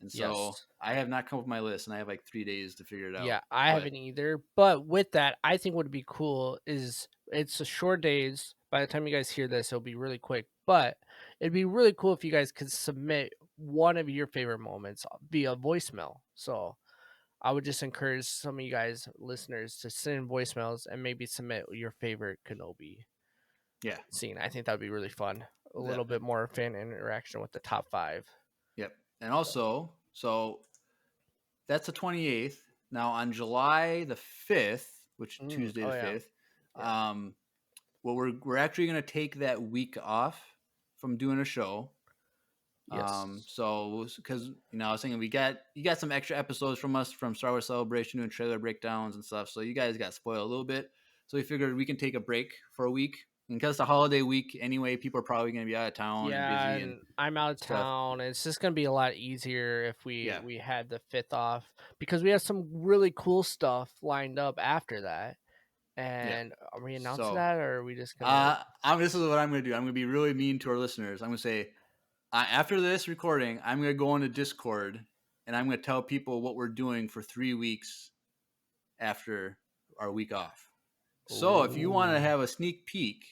And so Yes. I have not come up with my list, and I have like 3 days to figure it out. Yeah, I haven't either. But with that, I think what would be cool is it's a short days. By the time you guys hear this, it'll be really quick. But it'd be really cool if you guys could submit one of your favorite moments via voicemail. So I would just encourage some of you guys, listeners, to send in voicemails and maybe submit your favorite Kenobi scene. I think that would be really fun. A little bit more fan interaction with the top 5. Yep. And also, so that's the 28th. Now on July the 5th, which is Tuesday the 5th, well, we're actually going to take that week off from doing a show. Yes. So because I was thinking you got some extra episodes from us from Star Wars Celebration doing trailer breakdowns and stuff. So you guys got spoiled a little bit. So we figured we can take a break for a week. And because it's a holiday week anyway, people are probably going to be out of town and busy. And I'm out of town. It's just going to be a lot easier if we had the 5th off, because we have some really cool stuff lined up after that. And are we announcing So, that, or are we just gonna? this is what I'm going to do. I'm going to be really mean to our listeners. I'm going to say, after this recording, I'm going to go into Discord and I'm going to tell people what we're doing for 3 weeks after our week off. So if you want to Ooh. have a sneak peek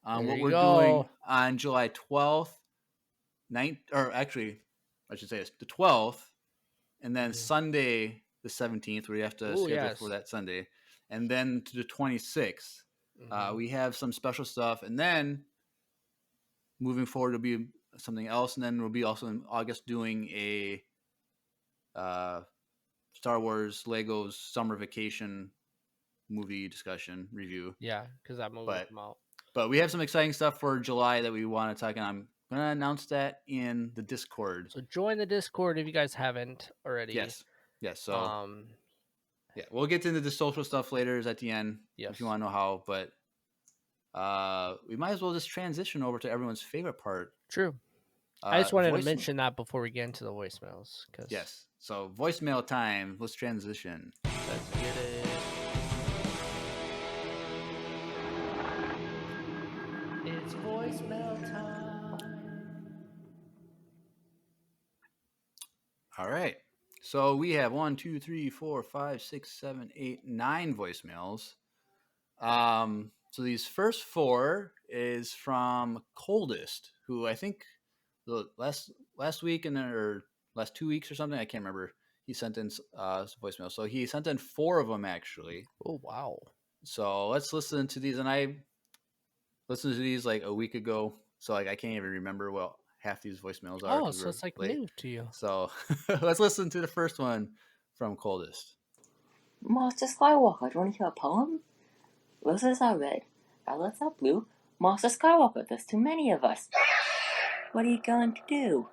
on There what you we're doing go. on July 12th, or actually, I should say it's the 12th, and then Yeah. Sunday the 17th, where you have to Ooh, schedule yes. for that Sunday, and then to the 26th, Mhm. we have some special stuff, and then moving forward will be something else, and then we'll be also in August doing a Star Wars Legos summer vacation movie discussion review. Yeah, because that movie will But come out. but we have some exciting stuff for July that we want to talk, and I'm gonna announce that in the Discord. So join the Discord if you guys haven't already. Yes. So Um. yeah, we'll get into the social stuff later at the end Yes. if you want to know how. But we might as well just transition over to everyone's favorite part. True. I just wanted to voice- mention that before we get into the voicemails. Cause Yes. So voicemail time. Let's transition. Let's get it. It's voicemail time. All right. So we have 1, 2, 3, 4, 5, 6, 7, 8, 9 voicemails. So these first 4 is from Coldest, who I think the last week or last 2 weeks or something, I can't remember. He sent in some voicemails. So he sent in 4 of them actually. Oh wow. So let's listen to these. And I listened to these like a week ago, so like I can't even remember what half these voicemails are. Oh, 'cause so we're it's like late. new to you. So let's listen to the first one from Coldest. Master Skywalker, do you want to hear a poem? Roses are red, violets are blue. Master Skywalker, there's too many of us. What are you going to do?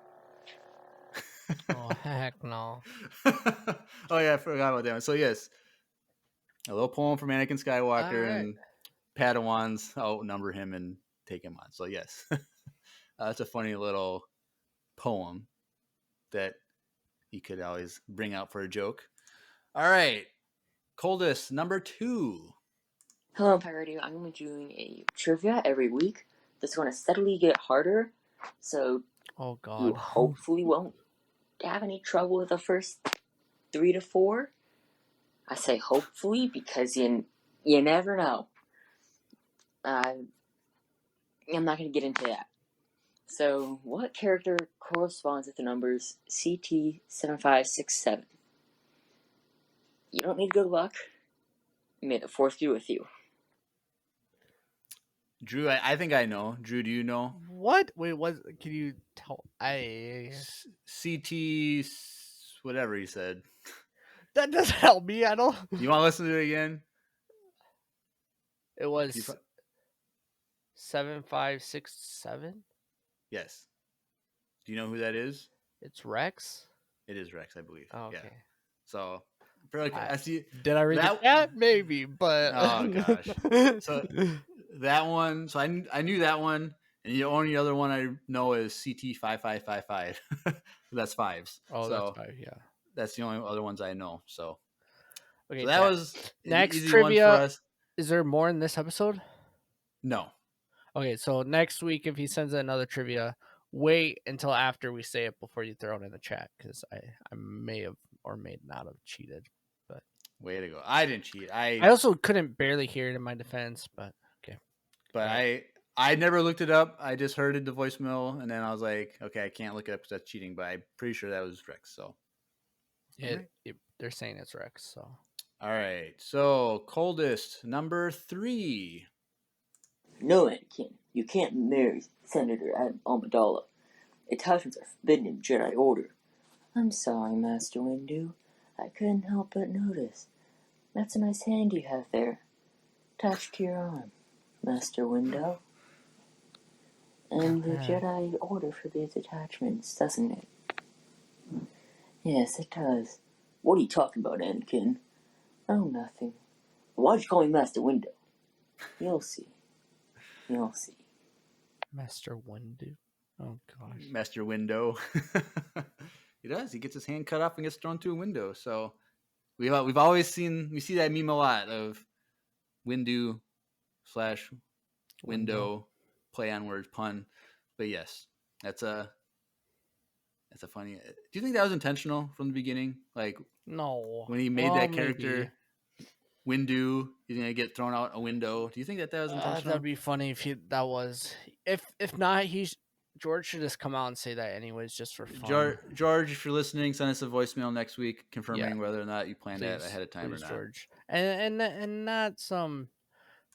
Oh heck no. Oh yeah, I forgot about that one. So yes, a little poem from Anakin Skywalker, Alright. and Padawans outnumber him and take him on. So yes, that's a funny little poem that he could always bring out for a joke. All right, Coldest, number 2. Hello, Empire Radio. I'm going to be doing a trivia every week that's going to steadily get harder, so Oh you god. hopefully won't have any trouble with the first 3 to 4. I say hopefully because you never know. I'm not going to get into that. So, what character corresponds with the numbers CT7567? You don't need good luck. May the fourth be with you. Drew, I think I know. Drew, do you know? What? Wait, what? Can you tell? CT, whatever he said. That doesn't help me at all. You want to listen to it again? It was 7567. Yes. Do you know who that is? It's Rex. It is Rex, I believe. Oh, okay. Yeah. So, I see. Did I read that? Maybe, but Oh gosh. So that one. So I knew that one, and the only other one I know is CT5555. That's 5s. Oh, so that's 5. Yeah. that's the only other ones I know. So, Okay. so that was an next easy trivia. one for us. Is there more in this episode? No. Okay, so next week if he sends another trivia, wait until after we say it before you throw it in the chat, because I may have or may not have cheated. But Way to go! I didn't cheat. I also couldn't barely hear it in my defense, but okay. But I never looked it up. I just heard it, the voicemail, and then I was like, okay, I can't look it up because that's cheating. But I'm pretty sure that was Rex. So They're saying it's Rex. So all right. So Coldest, number 3. No, Anakin, you can't marry Senator Amidala. Attachments are forbidden in Jedi Order. I'm sorry, Master Windu. I couldn't help but notice. That's a nice hand you have there, attached to your arm, Master Windu. And the Jedi Order forbids attachments, doesn't it? Yes, it does. What are you talking about, Anakin? Oh, nothing. Why'd you call me Master Windu? You'll see. You'll see. Master Windu. Oh gosh. Master Window. He does. He gets his hand cut off and gets thrown through a window. So we see that meme a lot of Windu / window play on words pun. But yes, that's a funny. Do you think that was intentional from the beginning? Like No. when he made Well, that maybe. character Windu, he's gonna get thrown out a window. Do you think that was intentional? That'd be funny if that was. If not, George should just come out and say that anyways, just for fun. George, if you're listening, send us a voicemail next week confirming Yeah. whether or not you planned that Please, ahead of time or not. George, and not some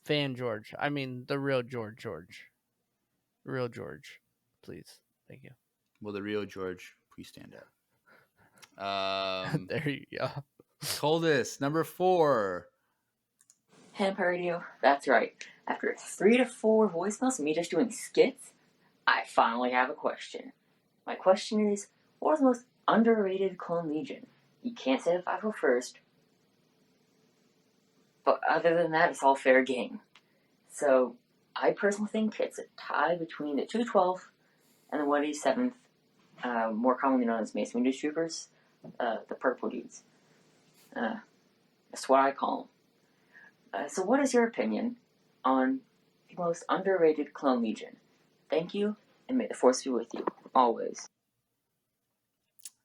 fan George. I mean the real George. Real George, please. Thank you. Will the real George please stand up? There you go. Coldest, number 4. Hemp Radio, that's right. After 3 to 4 voicemails of me just doing skits, I finally have a question. My question is, what is the most underrated Clone Legion? You can't say the 501st, but other than that, it's all fair game. So, I personally think it's a tie between the 212th and the 187th, more commonly known as Mace Windu Troopers, the purple dudes. That's what I call them. So what is your opinion on the most underrated Clone Legion? Thank you, and may the Force be with you, always.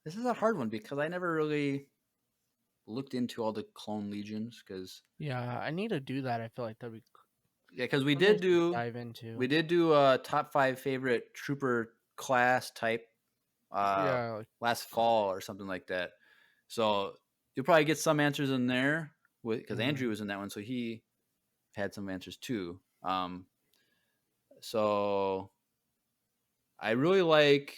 This is a hard one because I never really looked into all the clone legions because Yeah, I need to do that. I feel like that'd be. yeah, because we something did to do dive into. we did do a top 5 favorite trooper class type Yeah, like, last fall or something like that. So you'll probably get some answers in there because Andrew was in that one, so he had some answers too. So I really like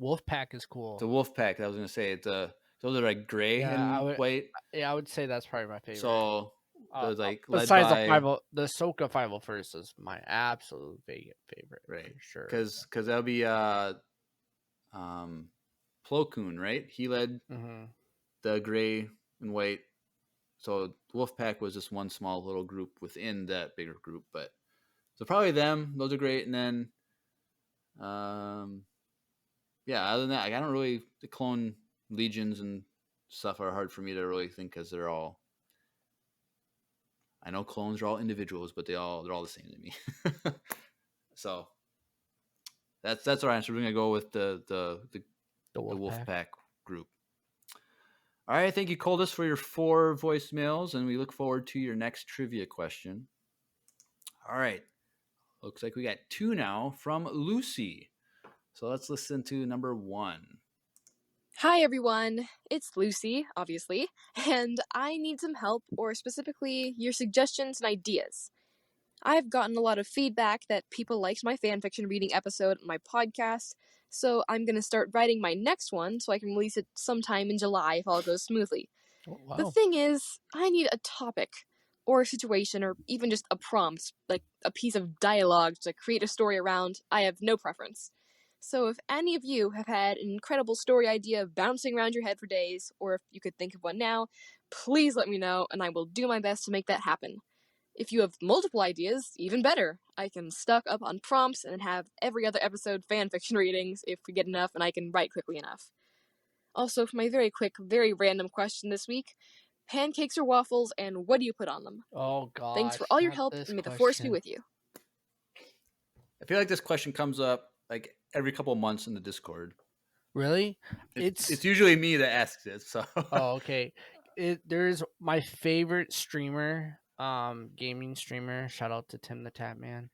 Wolfpack is cool. the Wolfpack. I was gonna say those are like gray and white. Yeah, I would say that's probably my favorite. So those like led besides by the Ahsoka 501st is my absolute favorite, right? For sure. Because that'll be Plo Koon, right? He led the gray and white. So Wolfpack was just one small little group within that bigger group, but so probably them. Those are great, and then yeah. Other than that, like, I don't really the clone legions and stuff are hard for me to really think because they're all. I know clones are all individuals, but they're all the same to me. So that's our answer. We're gonna go with the Wolfpack group. All right, thank you, Coldest, for your 4 voicemails, and we look forward to your next trivia question. All right, looks like we got 2 now from Lucy. So let's listen to number 1. Hi everyone, it's Lucy, obviously, and I need some help, or specifically your suggestions and ideas. I've gotten a lot of feedback that people liked my fanfiction reading episode on my podcast, so I'm going to start writing my next one so I can release it sometime in July if all goes smoothly. Oh, wow. The thing is, I need a topic, or a situation, or even just a prompt, like a piece of dialogue to create a story around. I have no preference. So if any of you have had an incredible story idea bouncing around your head for days, or if you could think of one now, please let me know and I will do my best to make that happen. If you have multiple ideas, even better. I can stock up on prompts and have every other episode fanfiction readings if we get enough and I can write quickly enough. Also, for my very quick, very random question this week, pancakes or waffles, and what do you put on them? Oh, gosh. Thanks for all your help, and may the Force be with you. I feel like this question comes up like every couple of months in the Discord. Really? It's usually me that asks it. So oh, okay. There's my favorite streamer, gaming streamer. Shout out to Tim the Tap Man.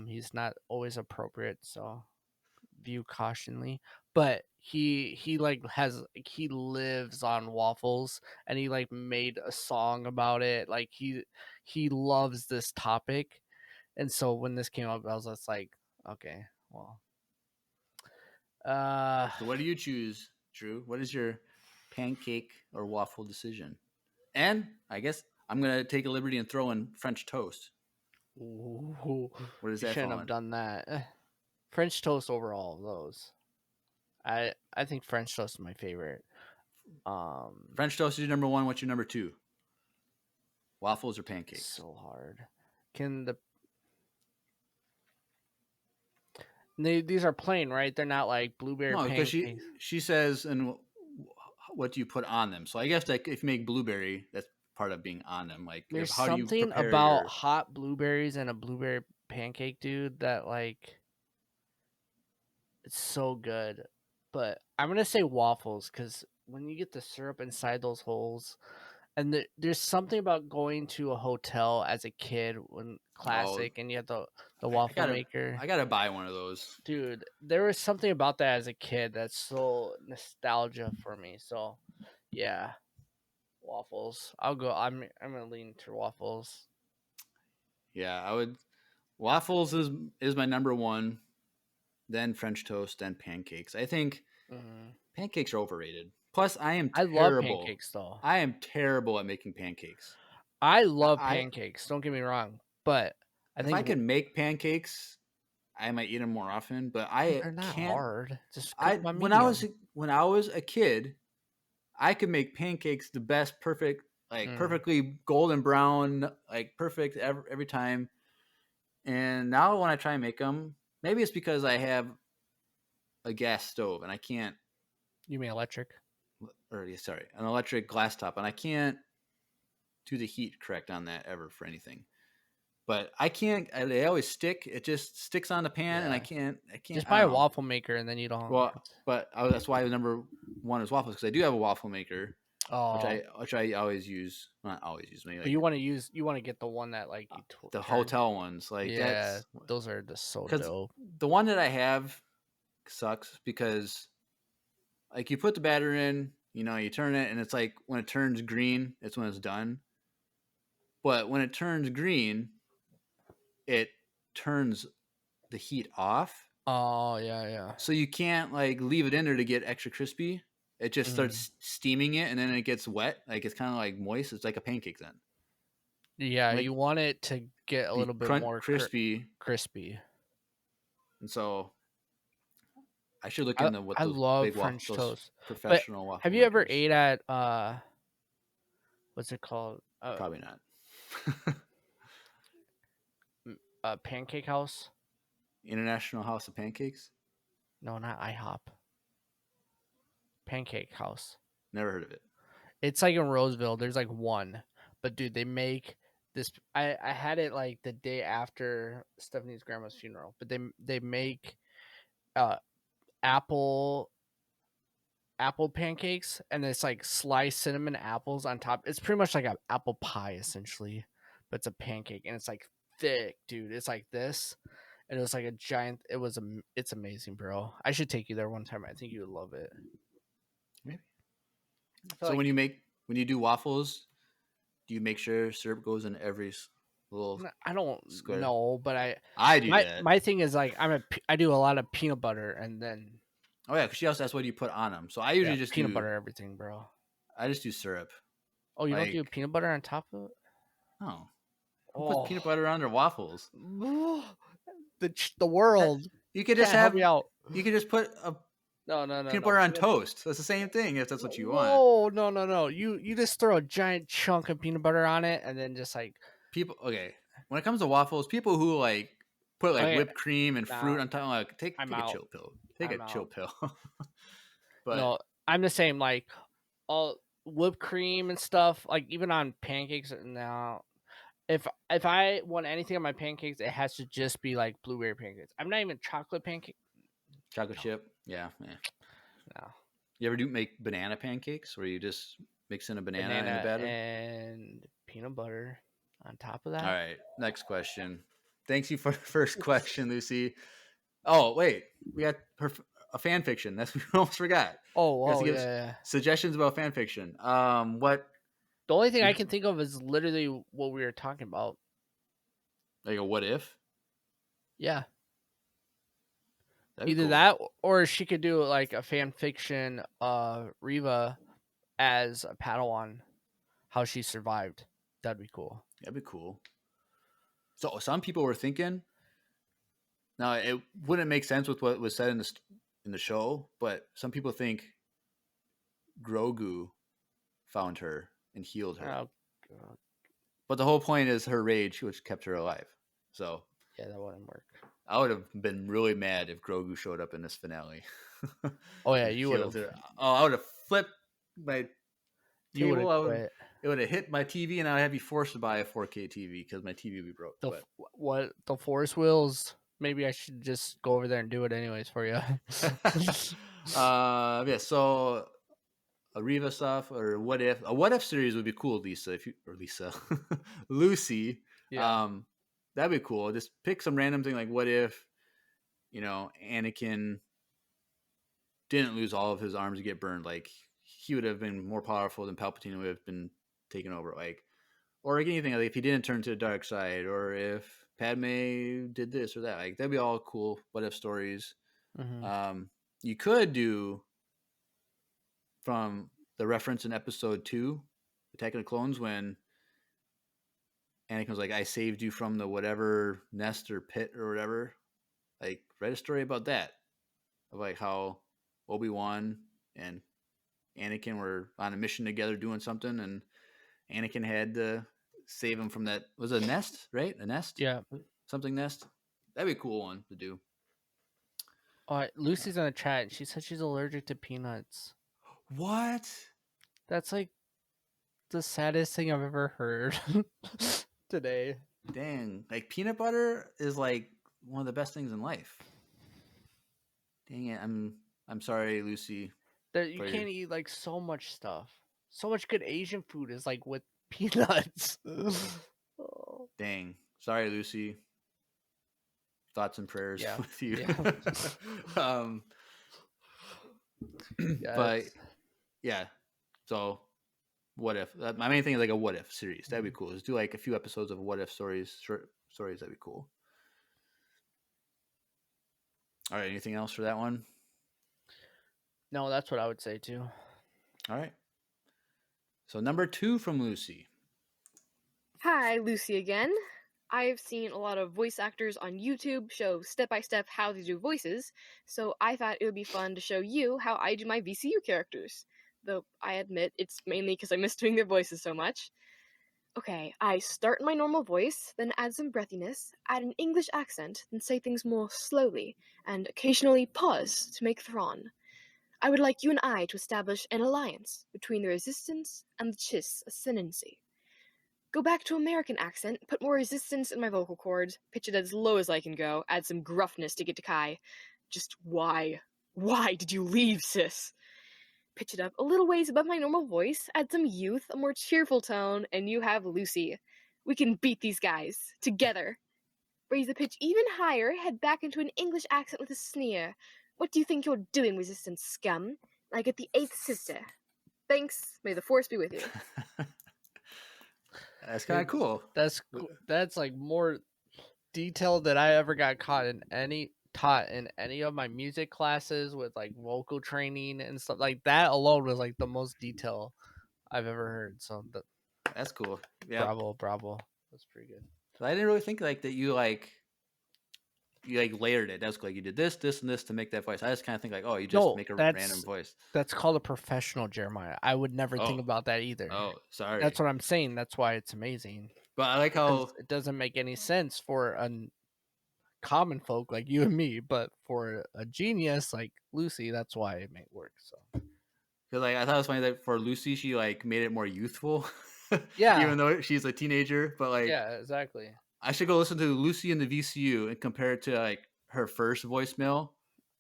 He's not always appropriate, so view cautionly. But he lives on waffles, and he like made a song about it. Like he loves this topic, and so when this came up, I was just like, okay, well. So what do you choose, Drew? What is your pancake or waffle decision? And I guess I'm gonna take a liberty and throw in French toast. Ooh, Where does that shouldn't fall have in? done that. French toast over all of those. I think French toast is my favorite. French toast is your number 1. What's your number 2? Waffles or pancakes? So hard. These are plain, right? They're not like blueberry pancakes. She says, and what do you put on them? So I guess like if you make blueberry, that's part of being on them. Like, There's how do you something prepare about your... hot blueberries and a blueberry pancake, dude, that like it's so good. But I'm gonna say waffles because when you get the syrup inside those holes, and there's something about going to a hotel as a kid when Oh, classic, and you have the I waffle gotta maker. I gotta buy one of those. Dude, there was something about that as a kid that's so nostalgia for me. So, yeah, waffles. I'll go. I'm gonna lean to waffles. Yeah, I would. Waffles is my number one. Then French toast, then pancakes. I think Mhm. pancakes are overrated. Plus, I am I love terrible. pancakes though. I am terrible at making pancakes. I love I pancakes. Don't get me wrong, but I if I think could make pancakes, I might eat them more often. But dude, I they're not can't. hard. Just cook I them on when I was medium. when I was a kid, I could make pancakes the best, perfect, like Mm. perfectly golden brown, like perfect every time. And now when I try and make them, maybe it's because I have a gas stove and I can't, You mean electric? or sorry, an electric glass top, and I can't do the heat correct on that ever for anything. But I can't. They always stick. It just sticks on the pan, and I Yeah. can't. I can't. Just I buy don't a know. waffle maker and then you don't. Well, but that's why number one is waffles because I do have a waffle maker, Oh, which I always use. Not always use. Maybe but like you want to get the one that like you the turn. hotel ones. Like Yeah, that's those are just so because dope. the one that I have sucks because like you put the batter in, you turn it, and it's like when it turns green, it's when it's done. But when it turns green, it turns the heat off, Oh yeah, yeah. so you can't like leave it in there to get extra crispy. It just Mm. starts steaming it, and then it gets wet. Like it's kind of like moist. It's like a pancake then. Yeah, Like you want it to get a be little bit more crispy, crispy. and so I should look I into what I those love French those toast. But professional have waffle you ever makers. ate at what's it called? Probably not. Pancake House? International House of Pancakes. No, not IHOP. Pancake House. Never heard of it. It's like in Roseville. There's like one, but dude, they make this. I had it like the day after Stephanie's grandma's funeral, but they make uh apple pancakes, and it's like sliced cinnamon apples on top. It's pretty much like an apple pie essentially, but it's a pancake, and it's like thick, dude. It's like this, and it was like a giant. It's amazing, bro. I should take you there one time. I think you would love it. Maybe. I feel So like when you do waffles, do you make sure syrup goes in every little I don't square? know, but I do that. my thing is like I do a lot of peanut butter and then Oh yeah, because she also that's what you put on them. So I yeah, usually just peanut do butter everything, bro. I just do syrup. Oh, you don't do Like peanut butter on top of it? oh, who puts Oh, peanut butter on their waffles? the world You could can't just help me out. you could just put a No, peanut butter on toast. That's the same thing if that's what you want. Whoa, no. You just throw a giant chunk of peanut butter on it and then just like People okay. When it comes to waffles, people who like put like okay, whipped cream and fruit nah, on top, like take I'm a out. chill pill. Take a I'm chill out. pill. But No, I'm the same. Like all whipped cream and stuff. Like even on pancakes now. If I want anything on my pancakes, it has to just be like blueberry pancakes. I'm not even chocolate pancake. chocolate No, chip, yeah. no. You ever do make banana pancakes where you just mix in a banana in the Banana batter? and peanut butter on top of All that. right, next question. Thanks you for the first question, Lucy. Oh wait, we got a fan fiction. That's we almost forgot. We have to Oh, give yeah. suggestions about fan fiction. What The only thing I can think of is literally what we were talking about. like a what if? Yeah. That'd be Either cool. that or she could do like a fan fiction Riva as a Padawan, how she survived. That'd be cool. That'd be cool. So some people were thinking. Now it wouldn't make sense with what was said in the show, but some people think Grogu found her and healed her. Oh god. But the whole point is her rage, which kept her alive. So Yeah, that wouldn't work. I would have been really mad if Grogu showed up in this finale. Oh yeah, And you would killed have. her. Oh, I would have flipped my You would table. have quit. it would have hit my TV, and I'd have to be forced to buy a 4K TV because my TV would be broke. The But what the force wheels? Maybe I should just go over there and do it anyways for you. yeah, so a Riva stuff or what if a what if series would be cool, Lisa. If you or Lisa, Lucy, Yeah. that'd be cool. Just pick some random thing like what if, Anakin didn't lose all of his arms to get burned. Like he would have been more powerful than Palpatine would have been taken over. Like or like anything like if he didn't turn to the dark side, or if Padme did this or that. Like that'd be all cool. What if stories? Mm-hmm. You could do from the reference in episode 2, Attack of the Clones, when Anakin was like, I saved you from the whatever nest or pit or whatever. Like, write a story about that. Of like how Obi-Wan and Anakin were on a mission together doing something, and Anakin had to save him from that. Was it a nest, right? A nest? Yeah. Something nest? That'd be a cool one to do. All right, Lucy's in the chat. And she said she's allergic to peanuts. What? That's like the saddest thing I've ever heard today. Dang. Like, peanut butter is like one of the best things in life. Dang it. I'm sorry, Lucy. You can't eat like so much stuff. So much good Asian food is like with peanuts. Oh. Dang. Sorry, Lucy. Thoughts and prayers Yeah. with you. Yeah. But yeah. So what if? My main thing is like a what if series. That'd be cool. Just do like a few episodes of what if stories, short stories. That'd be cool. All right. Anything else for that one? No, that's what I would say too. All right. So number 2 from Lucy. Hi, Lucy again. I've seen a lot of voice actors on YouTube show step by step how to do voices, so I thought it would be fun to show you how I do my VCU characters. Though I admit it's mainly because I miss doing their voices so much. Okay, I start in my normal voice, then add some breathiness, add an English accent, then say things more slowly, and occasionally pause to make Thrawn. I would like you and I to establish an alliance between the Resistance and the Chiss Ascendancy. Go back to American accent, put more resistance in my vocal cords, pitch it as low as I can go, add some gruffness to get to Kai. Just why? Why did you leave, sis? Pitch it up a little ways above my normal voice, add some youth, a more cheerful tone, and you have Lucy. We can beat these guys. Together. Raise the pitch even higher, head back into an English accent with a sneer. What do you think you're doing, Resistance scum? I get the 8th sister. Thanks. May the Force be with you. That's kind of cool. That's like more detailed than I ever got taught in any of my music classes with like vocal training and stuff. Like that alone was like the most detail I've ever heard. So That's cool. Yeah. bravo. That's pretty good. I didn't really think like that you layered it. That's like you did this, and this to make that voice. I just kind of think like, oh, you just make a random voice. That's called a professional, Jeremiah. I would never think about that either. Oh, sorry. That's what I'm saying. That's why it's amazing. But I like how it doesn't make any sense for a common folk like you and me, but for a genius like Lucy, that's why it may work. So, because like I thought it was funny that for Lucy, she like made it more youthful. Yeah. Even though she's a teenager, but like yeah, exactly. I should go listen to Lucy in the VCU and compare it to like her first voicemail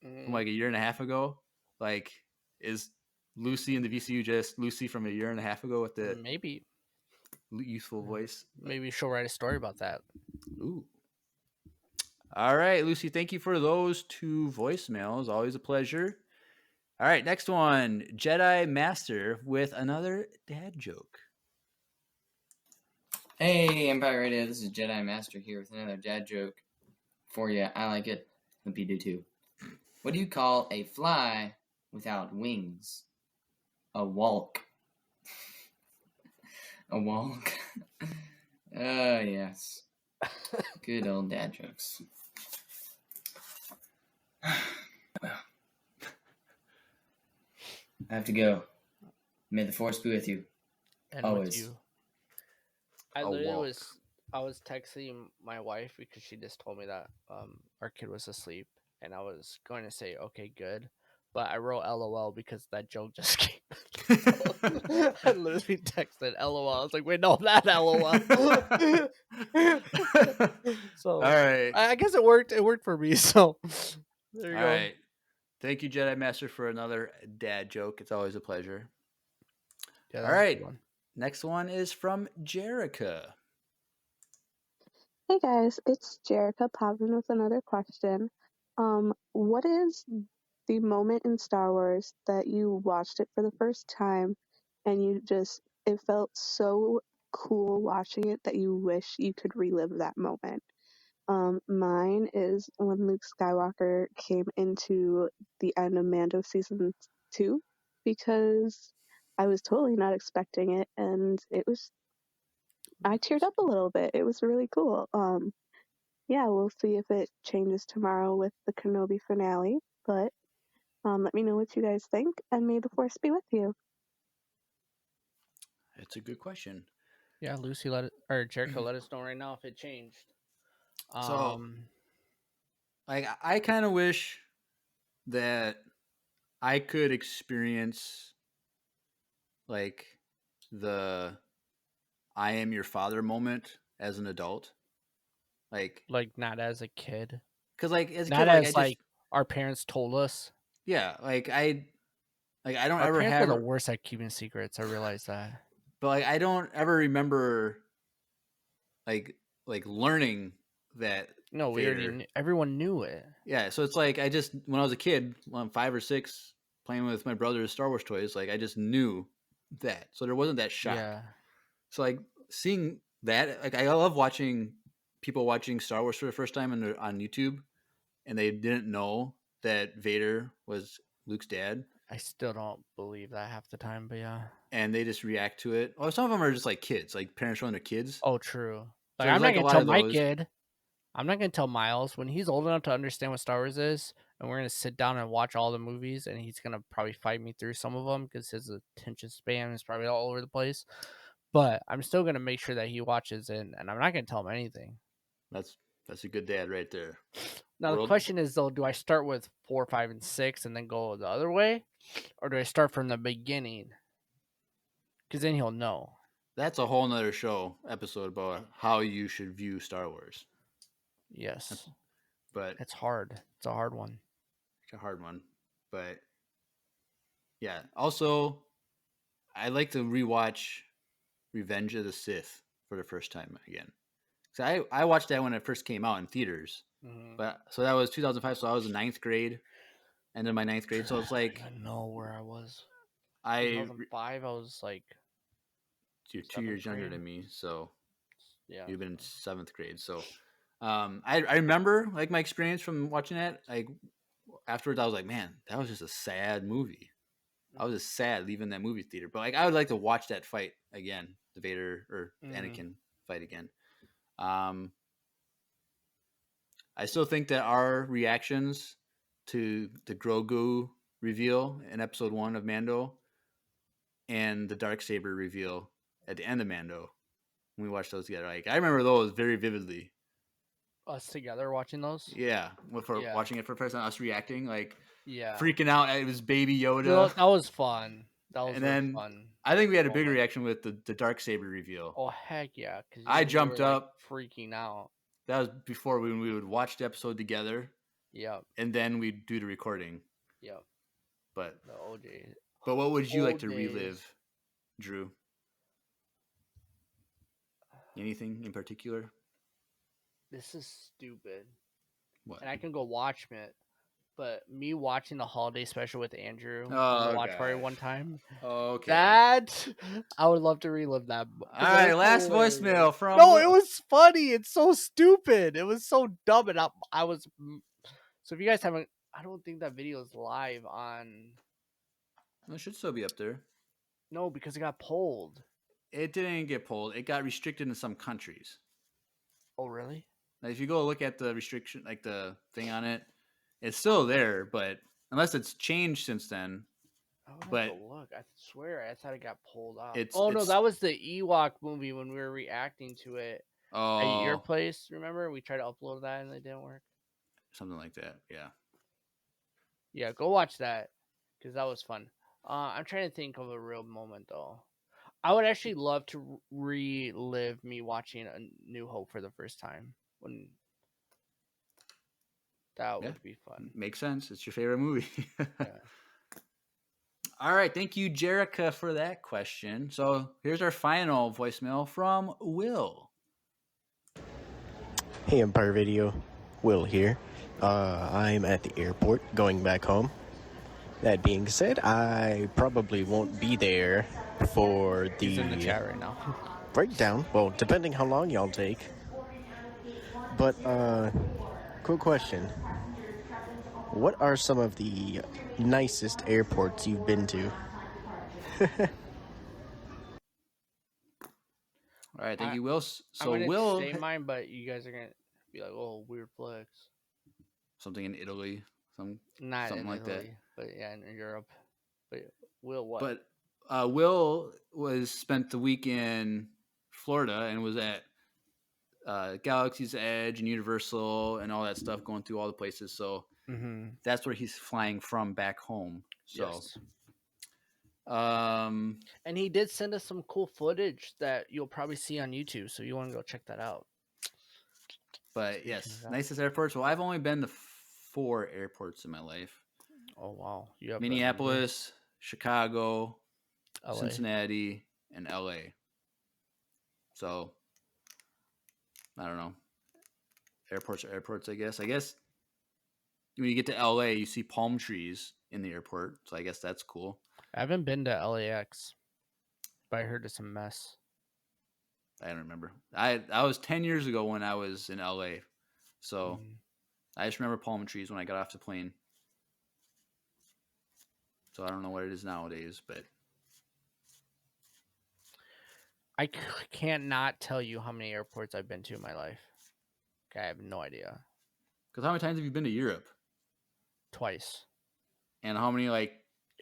from like a year and a half ago. Like, is Lucy in the VCU just Lucy from a year and a half ago with the maybe youthful voice? Maybe she'll write a story about that. Ooh. All right, Lucy, thank you for those 2 voicemails. Always a pleasure. All right, next one, Jedi Master with another dad joke. Hey, Empire Radio, this is Jedi Master here with another dad joke for you. I like it. Hope you do too. What do you call a fly without wings? A walk. A walk. Oh, yes. Good old dad jokes. Well, I have to go. May the Force be with you. And always. With you. I was texting my wife because she just told me that our kid was asleep, and I was going to say, okay, good, but I wrote LOL because that joke just came. So, I literally texted LOL. I was like, wait, no, not LOL. So All right. I guess it worked. It worked for me. So there you All go. right. Thank you, Jedi Master, for another dad joke. It's always a pleasure. Yeah, All that's a right. good one. Next one is from Jerica. Hey guys, it's Jerica popping with another question. What is the moment in Star Wars that you watched it for the first time and it felt so cool watching it that you wish you could relive that moment? Mine is when Luke Skywalker came into the end of Mando season 2 because I was totally not expecting it and I teared up a little bit. It was really cool. Yeah, we'll see if it changes tomorrow with the Kenobi finale. But let me know what you guys think, and may the force be with you. It's a good question. Yeah, Jericho, let us know right now if it changed. So, like, I kind of wish that I could experience like the "I am your father" moment as an adult. Like not as a kid, because like as a not kid, like I as just like our parents told us. yeah, like I don't Our ever parents are have, the worst at keeping secrets. I realize that. but like I don't ever remember like learning that No, we Vader. already everyone knew it. Yeah, so it's like I just when I was a kid, when I'm 5 or 6, playing with my brother's Star Wars toys, like I just knew that, so there wasn't that shock. Yeah, So like seeing that, like I love watching people watching Star Wars for the first time on YouTube, and they didn't know that Vader was Luke's dad, I still don't believe that half the time, but yeah. and they just react to it. Well, some of them are just like kids, like parents showing their kids. Oh, true. So Like there's I'm not like a gonna lot tell of my those. kid. I'm not gonna tell Miles when he's old enough to understand what Star Wars is, and we're gonna sit down and watch all the movies, and he's gonna probably fight me through some of them because his attention span is probably all over the place. But I'm still gonna make sure that he watches it, and I'm not gonna tell him anything. That's a good dad right there. Now the question is though, do I start with 4, 5, and 6, and then go the other way, or do I start from the beginning? Because then he'll know. That's a whole nother show episode about how you should view Star Wars. Yes, But it's hard. It's a hard one. it's a hard one. But yeah, also I like to rewatch Revenge of the Sith for the first time again. So I watched that when it first came out in theaters. Mm-hmm. But so that was 2005. So I was in 9th grade, end of my 9th grade. So it's like I don't know where I was. I 2005. I was like you're 2 years 7th younger grade. than me, so Yeah, you've been in 7th grade. So I remember like my experience from watching that. Like afterwards, I was like, man, that was just a sad movie. I was just sad leaving that movie theater. But like I would like to watch that fight again, the Vader or Anakin fight again. I still think that our reactions to the Grogu reveal in episode 1 of Mando and the Darksaber reveal at the end of Mando, when we watched those together, like I remember those very vividly. us together watching those. Yeah, watching it for the first time, us reacting, like Yeah, freaking out. It was Baby Yoda. Dude, that was fun. That was and really then fun. I think we had a bigger moment. reaction with the Darksaber reveal. Oh heck yeah! Because I jumped up, freaking out. That was before when we would watch the episode together. Yep. And then we'd do the recording. Yep. But the OJ. But what would you like to days. relive, Drew? Anything in particular? This is stupid. What? And I can go watch it, but me watching the holiday special with Andrew, watch party one time. Okay. That I would love to relive that. All right, last voicemail from. No, it was funny. It's so stupid. It was so dumb, and I was. So if you guys haven't, I don't think that video is live on. It should still be up there. No, because it got pulled. It didn't get pulled. It got restricted in some countries. Oh, really? Now, if you go look at the restriction, like the thing on it, it's still there, but unless it's changed since then. I would have to look. I swear, I thought it got pulled out. No, that was the Ewok movie when we were reacting to it at your place. Remember, we tried to upload that and it didn't work. Something like that. Yeah. Yeah, go watch that. because that was fun. I'm trying to think of a real moment though. I would actually love to relive me watching A New Hope for the first time. When that Yeah. would be fun. Makes sense. It's your favorite movie. Yeah. All right. Thank you, Jerica, for that question. So here's our final voicemail from Will. Hey Empire Radio, Will here. I'm at the airport going back home. That being said, I probably won't be there for He's in the the chat right now. breakdown. Well, depending how long y'all take. But, quick question. What are some of the nicest airports you've been to? All right. Thank you, Will. So I'm gonna Will, say mine, but you guys are gonna be like, "Oh, weird flex." something in Italy, Not something in like Italy, but yeah, in Europe. But Will, what? But Will spent the week in Florida and was at Galaxy's Edge and Universal and all that stuff, going through all the places. So that's where he's flying from back home. So, yes. um, And he did send us some cool footage that you'll probably see on YouTube, so you want to go check that out. but yes, nicest airports. Well, I've only been to 4 airports in my life. Oh wow, you have Minneapolis, Chicago, LA. Cincinnati, and LA. So I don't know. Airports are airports, I guess. I guess when you get to LA, you see palm trees in the airport. So I guess that's cool. I haven't been to LAX, but I heard it's a mess. I don't remember. I was 10 years ago when I was in LA. So I just remember palm trees when I got off the plane. So I don't know what it is nowadays, but I can't not tell you how many airports I've been to in my life. Okay, I have no idea. Because how many times have you been to Europe? Twice. And how many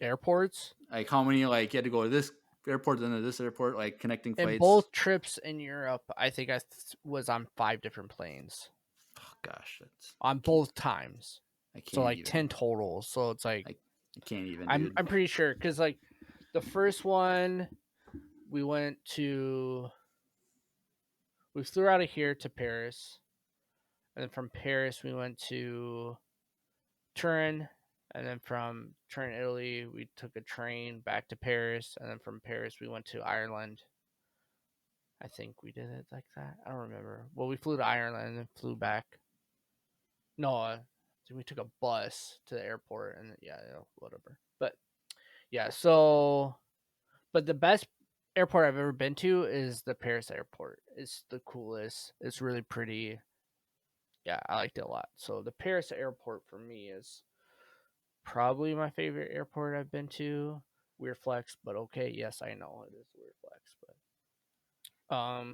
airports? Like how many you had to go to this airport then to this airport, like connecting flights? In both trips in Europe, I think I was on 5 different planes. Oh gosh, that's on both times. I can't. So like even. 10 total. So it's like I can't even. I'm pretty sure because like the first one we flew out of here to Paris, and then from Paris we went to Turin, and then from Turin, Italy, we took a train back to Paris, and then from Paris we went to Ireland. I think we did it like that. I don't remember. Well, we flew to Ireland and then flew back. No, we took a bus to the airport, and whatever. But yeah, so but the best airport I've ever been to is the Paris airport. It's the coolest. It's really pretty. Yeah, I liked it a lot. So the Paris airport for me is probably my favorite airport I've been to. Weird flex, but okay. Yes, I know it is weird flex, but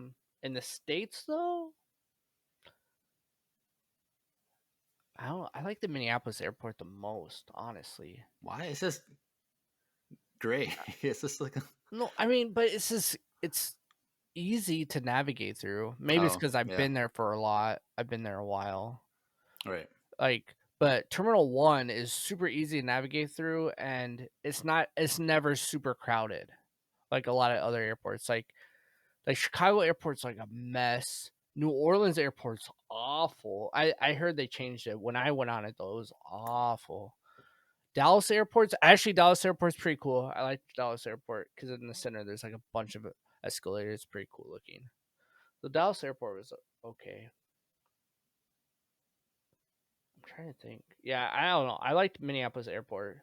in the States though, I don't. I like the Minneapolis airport the most, honestly. Why? It's just great. It's just like no. I mean, but it's easy to navigate through. Maybe it's because I've been there for a lot. I've been there a while. Right. But Terminal 1 is super easy to navigate through, and it's never super crowded like a lot of other airports. Like Chicago airport's like a mess. New Orleans airport's awful. I heard they changed it. When I went on it though, it was awful. Dallas airport's pretty cool. I like Dallas airport because in the center there's like a bunch of escalators. It's pretty cool looking. The Dallas airport was okay. I'm trying to think. Yeah, I don't know. I liked Minneapolis airport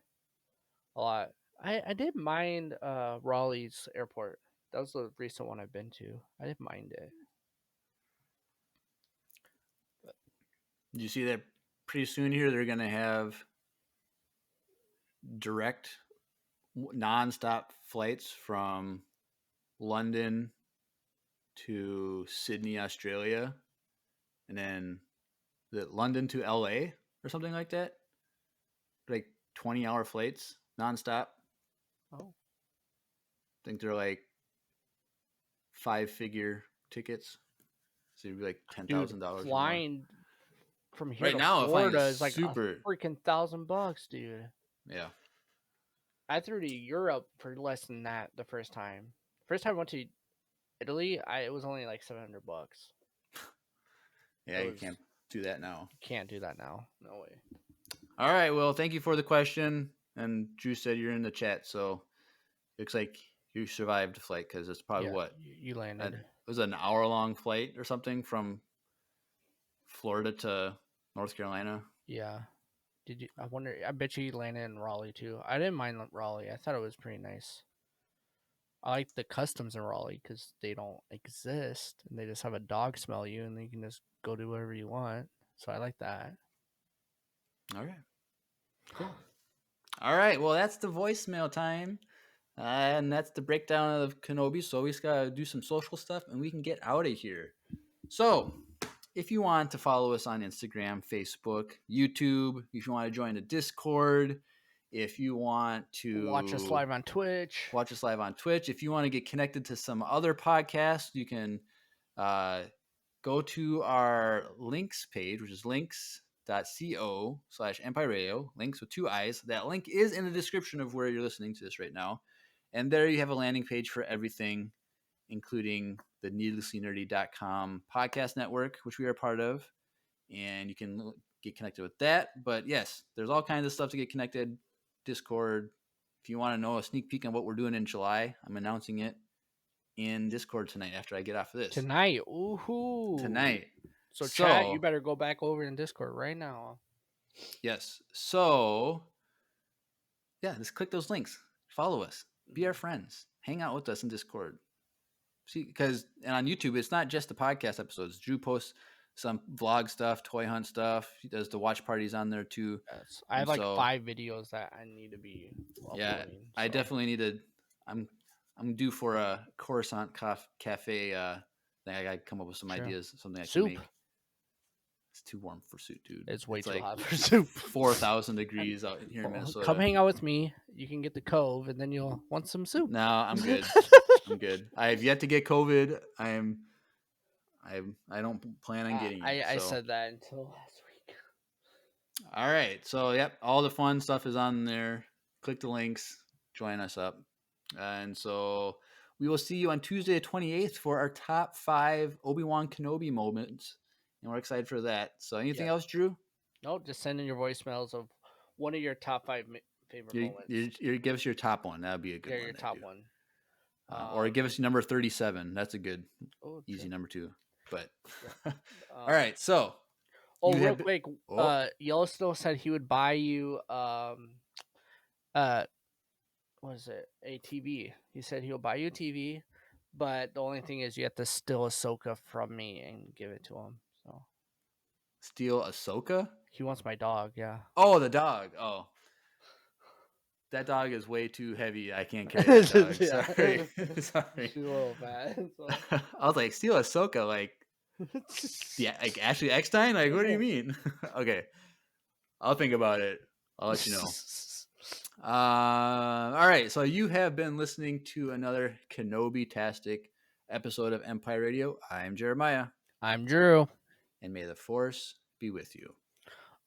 a lot. I did mind Raleigh's airport. That was the recent one I've been to. I didn't mind it. But did you see that pretty soon here they're going to have direct non-stop flights from London to Sydney, Australia, and then London to LA or something like that? Like 20-hour flights nonstop. Oh. I think they're like 5-figure tickets. So it'd be like $10,000. Flying from here right to now, Florida is like super freaking $1,000, dude. Yeah. I threw to Europe for less than that the first time. First time I went to Italy, it was only like $700. Yeah, you can't do that now. Can't do that now. No way. All right. Well, thank you for the question. And Drew said you're in the chat, so looks like you survived the flight because it's probably what you landed. it was an hour-long flight or something from Florida to North Carolina. Yeah. Did you? I wonder. I bet you landed in Raleigh too. I didn't mind Raleigh. I thought it was pretty nice. I like the customs in Raleigh because they don't exist and they just have a dog smell you and you can just go do whatever you want. So I like that. All right. Cool. All right. Well, that's the voicemail time. And that's the breakdown of Kenobi. So we just got to do some social stuff and we can get out of here. So if you want to follow us on Instagram, Facebook, YouTube, if you want to join the Discord, if you want to watch us live on Twitch, if you want to get connected to some other podcasts, you can go to our links page, which is links.co/Empire Radio, links with 2 I's. That link is in the description of where you're listening to this right now. And there you have a landing page for everything, including the needlesslynerdy.com podcast network, which we are part of. And you can get connected with that. But yes, there's all kinds of stuff to get connected. Discord. If you want to know a sneak peek on what we're doing in July, I'm announcing it in Discord tonight after I get off of this. Tonight. Ooh. Tonight. So chat, you better go back over in Discord right now. Yes. So, yeah, just click those links. Follow us. Be our friends. Hang out with us in Discord. See, because on YouTube, it's not just the podcast episodes. Drew posts some vlog stuff, toy hunt stuff. He does the watch parties on there too. Yes. I have like 5 videos that I need to be uploading. Yeah, so. I definitely need to. I'm due for a Coruscant cafe. I gotta come up with some ideas, something I can make. It's too warm for soup, dude. It's way too hot for soup. 4,000 degrees out here in Minnesota. Come hang out with me. You can get the Cove, and then you'll want some soup. No, I'm good. I'm good. I have yet to get COVID. I don't plan on getting it. I said that until last week. All right. So, yep, all the fun stuff is on there. Click the links. Join us up. And so we will see you on Tuesday the 28th for our top 5 Obi-Wan Kenobi moments. And we're excited for that. So anything else, Drew? Nope. Just send in your voicemails of one of your top 5 favorite moments. You give us your top one. That would be a good one. Yeah, your top one. Or give us number 37. That's a good, easy number 2. But all right. So. Real quick. Yellowstone said he would buy you what is it? A TV. He said he'll buy you a TV, but the only thing is you have to steal Ahsoka from me and give it to him. So steal Ahsoka? He wants my dog. Yeah. Oh, the dog. Oh, that dog is way too heavy. I can't carry that dog. Sorry. Sorry. She's a little bad. So. I was like, steal Ahsoka, like like Ashley Eckstein. Like, what do you mean? Okay, I'll think about it. I'll let you know. All right, so you have been listening to another Kenobi-tastic episode of Empire Radio. I'm Jeremiah. I'm Drew. And may the Force be with you.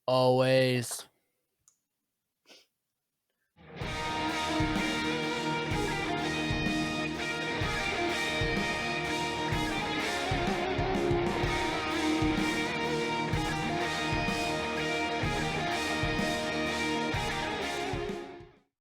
Always.